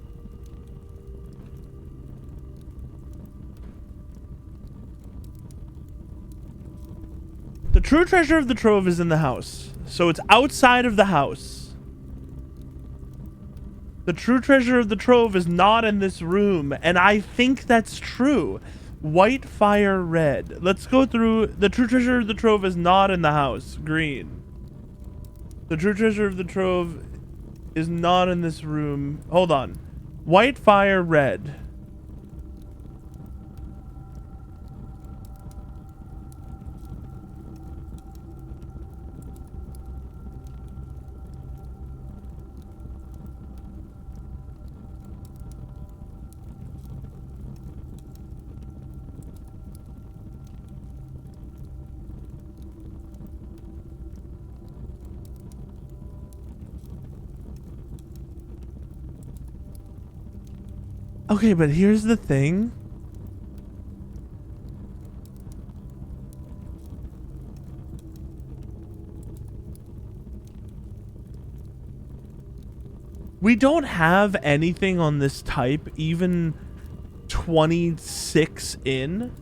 The true treasure of the trove is in the house. So it's outside of the house. The true treasure of the trove is not in this room, and I think that's true. White, fire, red. Let's go through. The true treasure of the trove is not in the house. Green. The true treasure of the trove is not in this room. Hold on. White, fire, red. Okay, but here's the thing. We don't have anything on this type even 26 in.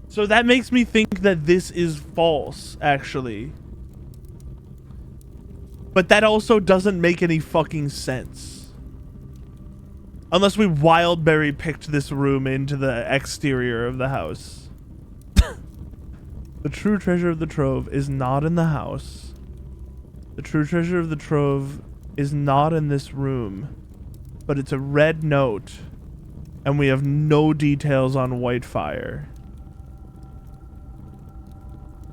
So that makes me think that this is false, actually. But that also doesn't make any fucking sense. Unless we wildberry picked this room into the exterior of the house. The true treasure of the trove is not in the house. The true treasure of the trove is not in this room. But it's a red note. And we have no details on white fire.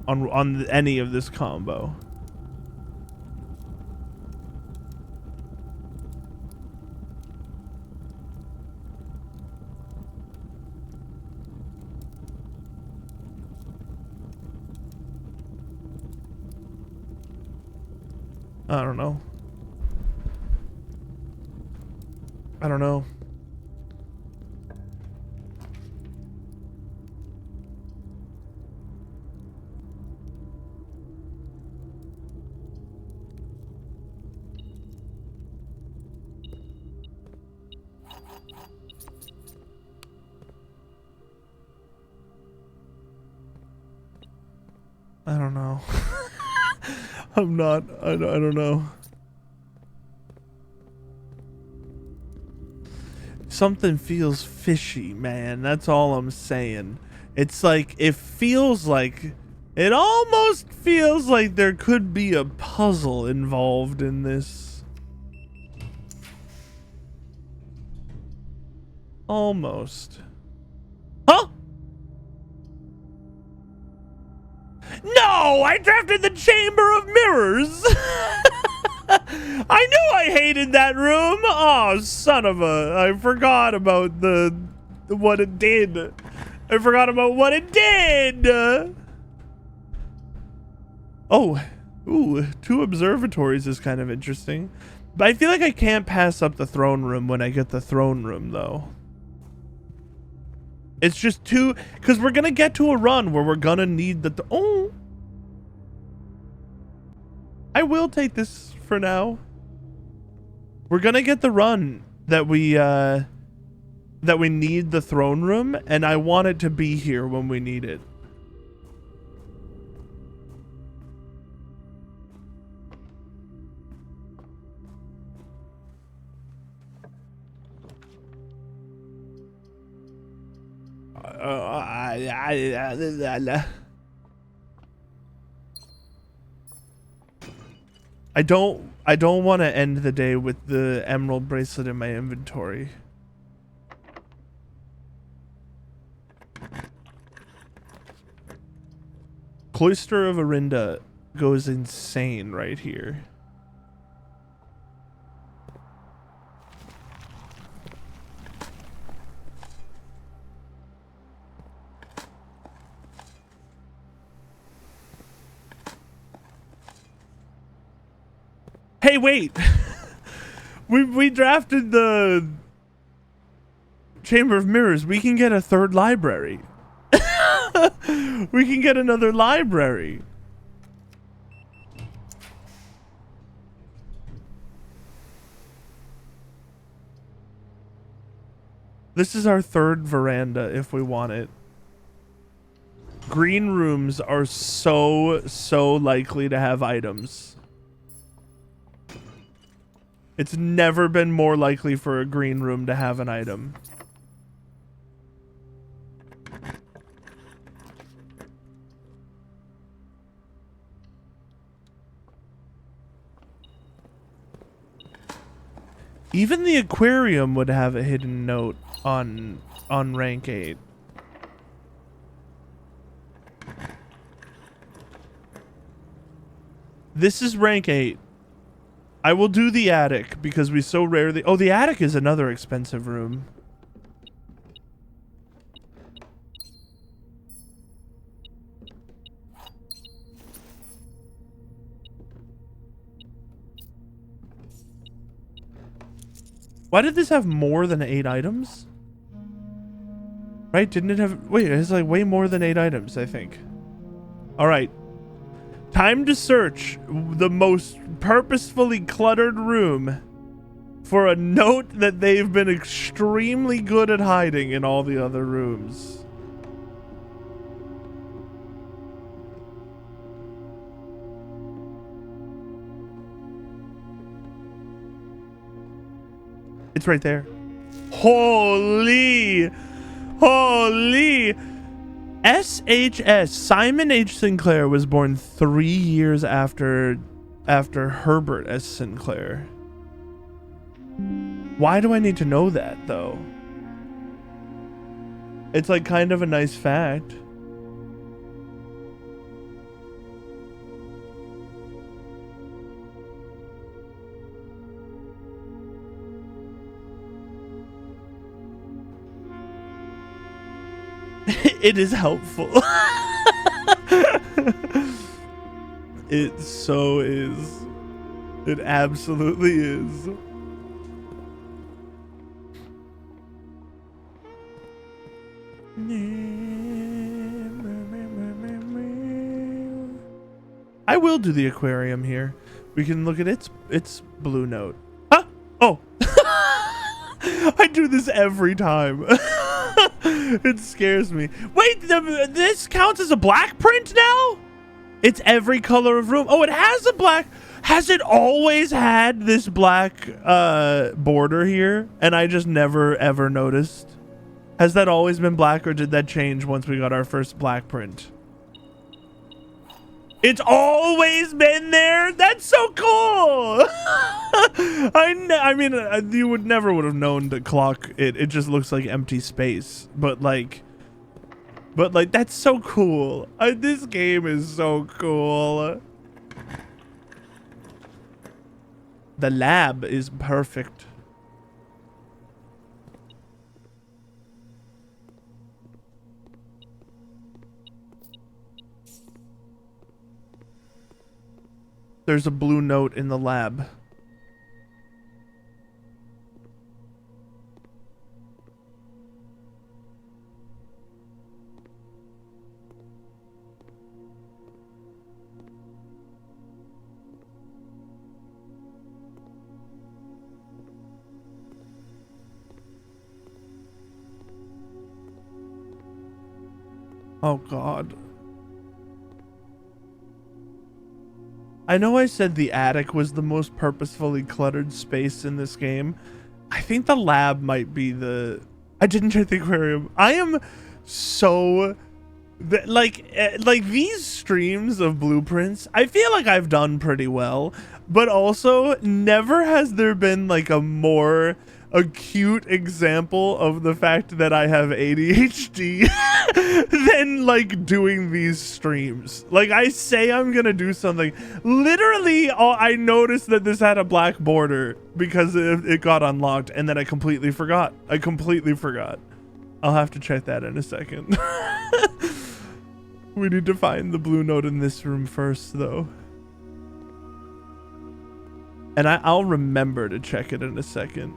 On any of this combo. I don't know. I don't know. I don't know. I'm not. I don't know. Something feels fishy, man. That's all I'm saying. It's like, it feels like, it almost feels like there could be a puzzle involved in this. Almost. Huh? No, I drafted the Chamber of Mirrors. I knew I hated that room. Oh, son of a... I forgot about what it did. I forgot about what it did. Oh, ooh, 2 observatories is kind of interesting. But I feel like I can't pass up the throne room when I get the throne room, though. It's just too, because we're gonna get to a run where we're gonna need the. Oh, I will take this for now. We're gonna get the run that we need the throne room, and I want it to be here when we need it. I don't want to end the day with the emerald bracelet in my inventory. Cloister of Arinda goes insane right here. Hey, wait. we drafted the Chamber of Mirrors. We can get a third library. We can get another library. This is our third veranda if we want it. Green rooms are so likely to have items. It's never been more likely for a green room to have an item. Even the aquarium would have a hidden note on rank 8. This is rank 8. I will do the attic because we so rarely... Oh, the attic is another expensive room. Why did this have more than 8 items? Right? Didn't it have... Wait, it has like way more than 8 items, I think. Alright. Time to search the most purposefully cluttered room for a note that they've been extremely good at hiding in all the other rooms. It's right there. Holy! Holy! SHS, Simon H. Sinclair, was born 3 years after Herbert S. Sinclair. Why do I need to know that, though? It's like kind of a nice fact. It is helpful. It so is. It absolutely is. I will do the aquarium here. We can look at its blue note. Huh? Oh. I do this every time. It scares me. Wait, this counts as a black print now? It's every color of room. Oh, it has a black. Has it always had this black border here? And I just never ever noticed? Has that always been black, or did that change once we got our first black print? It's always been there? That's so cool! I mean, you would never would have known to clock it. It just looks like empty space. But like, that's so cool. This game is so cool. The lab is perfect. There's a blue note in the lab. Oh God. I know I said the attic was the most purposefully cluttered space in this game. I think the lab might be the... I didn't check the aquarium. I am so... like these streams of blueprints, I feel like I've done pretty well, but also never has there been like a more acute example of the fact that I have ADHD than like doing these streams. Like I say I'm gonna do something, literally I noticed that this had a black border because it got unlocked, and then I completely forgot. I'll have to check that in a second. We need to find the blue note in this room first, though. And I'll remember to check it in a second.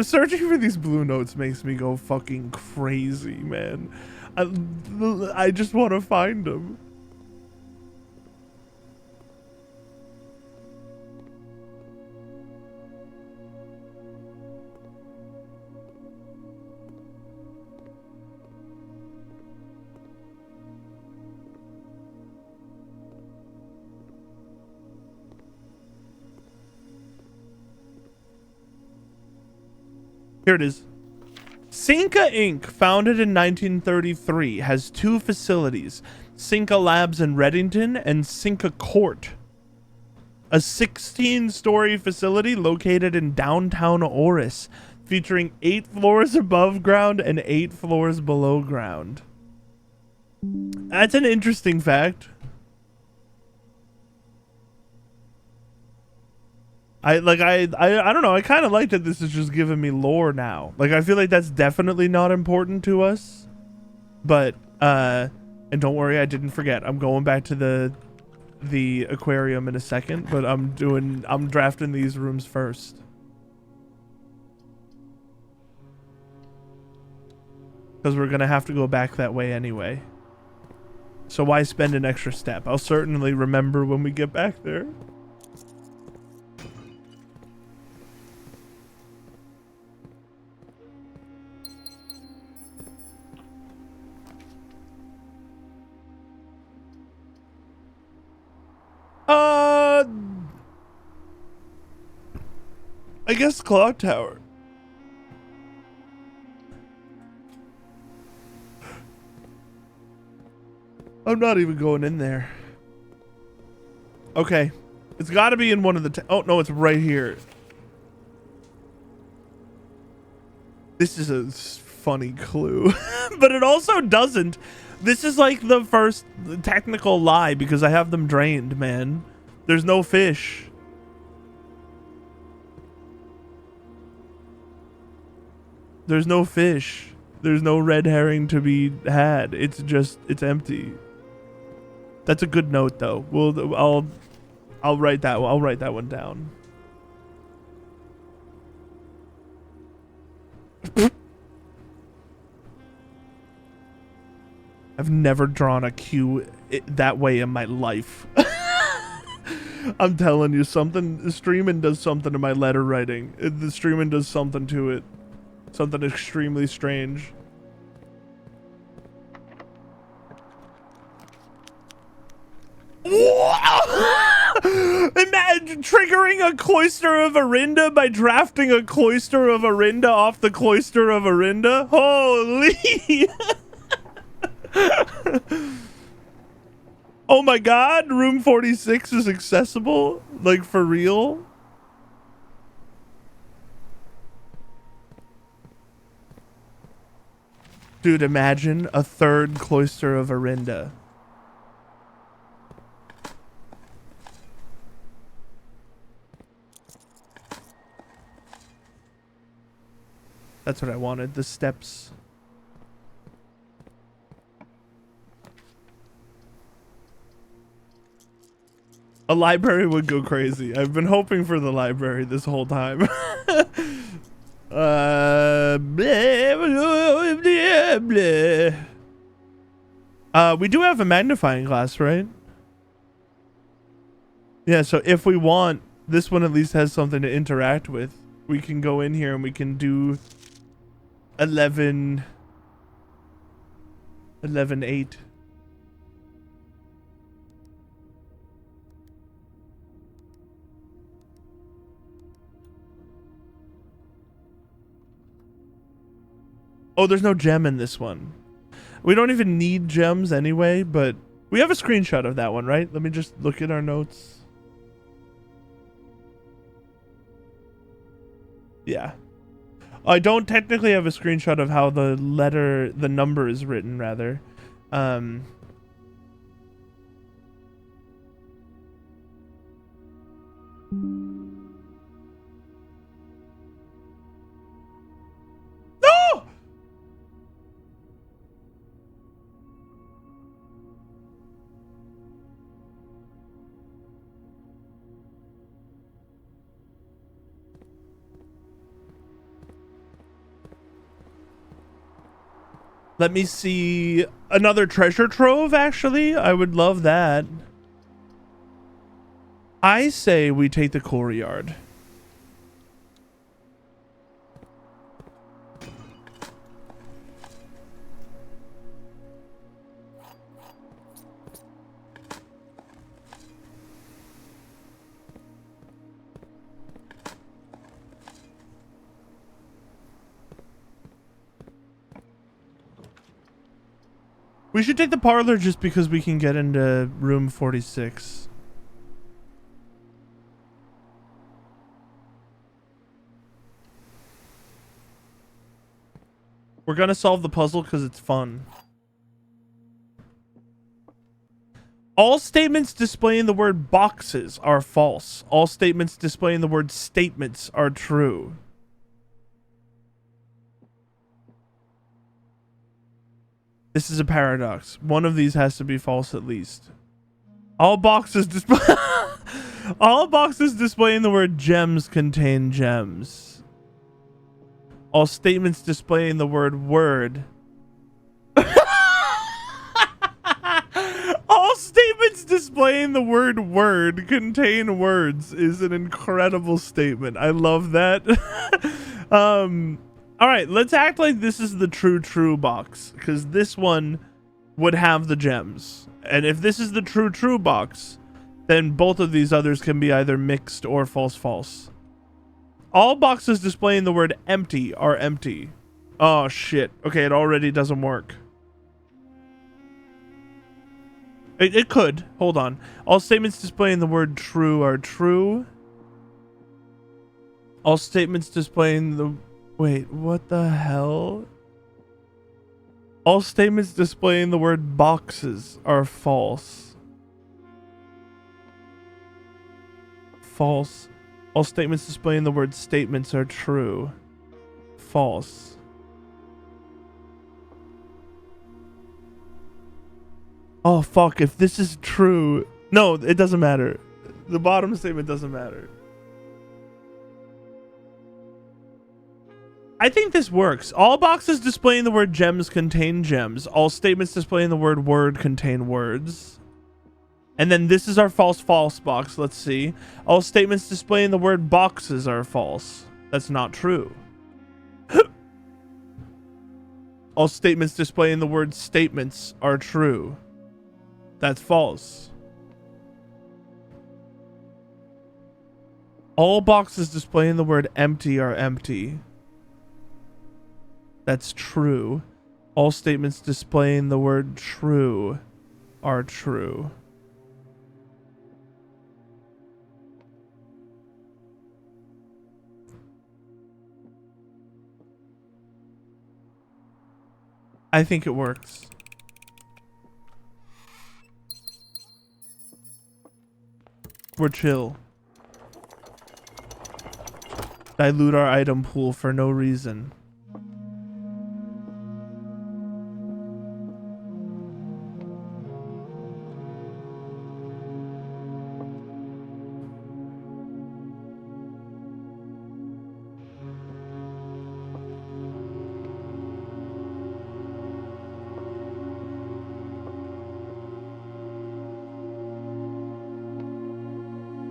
Searching for these blue notes makes me go fucking crazy, man. I just want to find them. Here it is. Cinca Inc., founded in 1933, has two facilities, Cinca Labs in Reddington and Cinca Court, a 16-story facility located in downtown Oris, featuring 8 floors above ground and 8 floors below ground. That's an interesting fact. I don't know. I kind of like that this is just giving me lore now. Like, I feel like that's definitely not important to us. But, and don't worry, I didn't forget. I'm going back to the aquarium in a second, but I'm drafting these rooms first. Because we're going to have to go back that way anyway. So why spend an extra step? I'll certainly remember when we get back there. I guess clock tower. I'm not even going in there. Okay. It's got to be in one of the... oh, no, it's right here. This is a funny clue. But it also doesn't. This is like the first technical lie because I have them drained, man. There's no fish. There's no fish. There's no red herring to be had. It's just, it's empty. That's a good note, though. I'll write that. I'll write that one down. I've never drawn a Q that way in my life. I'm telling you, streaming does something to my letter writing. The streaming does something to it. Something extremely strange. Imagine triggering a Cloister of Arinda by drafting a Cloister of Arinda off the Cloister of Arinda. Holy! Oh my god, room 46 is accessible? Like, for real? Dude, imagine a third Cloister of Arinda. That's what I wanted, the steps. A library would go crazy. I've been hoping for the library this whole time. We do have a magnifying glass, right? Yeah, so if we want, this one at least has something to interact with. We can go in here and we can do 11 8. Oh, there's no gem in this one. We don't even need gems anyway, but we have a screenshot of that one, right? Let me just look at our notes. Yeah. I don't technically have a screenshot of how the number is written, rather. No! Let me see another treasure trove, actually. I would love that. I say we take the courtyard. We should take the parlor just because we can get into room 46. We're gonna solve the puzzle because it's fun. All statements displaying the word boxes are false. All statements displaying the word statements are true. This is a paradox. One of these has to be false at least. All boxes display all boxes displaying the word gems contain gems. All statements displaying the word word. All statements displaying the word word contain words is an incredible statement. I love that. All right, let's act like this is the true box, because this one would have the gems. And if this is the true box, then both of these others can be either mixed or false. All boxes displaying the word empty are empty. Oh shit. Okay, it already doesn't work. It could. Hold on. All statements displaying the word true are true. All statements displaying the... Wait, what the hell? All statements displaying the word boxes are false. False. All statements displaying the word statements are true. False. Oh, fuck. If this is true... No, it doesn't matter. The bottom statement doesn't matter. I think this works. All boxes displaying the word gems contain gems. All statements displaying the word word contain words. And then this is our false box. Let's see. All statements displaying the word boxes are false. That's not true. All statements displaying the word statements are true. That's false. All boxes displaying the word empty are empty. That's true. All statements displaying the word true are true. I think it works. We're chill. Dilute our item pool for no reason.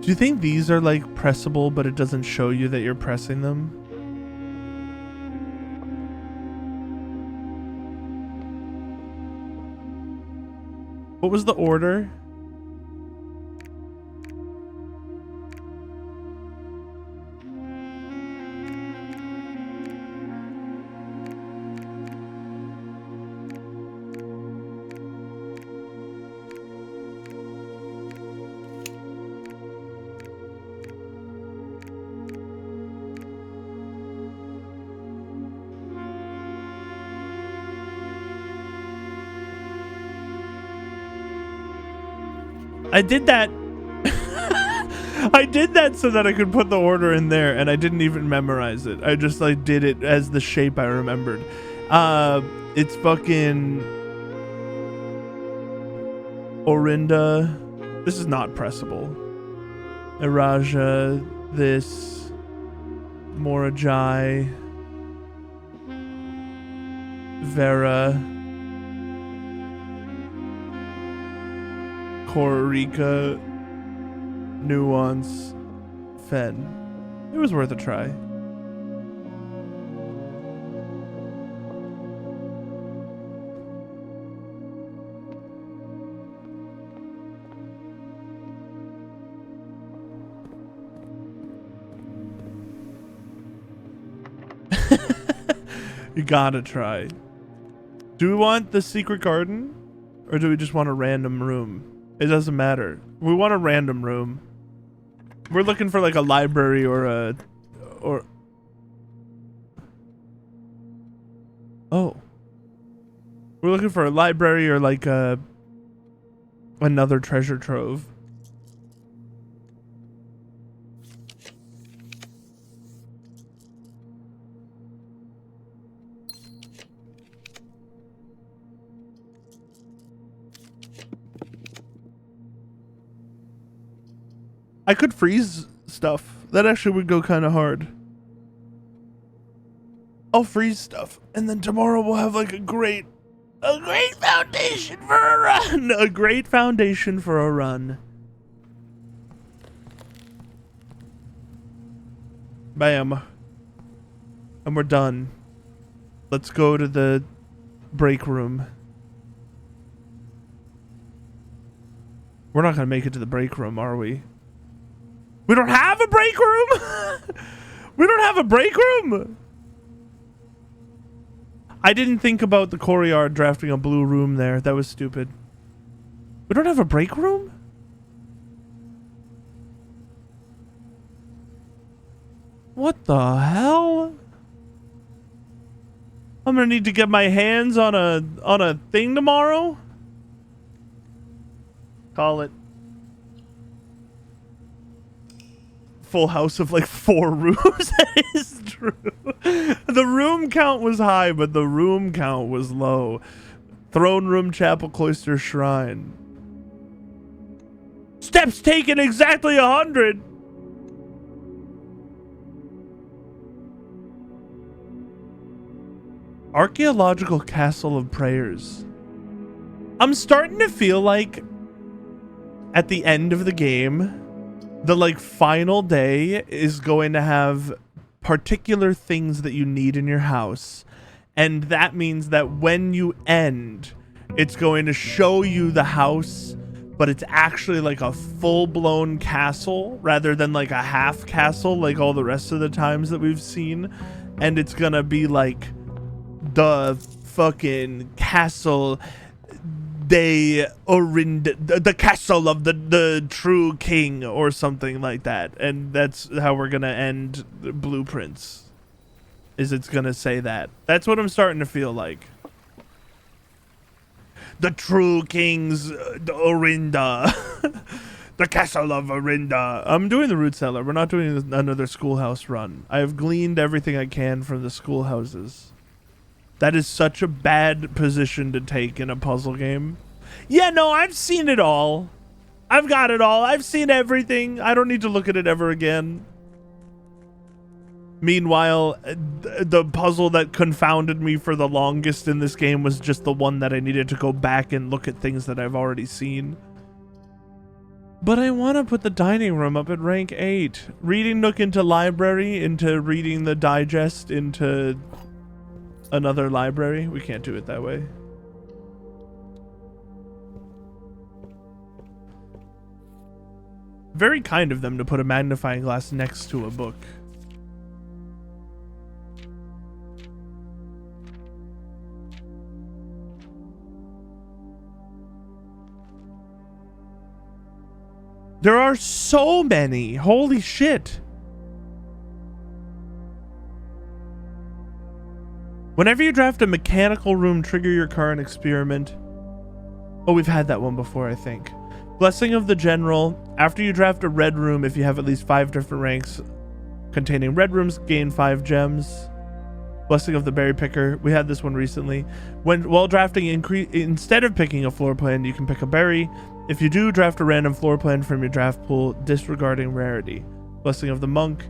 Do you think these are like pressable, but it doesn't show you that you're pressing them? What was the order? I did that. I did that so that I could put the order in there, and I didn't even memorize it. I just like did it as the shape I remembered. It's fucking Orinda. This is not pressable. Iraja. This. Morajai. Vera. Korika, Nuance, Fen. It was worth a try. You gotta try. Do we want the secret garden? Or do we just want a random room? It doesn't matter. We want a random room. We're looking for like a library or a... Oh. We're looking for a library or like another treasure trove. I could freeze stuff. That actually would go kind of hard. I'll freeze stuff, and then tomorrow we'll have like a great foundation for a run. A great foundation for a run. Bam. And we're done. Let's go to the break room. We're not gonna make it to the break room, are we? We don't have a break room? We don't have a break room? I didn't think about the courtyard drafting a blue room there. That was stupid. We don't have a break room? What the hell? I'm gonna need to get my hands on a thing tomorrow? Call it. Full house of like 4 rooms. That is true. The room count was high, but the room count was low. Throne room, chapel, cloister, shrine. Steps taken exactly 100. Archaeological castle of prayers. I'm starting to feel like at the end of the game, the like final day is going to have particular things that you need in your house, and that means that when you end, it's going to show you the house, but it's actually like a full-blown castle rather than like a half castle like all the rest of the times that we've seen. And it's gonna be like the fucking castle de Orinda, the castle of the true king or something like that. And that's how we're gonna end the blueprints, is it's gonna say that. That's what I'm starting to feel like. The true king's Orinda. The castle of Orinda. I'm doing the root cellar. We're not doing another schoolhouse run. I have gleaned everything I can from the schoolhouses. That is such a bad position to take in a puzzle game. Yeah, no, I've seen it all. I've got it all. I've seen everything. I don't need to look at it ever again. Meanwhile, the puzzle that confounded me for the longest in this game was just the one that I needed to go back and look at things that I've already seen. But I want to put the dining room up at rank 8. Reading nook into library, into reading the digest, into another library. We can't do it that way. Very kind of them to put a magnifying glass next to a book. There are so many. Holy shit. Whenever you draft a mechanical room, trigger your current experiment. Oh, we've had that one before, I think. Blessing of the General. After you draft a red room, if you have at least 5 different ranks containing red rooms, gain 5 gems. Blessing of the Berry Picker. We had this one recently. While drafting, instead of picking a floor plan, you can pick a berry. If you do, draft a random floor plan from your draft pool, disregarding rarity. Blessing of the Monk.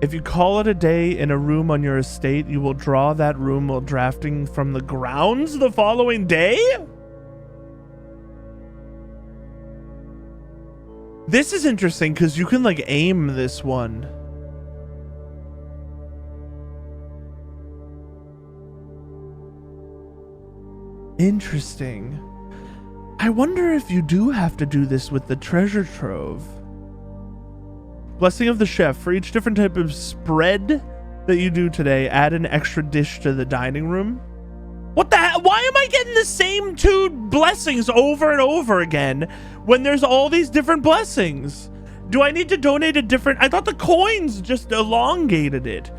If you call it a day in a room on your estate, you will draw that room while drafting from the grounds the following day? This is interesting because you can like aim this one. Interesting. I wonder if you do have to do this with the treasure trove. Blessing of the Chef. For each different type of spread that you do today, add an extra dish to the dining room. What the hell? Why am I getting the same 2 blessings over and over again when there's all these different blessings? Do I need to donate a different... I thought the coins just elongated it.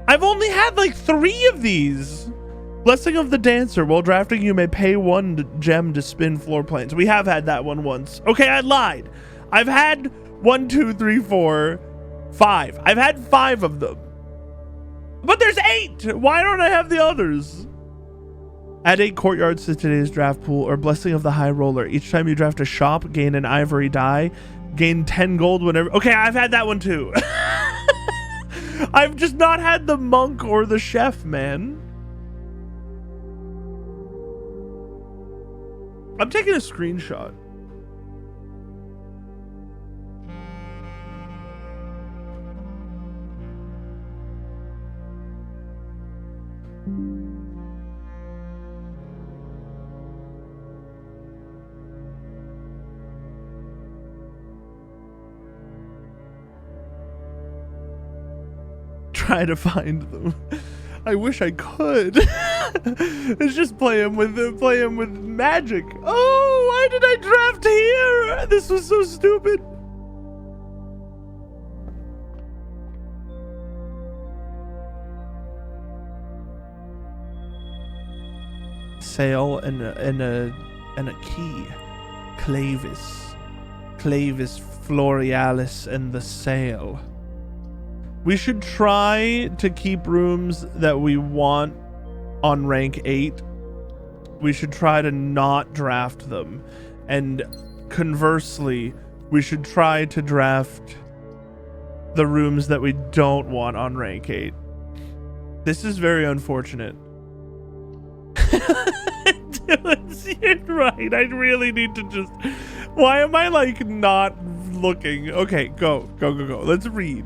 I've only had like 3 of these. Blessing of the Dancer. While drafting, you may pay 1 gem to spin floor plans. We have had that one once. Okay, I lied. I've had 1, 2, 3, 4, 5. I've had 5 of them. But there's 8. Why don't I have the others? Add 8 courtyards to today's draft pool, or Blessing of the High Roller. Each time you draft a shop, gain an ivory die. Gain 10 gold whenever... Okay, I've had that one too. I've just not had the Monk or the Chef, man. I'm taking a screenshot. Try to find them. I wish I could. It's just playing with magic. Oh, why did I draft here? This was so stupid. Sail and a key. Clavis Florealis and the sail. We should try to keep rooms that we want on rank 8. We should try to not draft them. And conversely, we should try to draft the rooms that we don't want on rank 8. This is very unfortunate. You're right. I really need to just... Why am I like not looking? Okay, go. Let's read.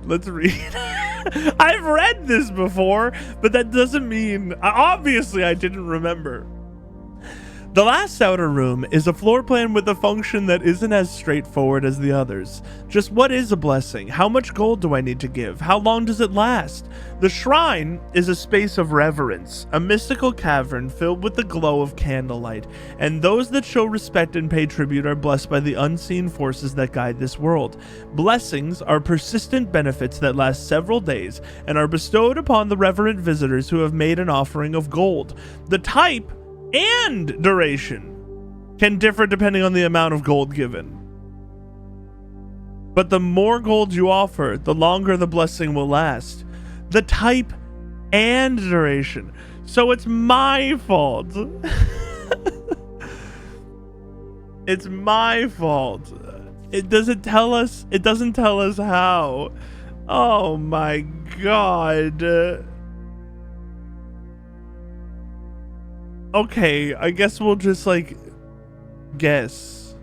I've read this before, but that doesn't mean... Obviously, I didn't remember. The last outer room is a floor plan with a function that isn't as straightforward as the others. Just what is a blessing? How much gold do I need to give? How long does it last? The shrine is a space of reverence, a mystical cavern filled with the glow of candlelight, and those that show respect and pay tribute are blessed by the unseen forces that guide this world. Blessings are persistent benefits that last several days and are bestowed upon the reverent visitors who have made an offering of gold. The type and duration can differ depending on the amount of gold given. But the more gold you offer, the longer the blessing will last. The type and duration. So it's my fault. It's my fault. It doesn't tell us how. Oh my god. Okay, I guess we'll just like guess.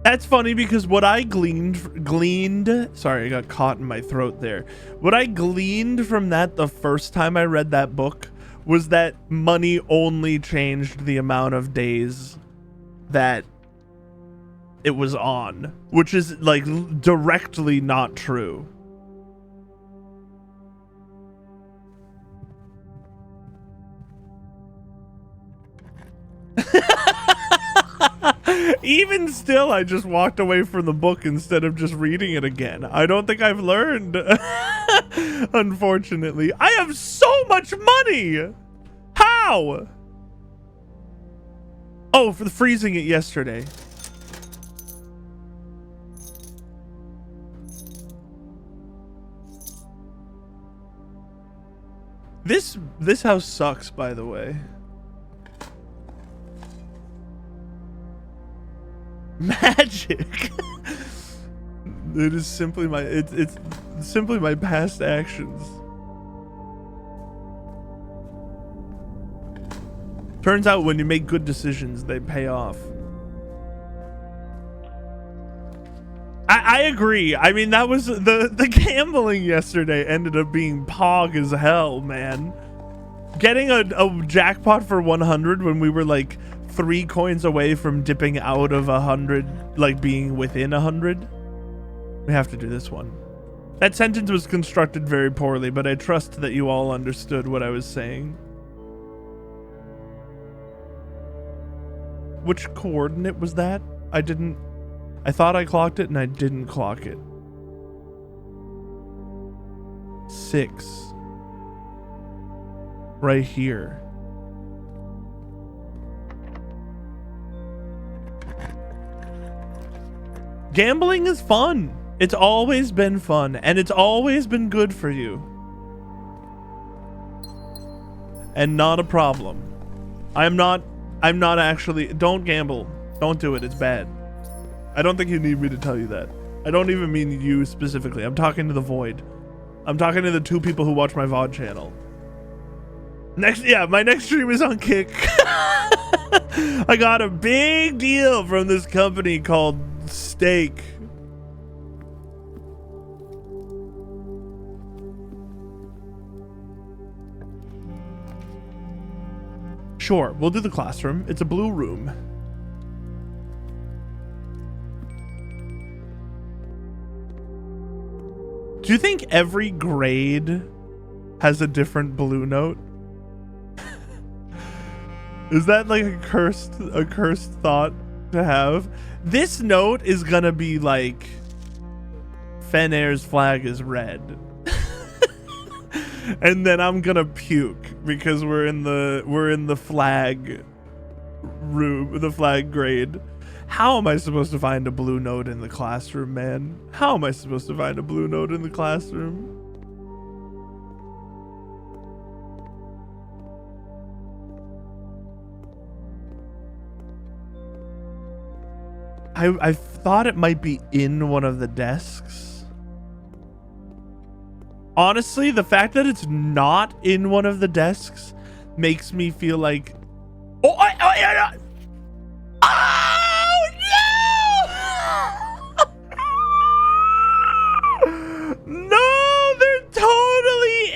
That's funny because what I gleaned, sorry, I got caught in my throat there. What I gleaned from that the first time I read that book was that money only changed the amount of days that it was on, which is like directly not true. Even still, I just walked away from the book instead of just reading it again. I don't think I've learned. Unfortunately, I have so much money. How? Oh, for the freezing it yesterday. This house sucks, by the way. Magic. It is simply my it's simply my past actions. Turns out when you make good decisions, they pay off. I agree. I mean, that was the gambling yesterday ended up being pog as hell, man. Getting a jackpot for 100 when we were like 3 coins away from dipping out of 100, like being within 100. We have to do this one. That sentence was constructed very poorly, but I trust that you all understood what I was saying. Which coordinate was that? I thought I clocked it and I didn't clock it. 6. Right here. Gambling is fun. It's always been fun, and it's always been good for you. And not a problem. I'm not actually, don't gamble. Don't do it, it's bad. I don't think you need me to tell you that. I don't even mean you specifically. I'm talking to the void. I'm talking to the 2 people who watch my VOD channel. My next stream is on Kick. I got a big deal from this company called Steak. Sure, we'll do the classroom. It's a blue room. Do you think every grade has a different blue note? Is that like a cursed thought to have? This note is gonna be like Fenair's flag is red. And then I'm gonna puke because we're in the flag room, the flag grade. How am I supposed to find a blue note in the classroom, man? How am I supposed to find a blue note in the classroom? I thought it might be in one of the desks. Honestly, the fact that it's not in one of the desks makes me feel like... Oh no! No, there totally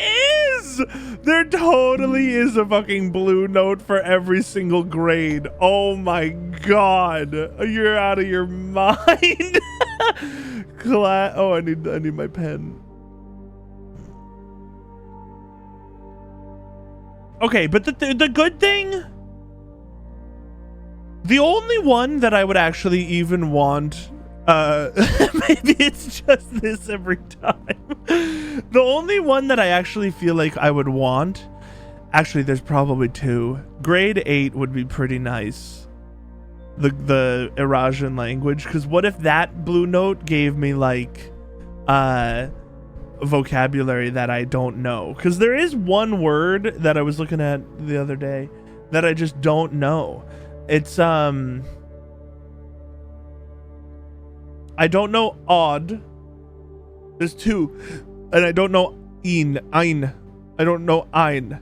is! There totally is a fucking blue note for every single grade. Oh my god. You're out of your mind. Oh, I need my pen. Okay, but the good thing, the only one that I would actually even want, maybe it's just this every time. The only one that I actually feel like I would want, actually there's probably 2. Grade 8 would be pretty nice. The Eurasian language, because what if that blue note gave me like, vocabulary that I don't know, because there is one word that I was looking at the other day that I just don't know. It's I don't know odd. There's 2, and I don't know ein. I don't know ein.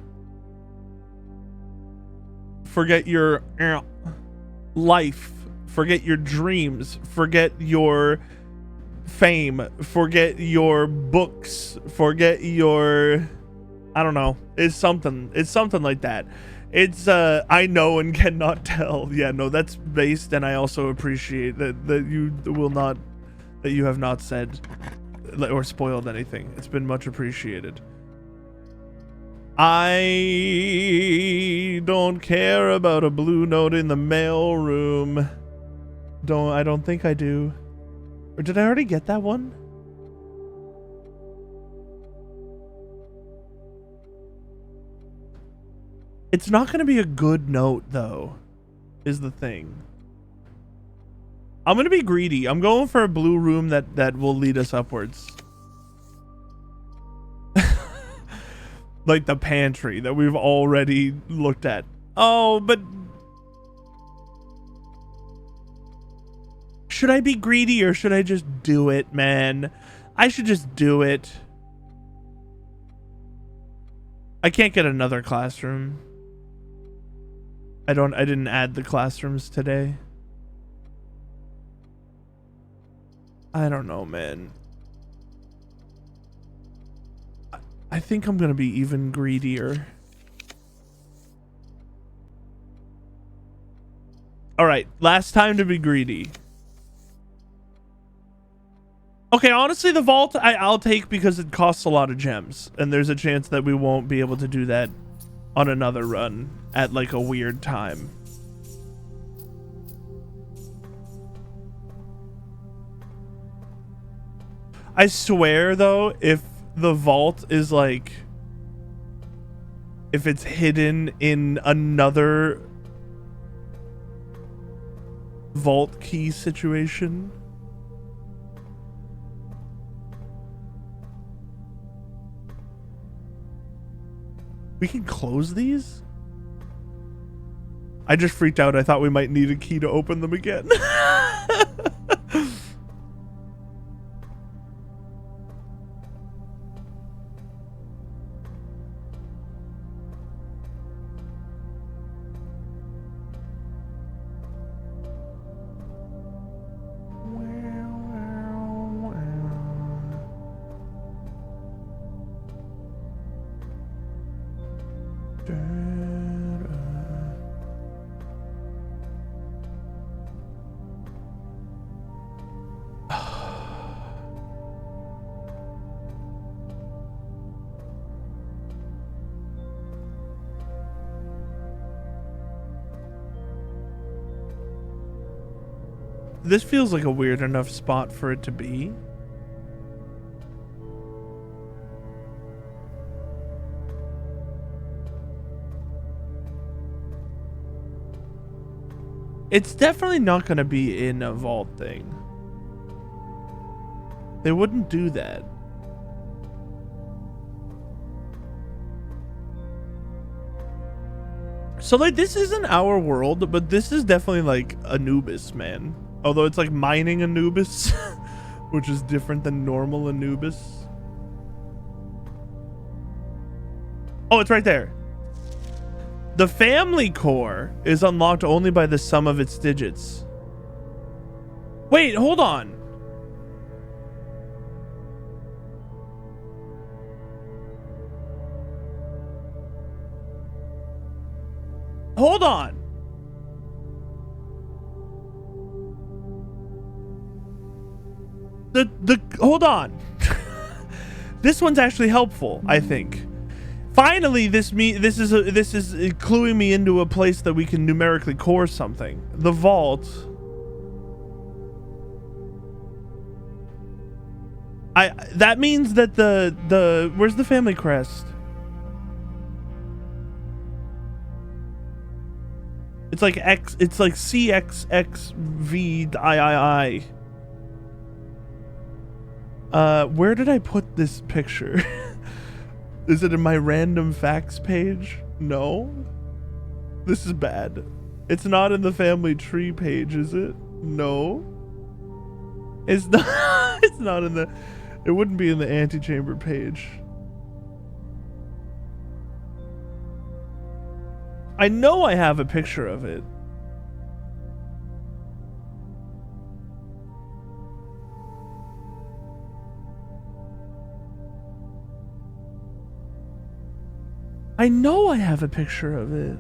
Forget your life forget your dreams, forget your fame, forget your books, forget your, I don't know. It's something like that. It's I know and cannot tell. Yeah, no, that's based, and I also appreciate that you have not said or spoiled anything. It's been much appreciated. I don't care about a blue note in the mail room. I don't think I do. Or did I already get that one? It's not going to be a good note, though, is the thing. I'm going to be greedy. I'm going for a blue room that will lead us upwards. Like the pantry that we've already looked at. Oh, but... should I be greedy or should I just do it, man? I should just do it. I can't get another classroom. I didn't add the classrooms today. I don't know, man. I think I'm gonna be even greedier. Alright, last time to be greedy. Okay, honestly, the vault I'll take because it costs a lot of gems. And there's a chance that we won't be able to do that on another run at like a weird time. I swear though, if the vault is like, if it's hidden in another vault key situation, we can close these? I just freaked out. I thought we might need a key to open them again. This feels like a weird enough spot for it to be. It's definitely not going to be in a vault thing. They wouldn't do that. So like this isn't our world, but this is definitely like Anubis, man. Although it's like mining Anubis, which is different than normal Anubis. Oh, it's right there. The family core is unlocked only by the sum of its digits. Wait, hold on. Hold on. Hold on. This one's actually helpful, I think. Finally, this is cluing me into a place that we can numerically core something. The vault. That means that the where's the family crest? It's like X. It's like CXXVIII. Where did I put this picture? Is it in my random facts page? No. This is bad. It's not in the family tree page, is it? No. It's not. It's not in the. It wouldn't be in the antechamber page. I know I have a picture of it. I know I have a picture of it.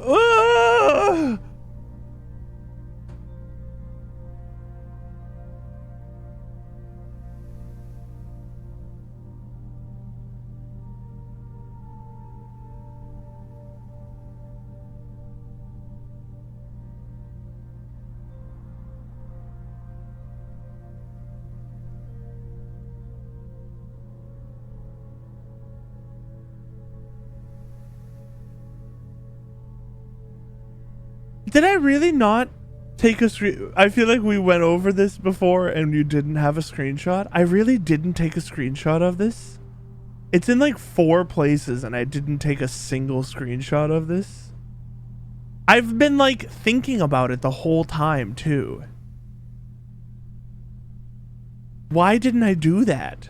Ah! Did I really not take a screen? I feel like we went over this before and you didn't have a screenshot. I really didn't take a screenshot of this. It's in like 4 places and I didn't take a single screenshot of this. I've been like thinking about it the whole time too. Why didn't I do that?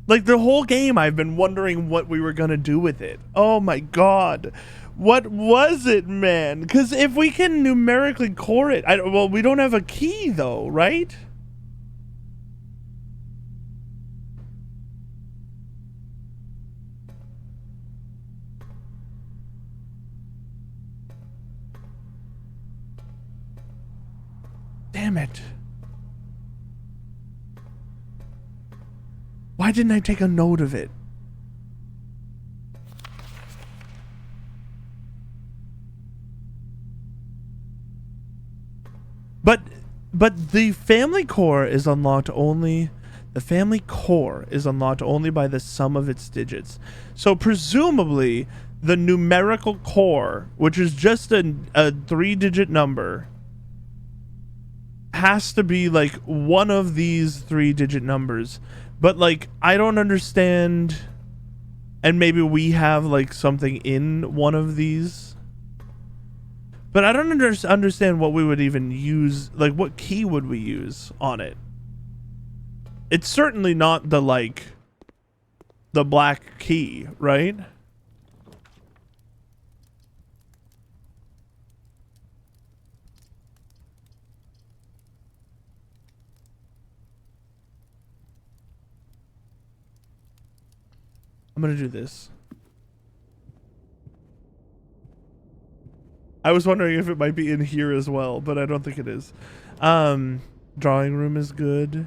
Like the whole game I've been wondering what we were gonna do with it. Oh my god. What was it, man? Because if we can numerically core it, well, we don't have a key though, right? Damn it. Why didn't I take a note of it? But the family core is unlocked only by the sum of its digits. So presumably the numerical core, which is just a 3-digit number, has to be like one of these 3-digit numbers. But like I don't understand, and maybe we have like something in one of these. But I don't understand what we would even use, like what key would we use on it? It's certainly not the like the black key, right? I'm gonna do this. I was wondering if it might be in here as well, but I don't think it is. Drawing room is good.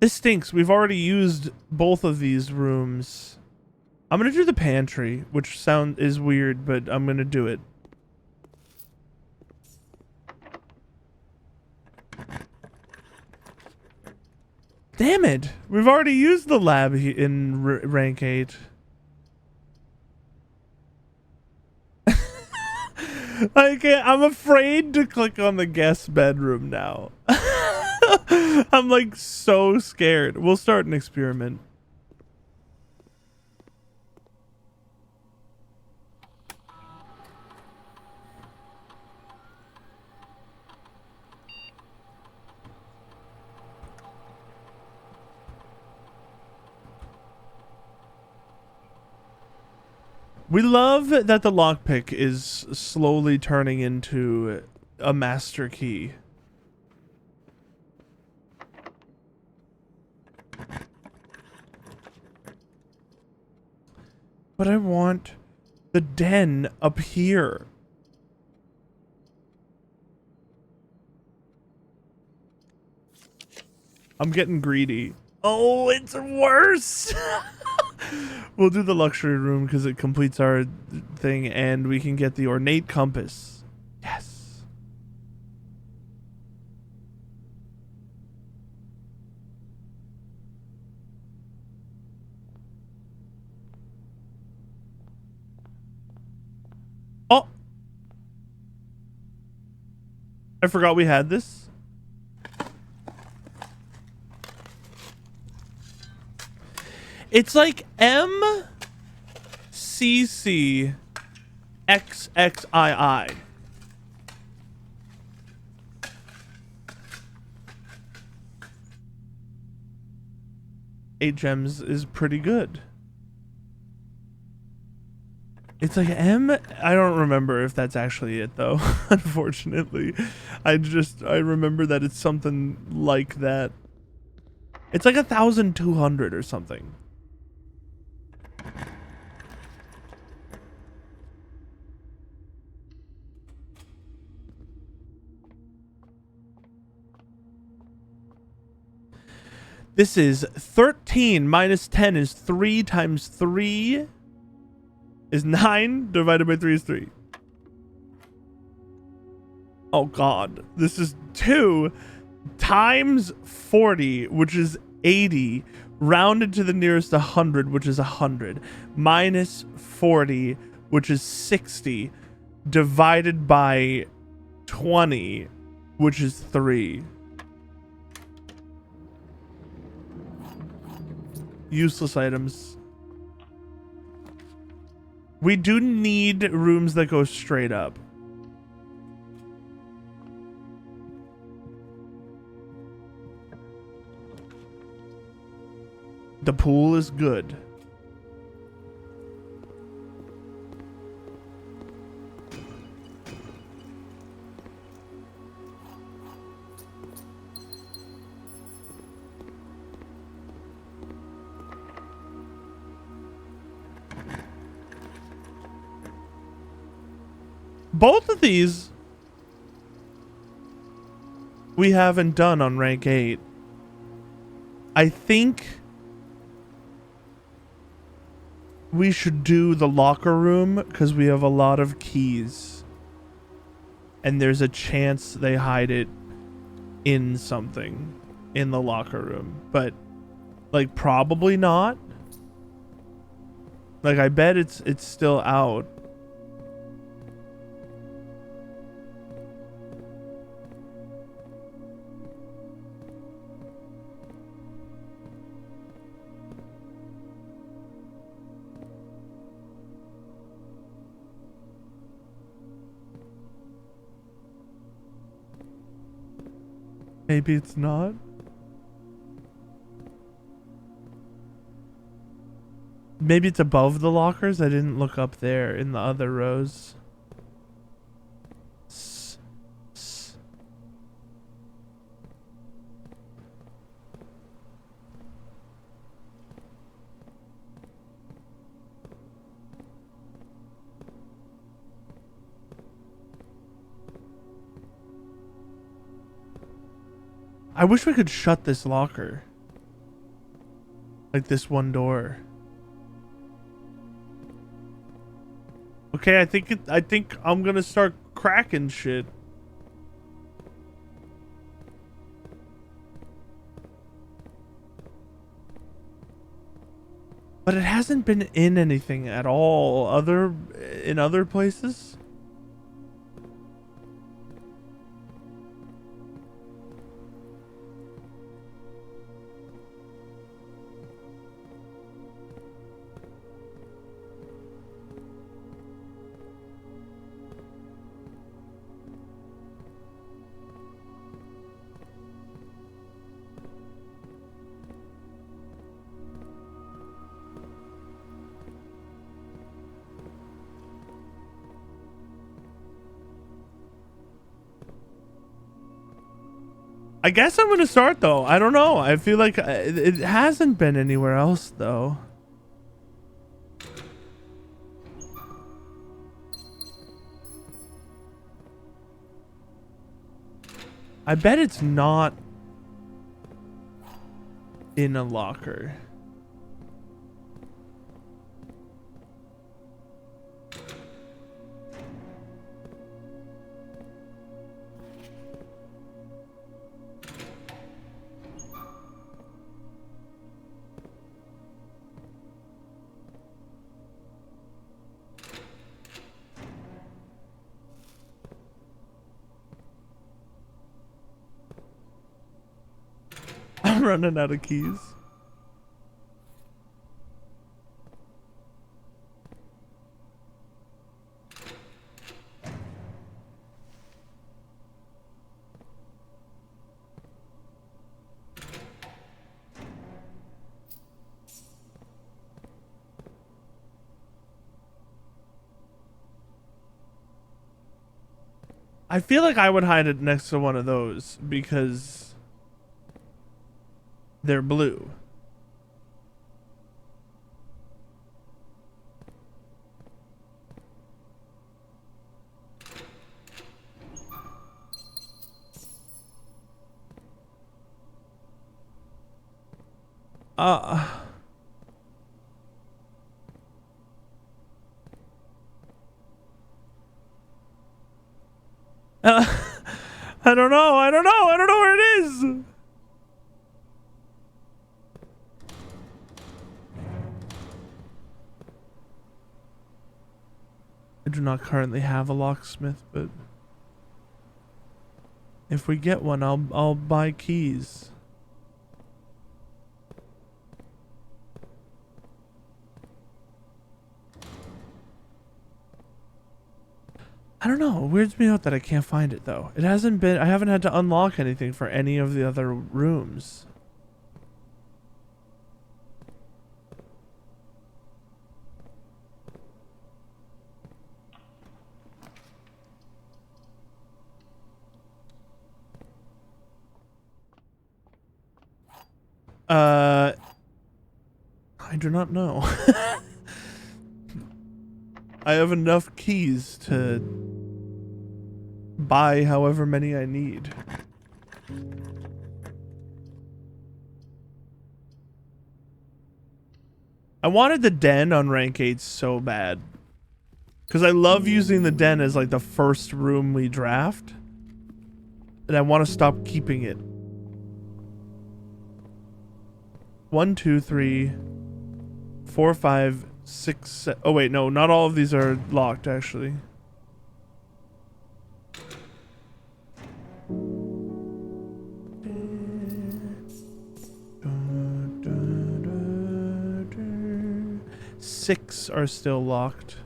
This stinks. We've already used both of these rooms. I'm gonna do the pantry, which is weird, but I'm gonna do it. Damn it! We've already used the lab in rank 8. I'm afraid to click on the guest bedroom now. I'm like so scared. We'll start an experiment. We love that the lockpick is slowly turning into a master key. But I want the den up here. I'm getting greedy. Oh, it's worse. We'll do the luxury room because it completes our thing and we can get the ornate compass. Yes. Oh. I forgot we had this. It's like MCCXXII. 8 gems is pretty good. It's like I don't remember if that's actually it though, unfortunately. I remember that it's something like that. It's like 1,200 or something. This is 13 minus 10 is 3 times 3 is 9 divided by 3 is 3. Oh god. This is 2 times 40, which is 80, rounded to the nearest 100, which is 100, minus 40, which is 60, divided by 20, which is 3. Useless items. We do need rooms that go straight up. The pool is good. Both of these we haven't done on rank 8. I think we should do the locker room because we have a lot of keys. And there's a chance they hide it in something in the locker room. But like probably not. Like I bet it's still out. Maybe it's not. Maybe it's above the lockers. I didn't look up there in the other rows. I wish we could shut this locker. Like this one door. Okay, I think I'm gonna start cracking shit. But it hasn't been in anything at all in other places. I guess I'm gonna start though. I don't know. I feel like it hasn't been anywhere else though. I bet it's not in a locker. Running out of keys. I feel like I would hide it next to one of those because they're blue. I don't know. I don't know. I don't know where it is. I do not currently have a locksmith, but if we get one, I'll buy keys. I don't know. It weirds me out that I can't find it though. It hasn't been. I haven't had to unlock anything for any of the other rooms. I do not know. I have enough keys to buy however many I need. I wanted the den on rank 8 so bad. Because I love using the den as like the first room we draft. And I want to stop keeping it. 1, 2, 3, 4, 5, 6, 7. Oh wait, no, not all of these are locked actually. Six are still locked.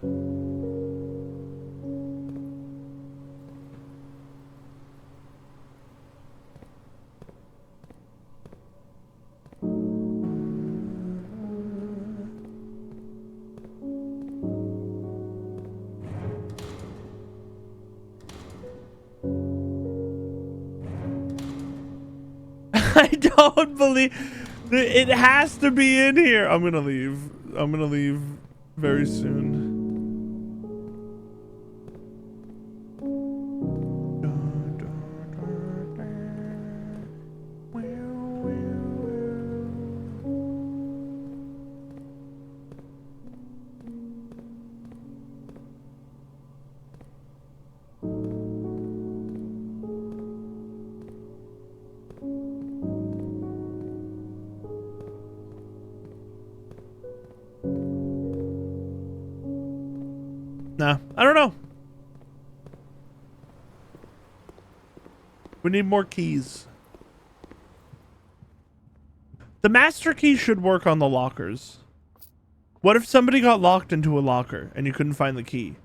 I don't believe it has to be in here. I'm gonna leave. I'm gonna leave very soon. Nah, I don't know. We need more keys. The master key should work on the lockers. What if somebody got locked into a locker and you couldn't find the key?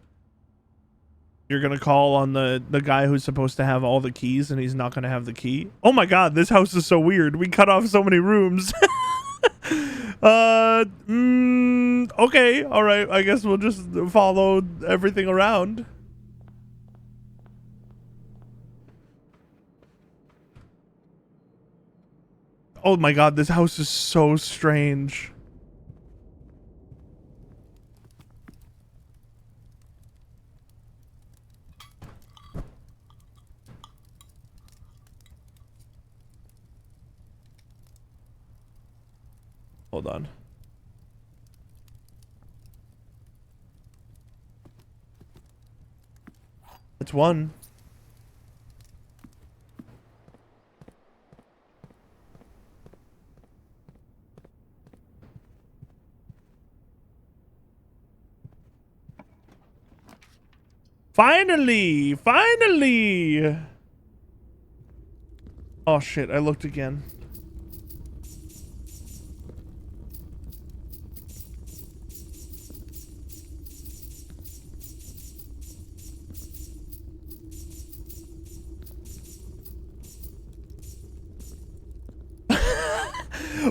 You're gonna call on the guy who's supposed to have all the keys and he's not gonna have the key? Oh my god, this house is so weird. We cut off so many rooms. Okay, all right. I guess we'll just follow everything around. Oh my god, this house is so strange. Hold on. It's one. Finally! Finally! Oh shit, I looked again.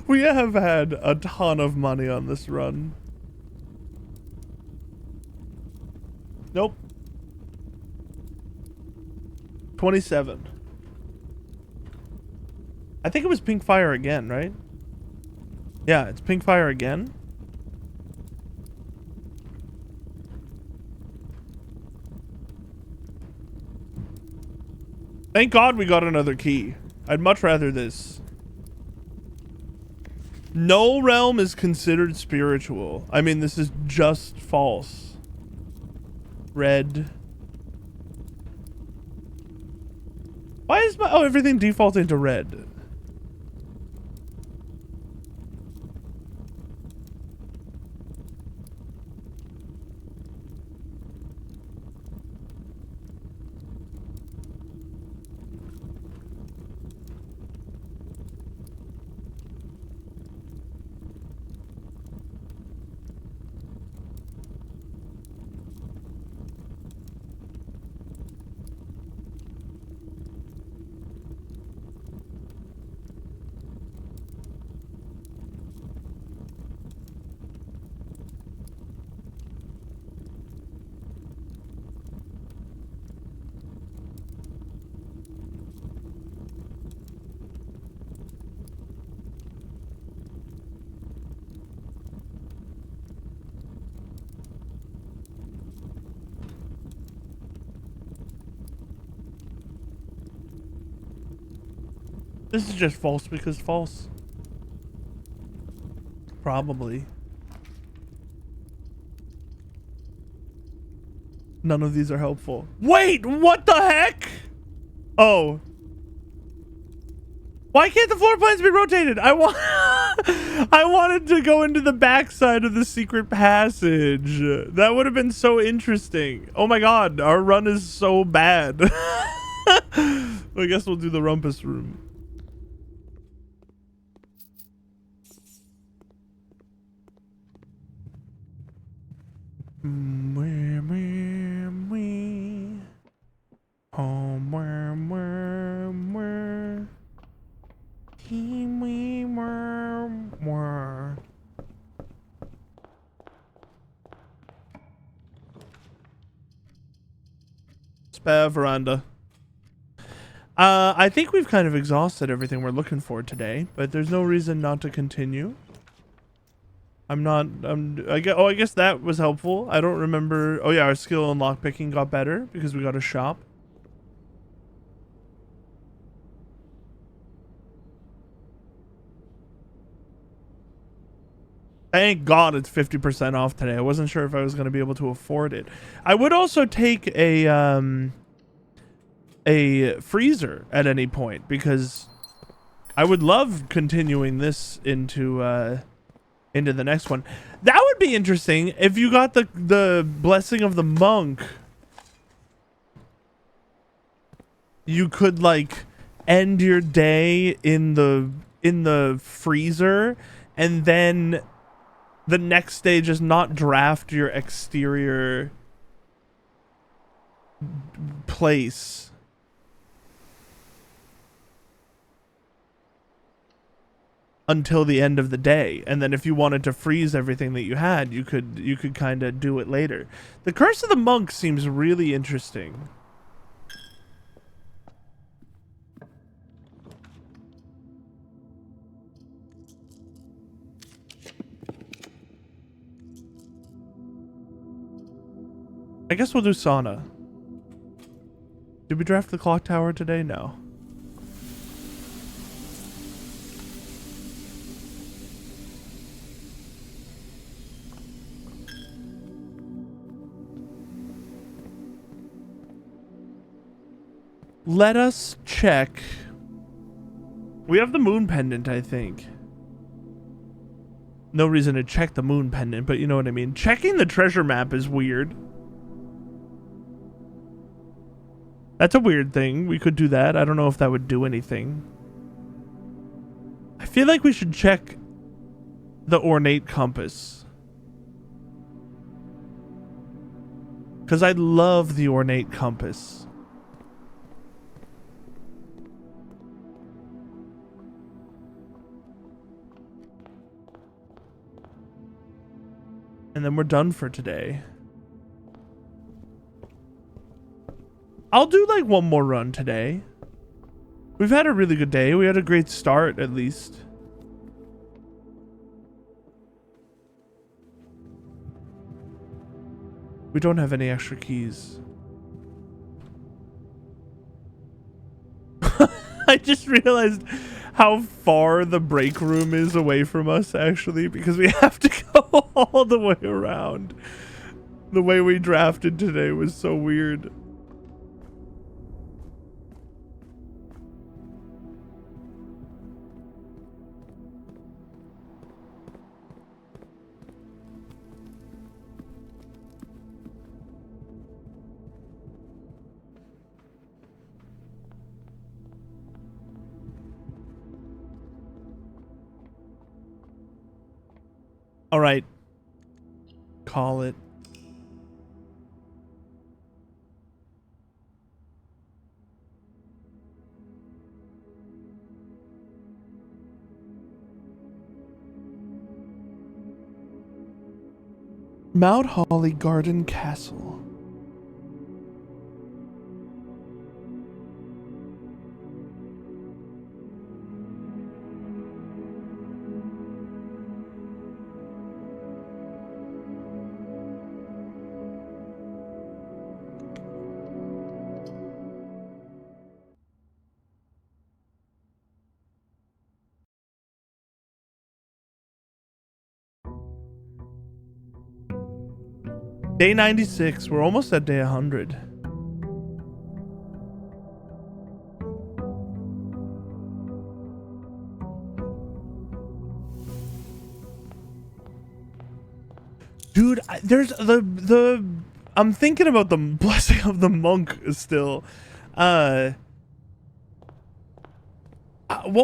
We have had a ton of money on this run. Nope. 27. I think it was Pink Fire again, right? Yeah, it's Pink Fire again. Thank God we got another key. I'd much rather this. No realm is considered spiritual. I mean, this is just false. Red. Why is my... Oh, everything defaulting to red. This is just false because false. Probably. None of these are helpful. Wait, what the heck? Oh. Why can't the floor plans be rotated? I wanted to go into the backside of the secret passage. That would have been so interesting. Oh my god, our run is so bad. I guess we'll do the rumpus room. Spare veranda. I think we've kind of exhausted everything we're looking for today, but there's no reason not to continue. I guess that was helpful. I don't remember. Oh yeah, our skill in lockpicking got better because we got a shop. Thank God it's 50% off today. I wasn't sure if I was going to be able to afford it. I would also take a freezer at any point because I would love continuing this into the next one. That would be interesting if you got the blessing of the monk. You could like end your day in the freezer and then the next day just not draft your exterior place. Until the end of the day, and then if you wanted to freeze everything that you had, you could kind of do it later. The Curse of the Monk seems really interesting. I guess we'll do sauna. Did we draft the clock tower today? No. Let us check. We have the moon pendant, I think. No reason to check the moon pendant, but you know what I mean. Checking the treasure map is weird. That's a weird thing. We could do that. I don't know if that would do anything. I feel like we should check the ornate compass. Because I love the ornate compass. And then we're done for today. I'll do like one more run today. We've had a really good day. We had a great start, at least. We don't have any extra keys. I just realized how far the break room is away from us, actually, because we have to go all the way around. The way we drafted today was so weird. All right. Call it. Mount Holly Garden Castle. Day 96. We're almost at day 100. Dude, there's the I'm thinking about the blessing of the monk still. What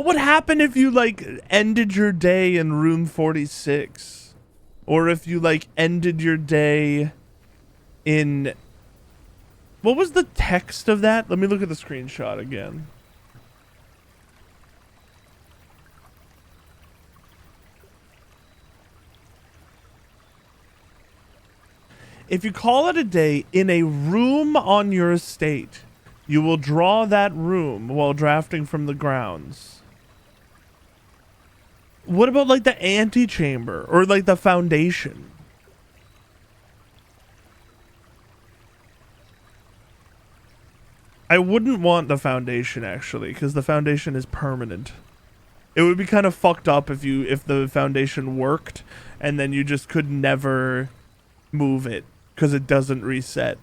would happen if you like ended your day in room 46? Or if you like ended your day in, what was the text of that? Let me look at the screenshot again. If you call it a day in a room on your estate, you will draw that room while drafting from the grounds. What about like the antechamber or like the foundation? I wouldn't want the foundation, actually, because the foundation is permanent. It would be kind of fucked up if the foundation worked and then you just could never move it because it doesn't reset.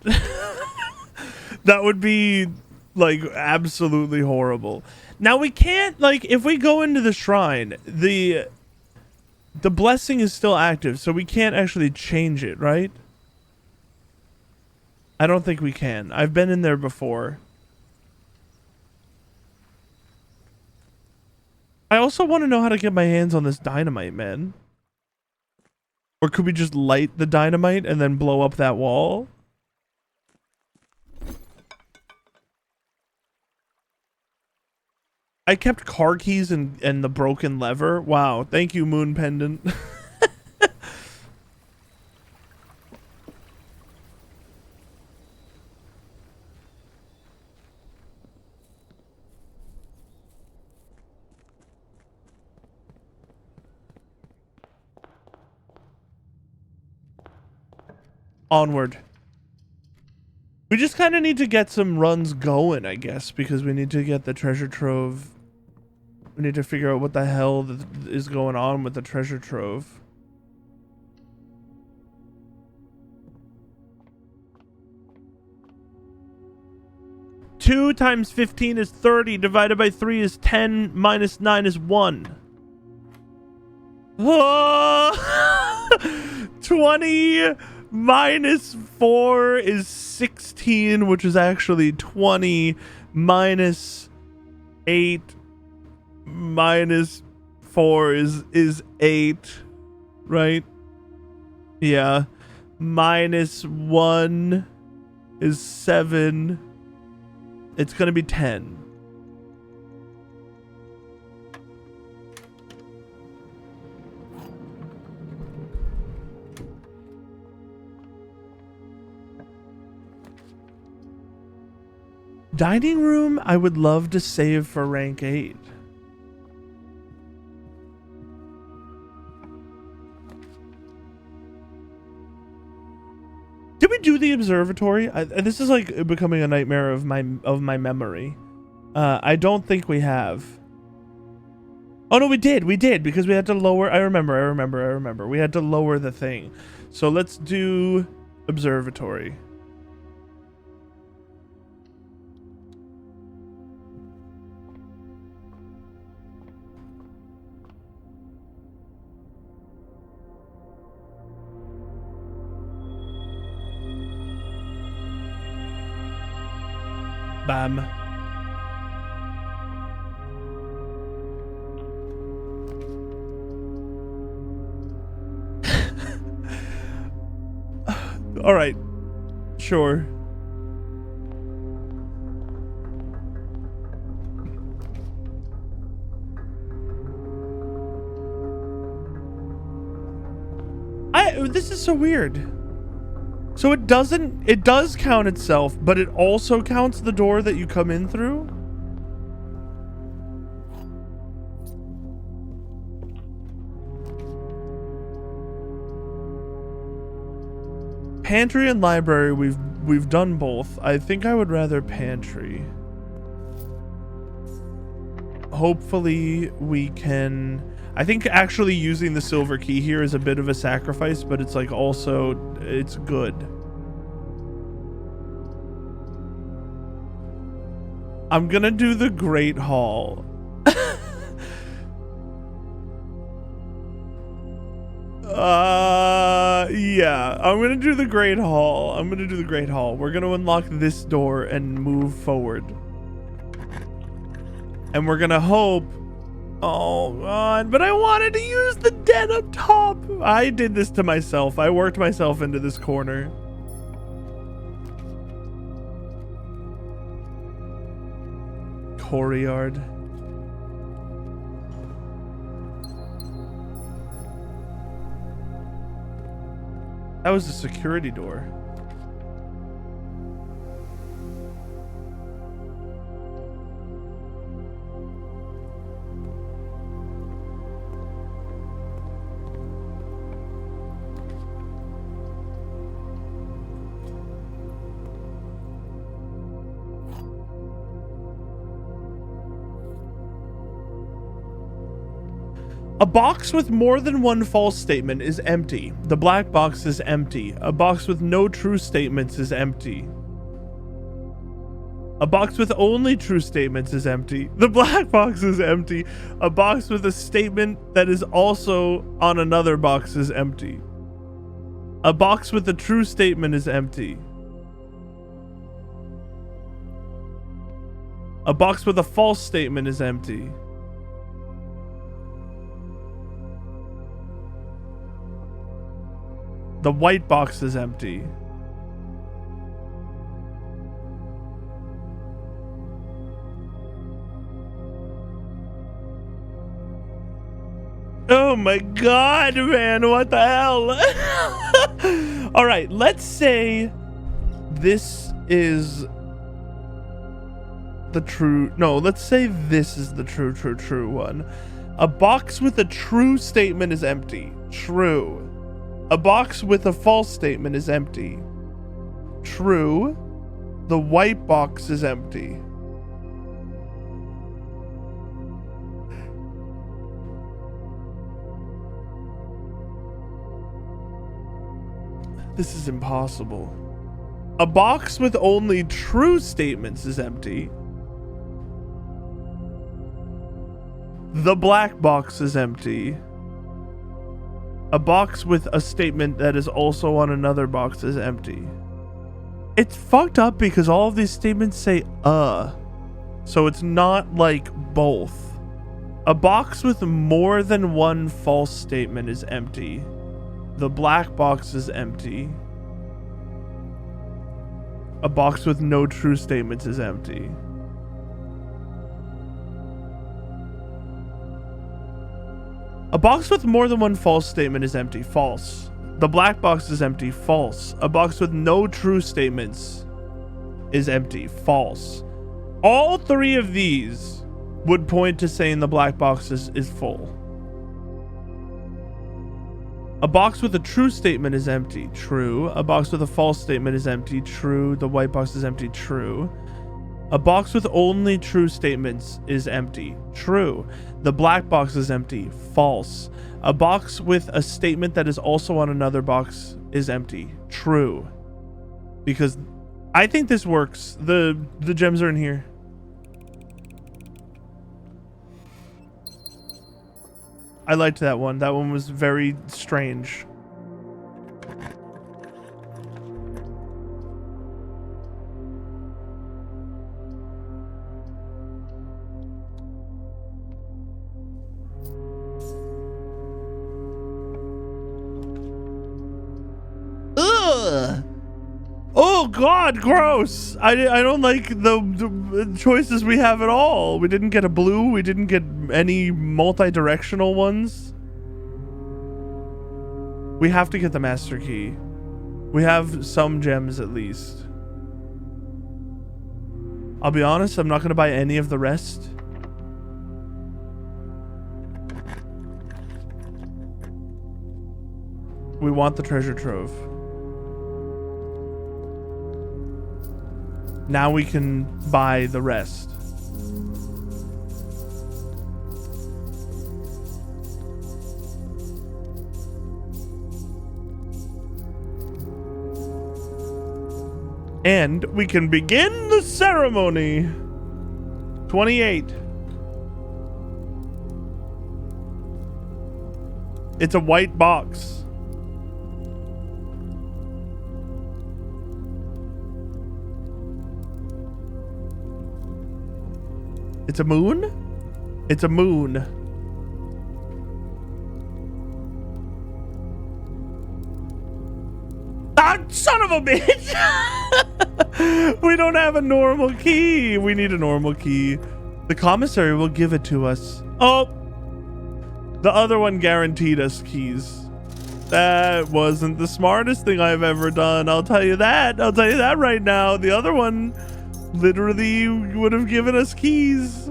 That would be like absolutely horrible. Now we can't, like, if we go into the shrine, the blessing is still active, so we can't actually change it, right? I don't think we can. I've been in there before. I also want to know how to get my hands on this dynamite, man. Or could we just light the dynamite and then blow up that wall? I kept car keys and the broken lever. Wow, thank you, Moon Pendant. Onward. We just kind of need to get some runs going, I guess, because we need to get the treasure trove. We need to figure out what the hell is going on with the treasure trove. Two times 15 is 30. Divided by 3 is 10. Minus 9 is 1. Oh! 20 minus 4 is 16, which is actually 20. Minus 8 minus 4 is 8, right? Yeah. Minus 1 is 7. It's gonna be 10. Dining room, I would love to save for rank 8. Did we do the observatory? This is like becoming a nightmare of my memory. I don't think we have. Oh no, we did because we had to lower. I remember. We had to lower the thing. So let's do observatory. Bam. All right. Sure. This is so weird. So it does count itself, but it also counts the door that you come in through? Pantry and library, we've done both. I think I would rather pantry. Hopefully we can... I think actually using the silver key here is a bit of a sacrifice, but it's like also, it's good. I'm gonna do the Great Hall. Yeah, I'm gonna do the Great Hall. We're gonna unlock this door and move forward. And we're gonna hope... Oh god, but I wanted to use the den up top. I did this to myself. I worked myself into this corner. Courtyard. That was a security door. A box with more than one false statement is empty. The black box is empty. A box with no true statements is empty. A box with only true statements is empty. The black box is empty. A box with a statement that is also on another box is empty. A box with a true statement is empty. A box with a false statement is empty. The white box is empty. Oh my god, man, what the hell? All right, let's say this is the true... No, let's say this is the true one. A box with a true statement is empty. True. A box with a false statement is empty. True. The white box is empty. This is impossible. A box with only true statements is empty. The black box is empty. A box with a statement that is also on another box is empty. It's fucked up because all of these statements say so it's not like both. A box with more than one false statement is empty. The black box is empty. A box with no true statements is empty. A box with more than one false statement is empty. False. The black box is empty. False. A box with no true statements is empty. False. All three of these would point to saying the black box is full. A box with a true statement is empty. True. A box with a false statement is empty. True. The white box is empty. True. A box with only true statements is empty. True. The black box is empty. False. A box with a statement that is also on another box is empty. True. Because I think this works. The gems are in here. I liked that one. That one was very strange. Ugh. Oh God, gross. I don't like the choices we have at all. We didn't get a blue. We didn't get any multi-directional ones. We have to get the master key. We have some gems at least. I'll be honest, I'm not going to buy any of the rest. We want the treasure trove. Now we can buy the rest. And we can begin the ceremony. 28. It's a white box. It's a moon? It's a moon. Ah, son of a bitch! We don't have a normal key. We need a normal key. The commissary will give it to us. Oh! The other one guaranteed us keys. That wasn't the smartest thing I've ever done. I'll tell you that. I'll tell you that right now. The other one literally would have given us keys.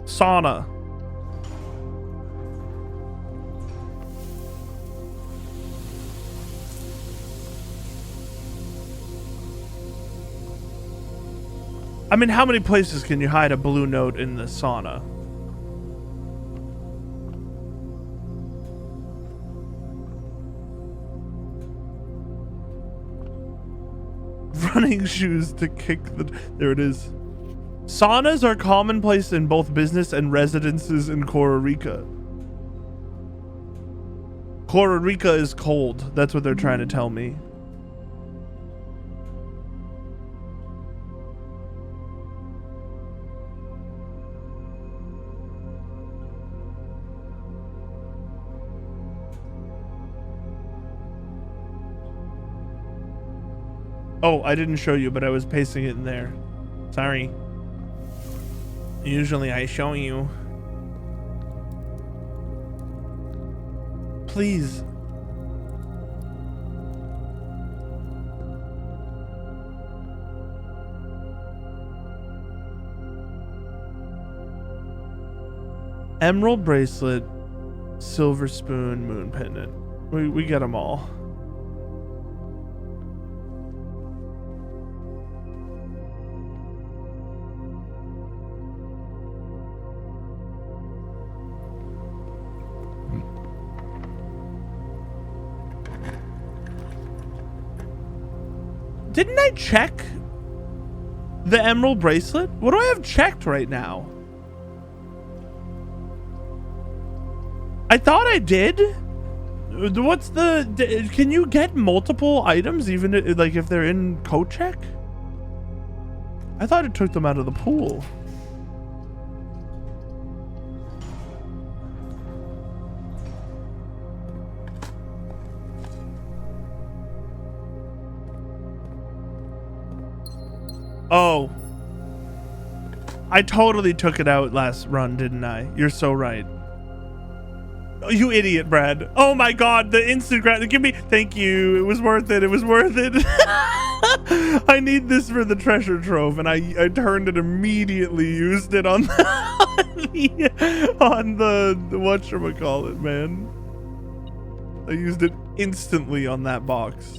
Sauna. I mean, how many places can you hide a blue note in the sauna? Running shoes to kick the... There it is. Saunas are commonplace in both business and residences in Costa Rica. Costa Rica is cold. That's what they're trying to tell me. Oh, I didn't show you, but I was pasting it in there. Sorry. Usually I show you. Please. Emerald bracelet, silver spoon, moon pendant. We get them all. Didn't I check the emerald bracelet? What do I have checked right now? I thought I did. What's the... Can you get multiple items even like if they're in code check? I thought it took them out of the pool. Oh. I totally took it out last run, didn't I? You're so right. Oh, you idiot, Brad. Oh my god, the instant give me. Thank you. It was worth it. It was worth it. I need this for the treasure trove, and I turned it immediately, used it on the whatchamacallit, man. I used it instantly on that box.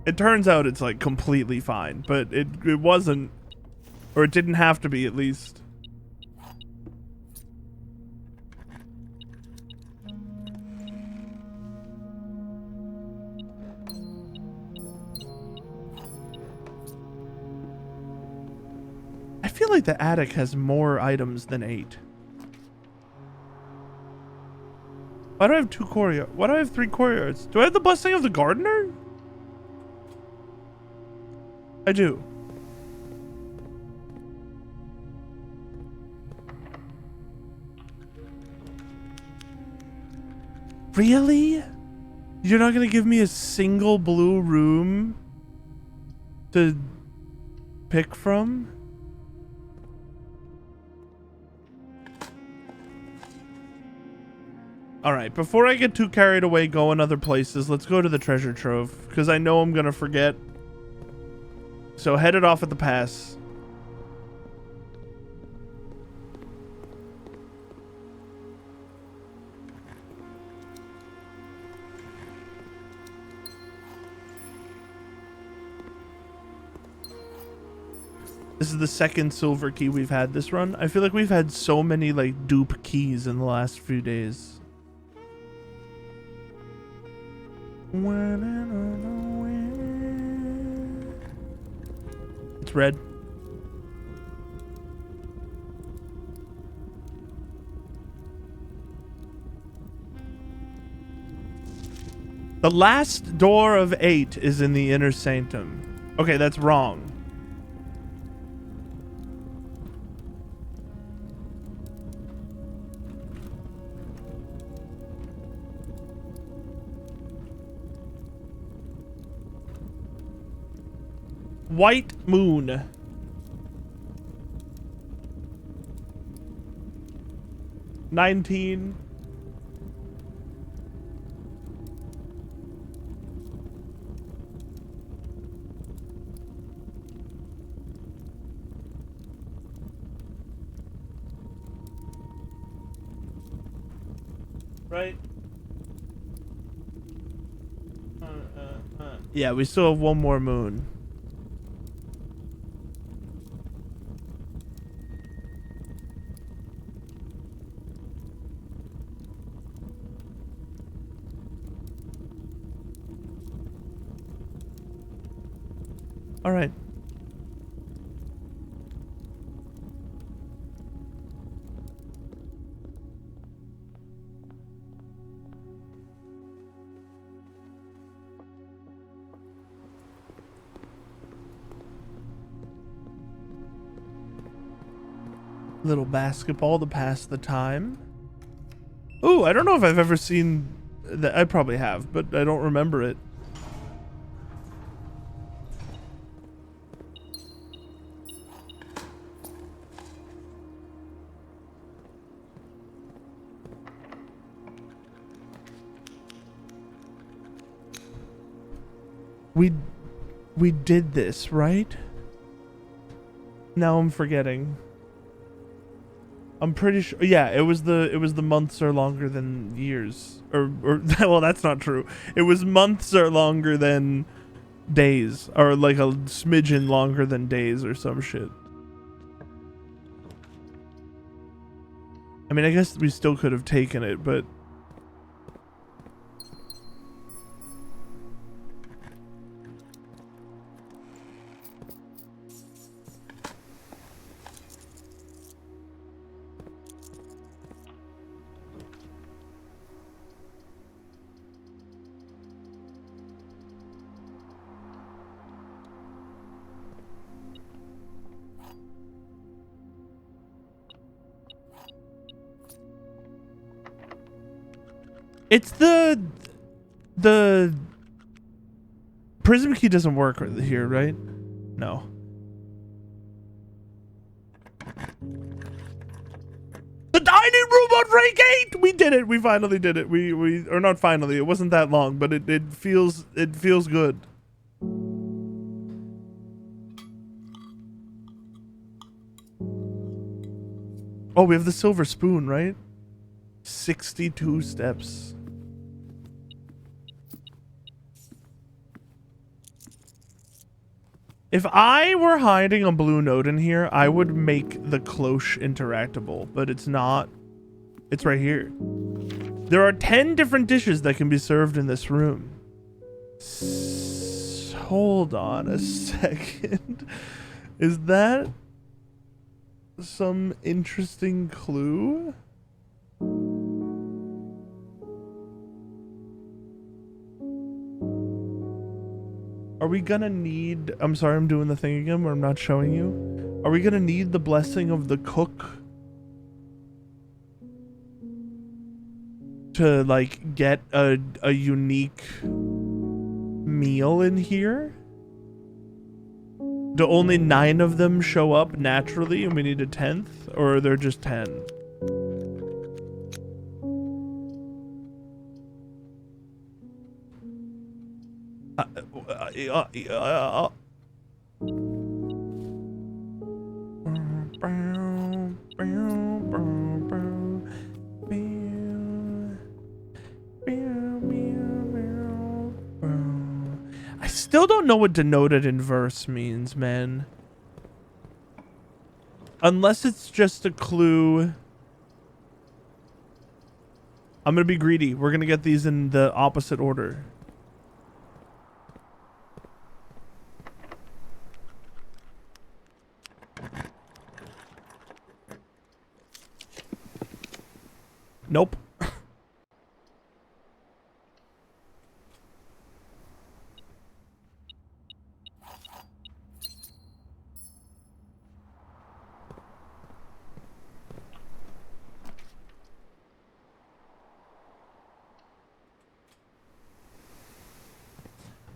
It turns out it's like completely fine, but it wasn't, or it didn't have to be, at least. I feel like the attic has more items than 8. Why do I have 2 courtyards? Why do I have 3 courtyards? Do I have the blessing of the gardener? I do. Really? You're not gonna give me a single blue room to pick from? Alright, before I get too carried away going other places, let's go to the treasure trove, because I know I'm gonna forget. So head it off at the pass. This is the second silver key we've had this run. I feel like we've had so many like dupe keys in the last few days. It's red. The last door of 8 is in the inner sanctum. Okay, that's wrong. White moon. $19. Right? Yeah, we still have one more moon. All right. Little basketball to pass the time. Ooh, I don't know if I've ever seen that. I probably have, but I don't remember it. We did this, right? Now I'm forgetting. I'm pretty sure. Yeah, it was the months are longer than years, or well, that's not true. It was months are longer than days, or like a smidgen longer than days, or some shit. I mean, I guess we still could have taken it, but. It's the prism key doesn't work here, right? No. dining room on rank 8. We did it. We finally did it. We or not finally. It wasn't that long, but it feels good. Oh, we have the silver spoon, right? 62 steps. If I were hiding a blue note in here, I would make the cloche interactable, but it's not. It's right here. There are 10 different dishes that can be served in this room. Hold on a second. Is that some interesting clue? Are we gonna need... I'm sorry, I'm doing the thing again where I'm not showing you. Are we gonna need the blessing of the cook to, like, get a unique meal in here? Do only 9 of them show up naturally and we need a 10th? Or are there just 10? I still don't know what denoted in verse means, man. Unless it's just a clue. I'm gonna be greedy. We're gonna get these in the opposite order. Nope.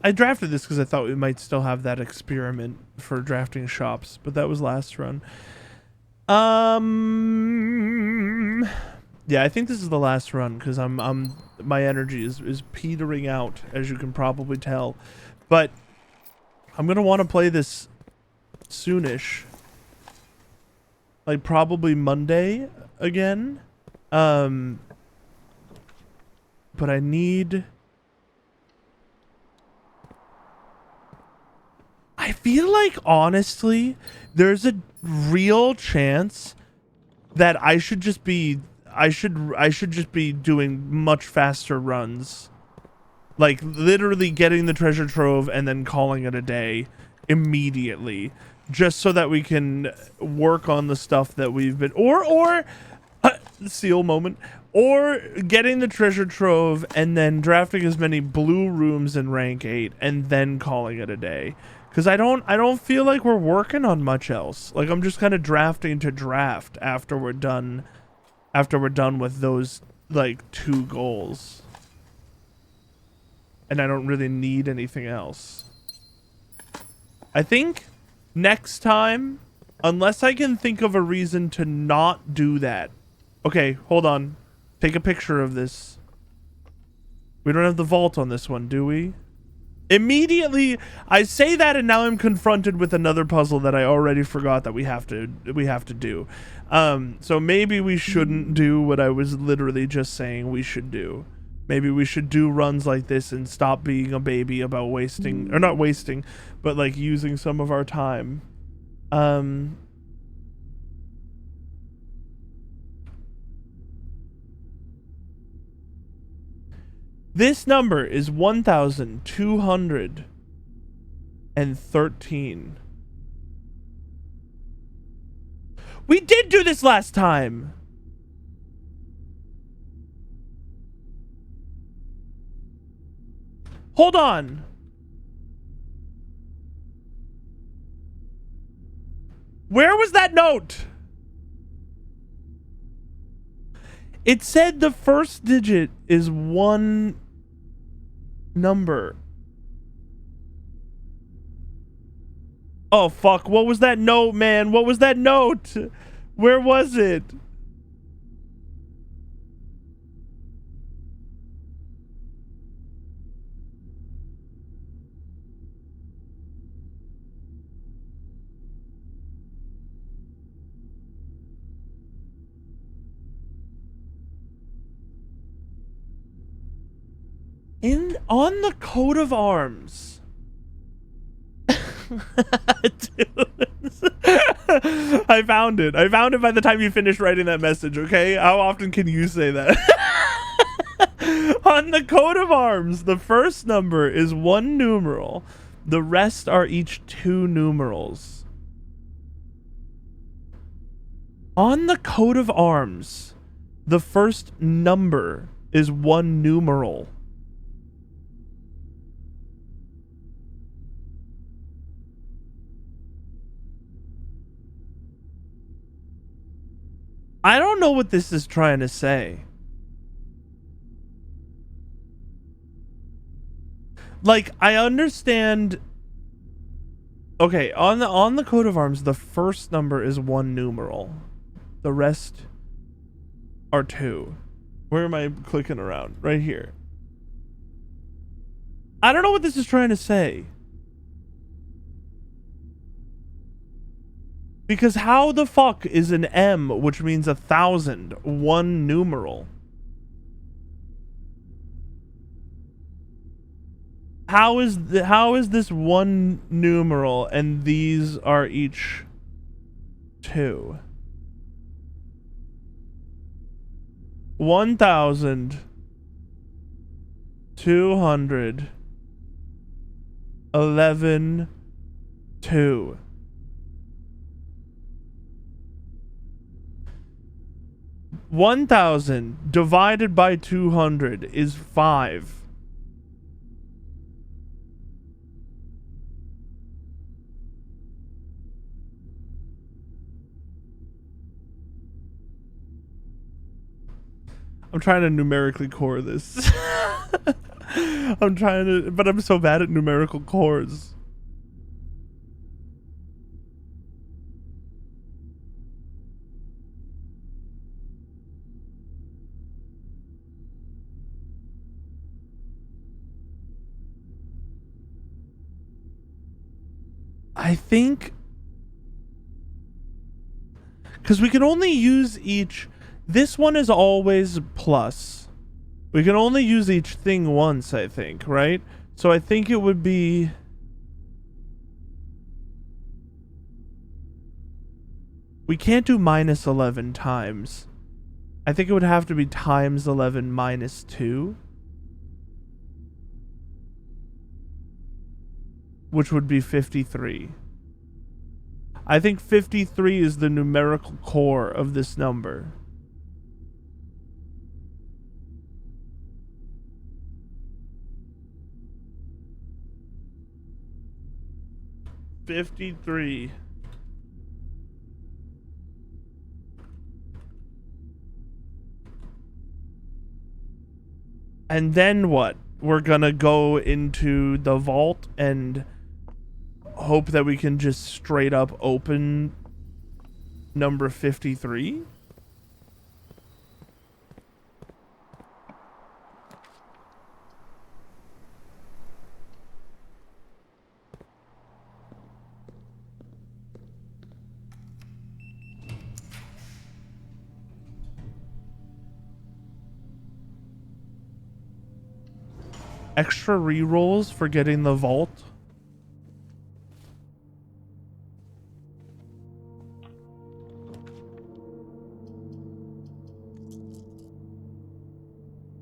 I drafted this because I thought we might still have that experiment for drafting shops, but that was last run. Yeah, I think this is the last run because my energy is petering out, as you can probably tell. But I'm gonna want to play this soonish. Like probably Monday again. But I need... I feel like, honestly, there's a real chance that I should just be doing much faster runs. Like literally getting the treasure trove and then calling it a day immediately, just so that we can work on the stuff that we've been or seal moment, or getting the treasure trove and then drafting as many blue rooms in rank 8 and then calling it a day. Because I don't feel like we're working on much else. Like I'm just kind of drafting to draft after we're done with those like 2 goals. And I don't really need anything else. I think next time, unless I can think of a reason to not do that. Okay, hold on. Take a picture of this. We don't have the vault on this one, do we? Immediately, I say that and now I'm confronted with another puzzle that I already forgot that we have to do. So maybe we shouldn't do what I was literally just saying we should do. Maybe we should do runs like this and stop being a baby about wasting, or not wasting, but like using some of our time. This number is 1,213. We did do this last time. Hold on. Where was that note? It said the first digit is 1 number. Oh, fuck. What was that note, man? What was that note? Where was it? On the coat of arms. I found it. I found it by the time you finished writing that message, okay? How often can you say that? On the coat of arms, the first number is 1 numeral. The rest are each 2 numerals. On the coat of arms, the first number is 1 numeral. I don't know what this is trying to say. Like, I understand. Okay, on the coat of arms, the first number is 1 numeral. The rest are 2. Where am I clicking around? Right here. I don't know what this is trying to say. Because how the fuck is an M, which means 1,000, 1 numeral? How is this 1 numeral and these are each 2? 1,211 2. 1,000 divided by 200 is 5. I'm trying to numerically core this. I'm trying to, but I'm so bad at numerical cores. I think because we can only use each. This one is always plus. We can only use each thing once, I think, right? So I think it would be. We can't do minus 11 times. I think it would have to be times 11 minus 2. Which would be 53. I think 53 is the numerical core of this number. $53. And then what? We're gonna go into the vault and hope that we can just straight up open number 53? Extra rerolls for getting the vault.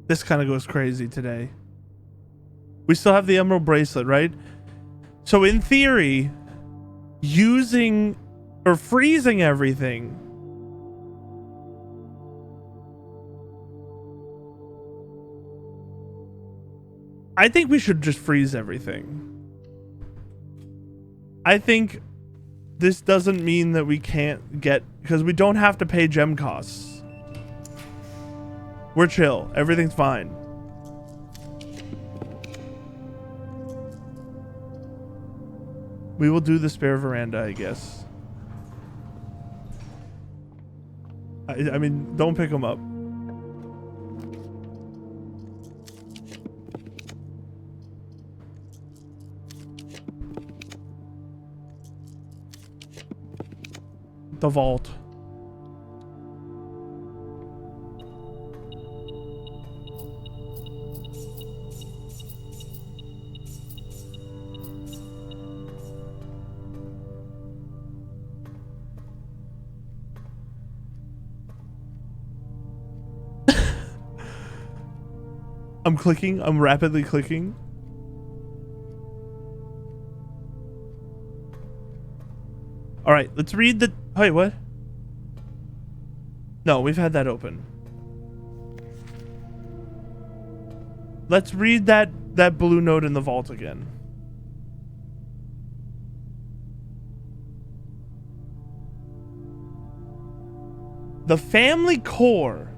This kind of goes crazy today. We still have the emerald bracelet, right? So in theory, using or freezing everything I think we should just freeze everything. I think this doesn't mean that we can't get, because we don't have to pay gem costs. We're chill. Everything's fine. We will do the spare veranda, I guess. I mean, don't pick them up. The vault. I'm clicking. I'm rapidly clicking. All right, let's read the... Wait, what? No, we've had that open. Let's read that blue note in the vault again. The family core.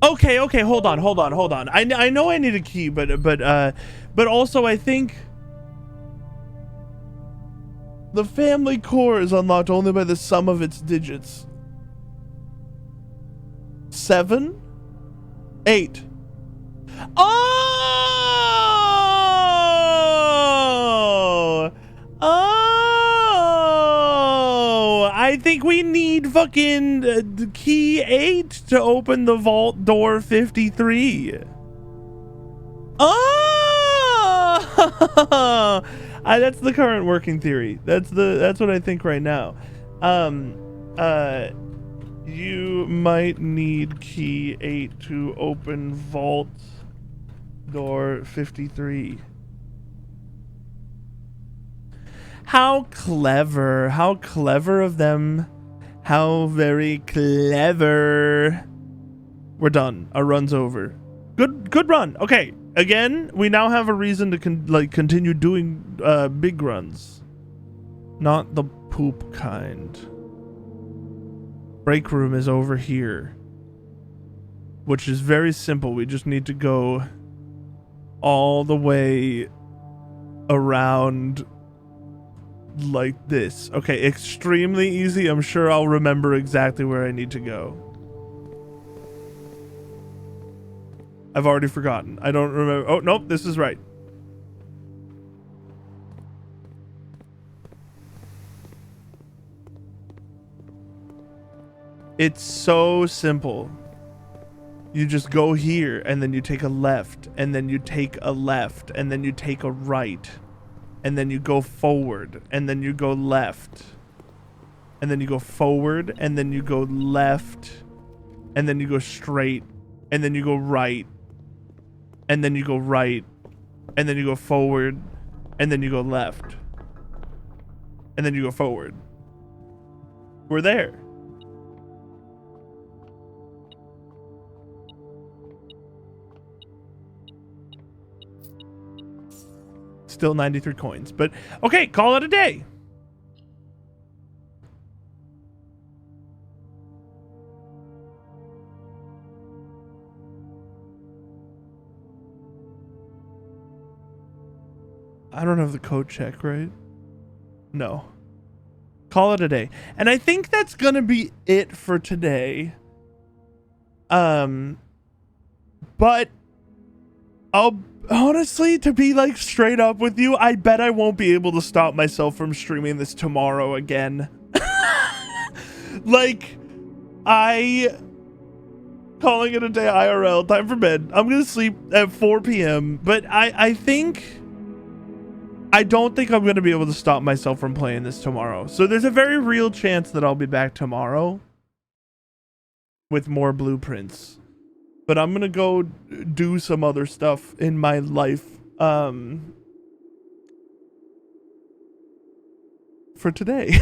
Okay, hold on. I know I need a key, but also I think the family core is unlocked only by the sum of its digits. 7, 8. Oh, I think we need fucking key 8 to open the vault door 53. Oh, that's the current working theory. That's what I think right now. You might need key 8 to open vault door 53. How clever of them. How very clever. We're done. Our run's over. Good run. Okay, again, we now have a reason to continue doing big runs, not the poop kind. Break room is over here, which is very simple. We just need to go all the way around like this. Okay, extremely easy. I'm sure I'll remember exactly where I need to go. I've already forgotten. I don't remember. Oh, nope, this is right. It's so simple. You just go here, and then you take a left, and then you take a left, and then you take a right, and then you go forward, and then you go left, and then you go forward, and then you go left, and then you go straight, and then you go right, and then you go right, and then you go forward, and then you go left, and then you go forward. We're there. Still 93 coins, but okay, call it a day. I don't have the code check, right? No. Call it a day. And I think that's gonna be it for today. But honestly, to be like straight up with you, I bet I won't be able to stop myself from streaming this tomorrow again. Like, calling it a day IRL, time for bed. I'm gonna sleep at 4 p.m. But I don't think I'm gonna be able to stop myself from playing this tomorrow. So there's a very real chance that I'll be back tomorrow with more blueprints. But I'm gonna go do some other stuff in my life for today.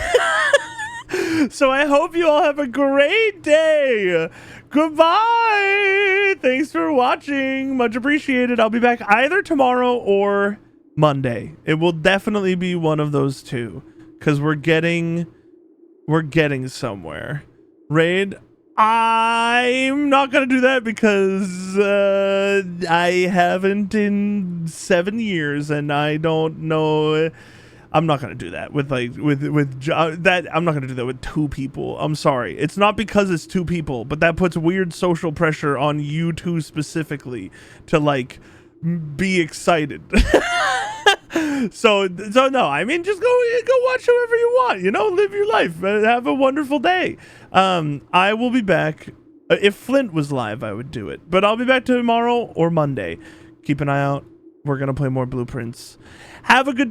So I hope you all have a great day. Goodbye. Thanks for watching. Much appreciated. I'll be back either tomorrow or Monday. It will definitely be one of those two, because we're getting somewhere. Raid, I'm not gonna do that because I haven't in 7 years, and I don't know. I'm not gonna do that with that. I'm not gonna do that with 2 people. I'm sorry. It's not because it's 2 people, but that puts weird social pressure on you two specifically to like be excited. So no, I mean, just go watch whoever you want, you know, live your life, have a wonderful day. I will be back. If Flint was live, I would do it, but I'll be back tomorrow or Monday. Keep an eye out. We're gonna play more blueprints. Have a good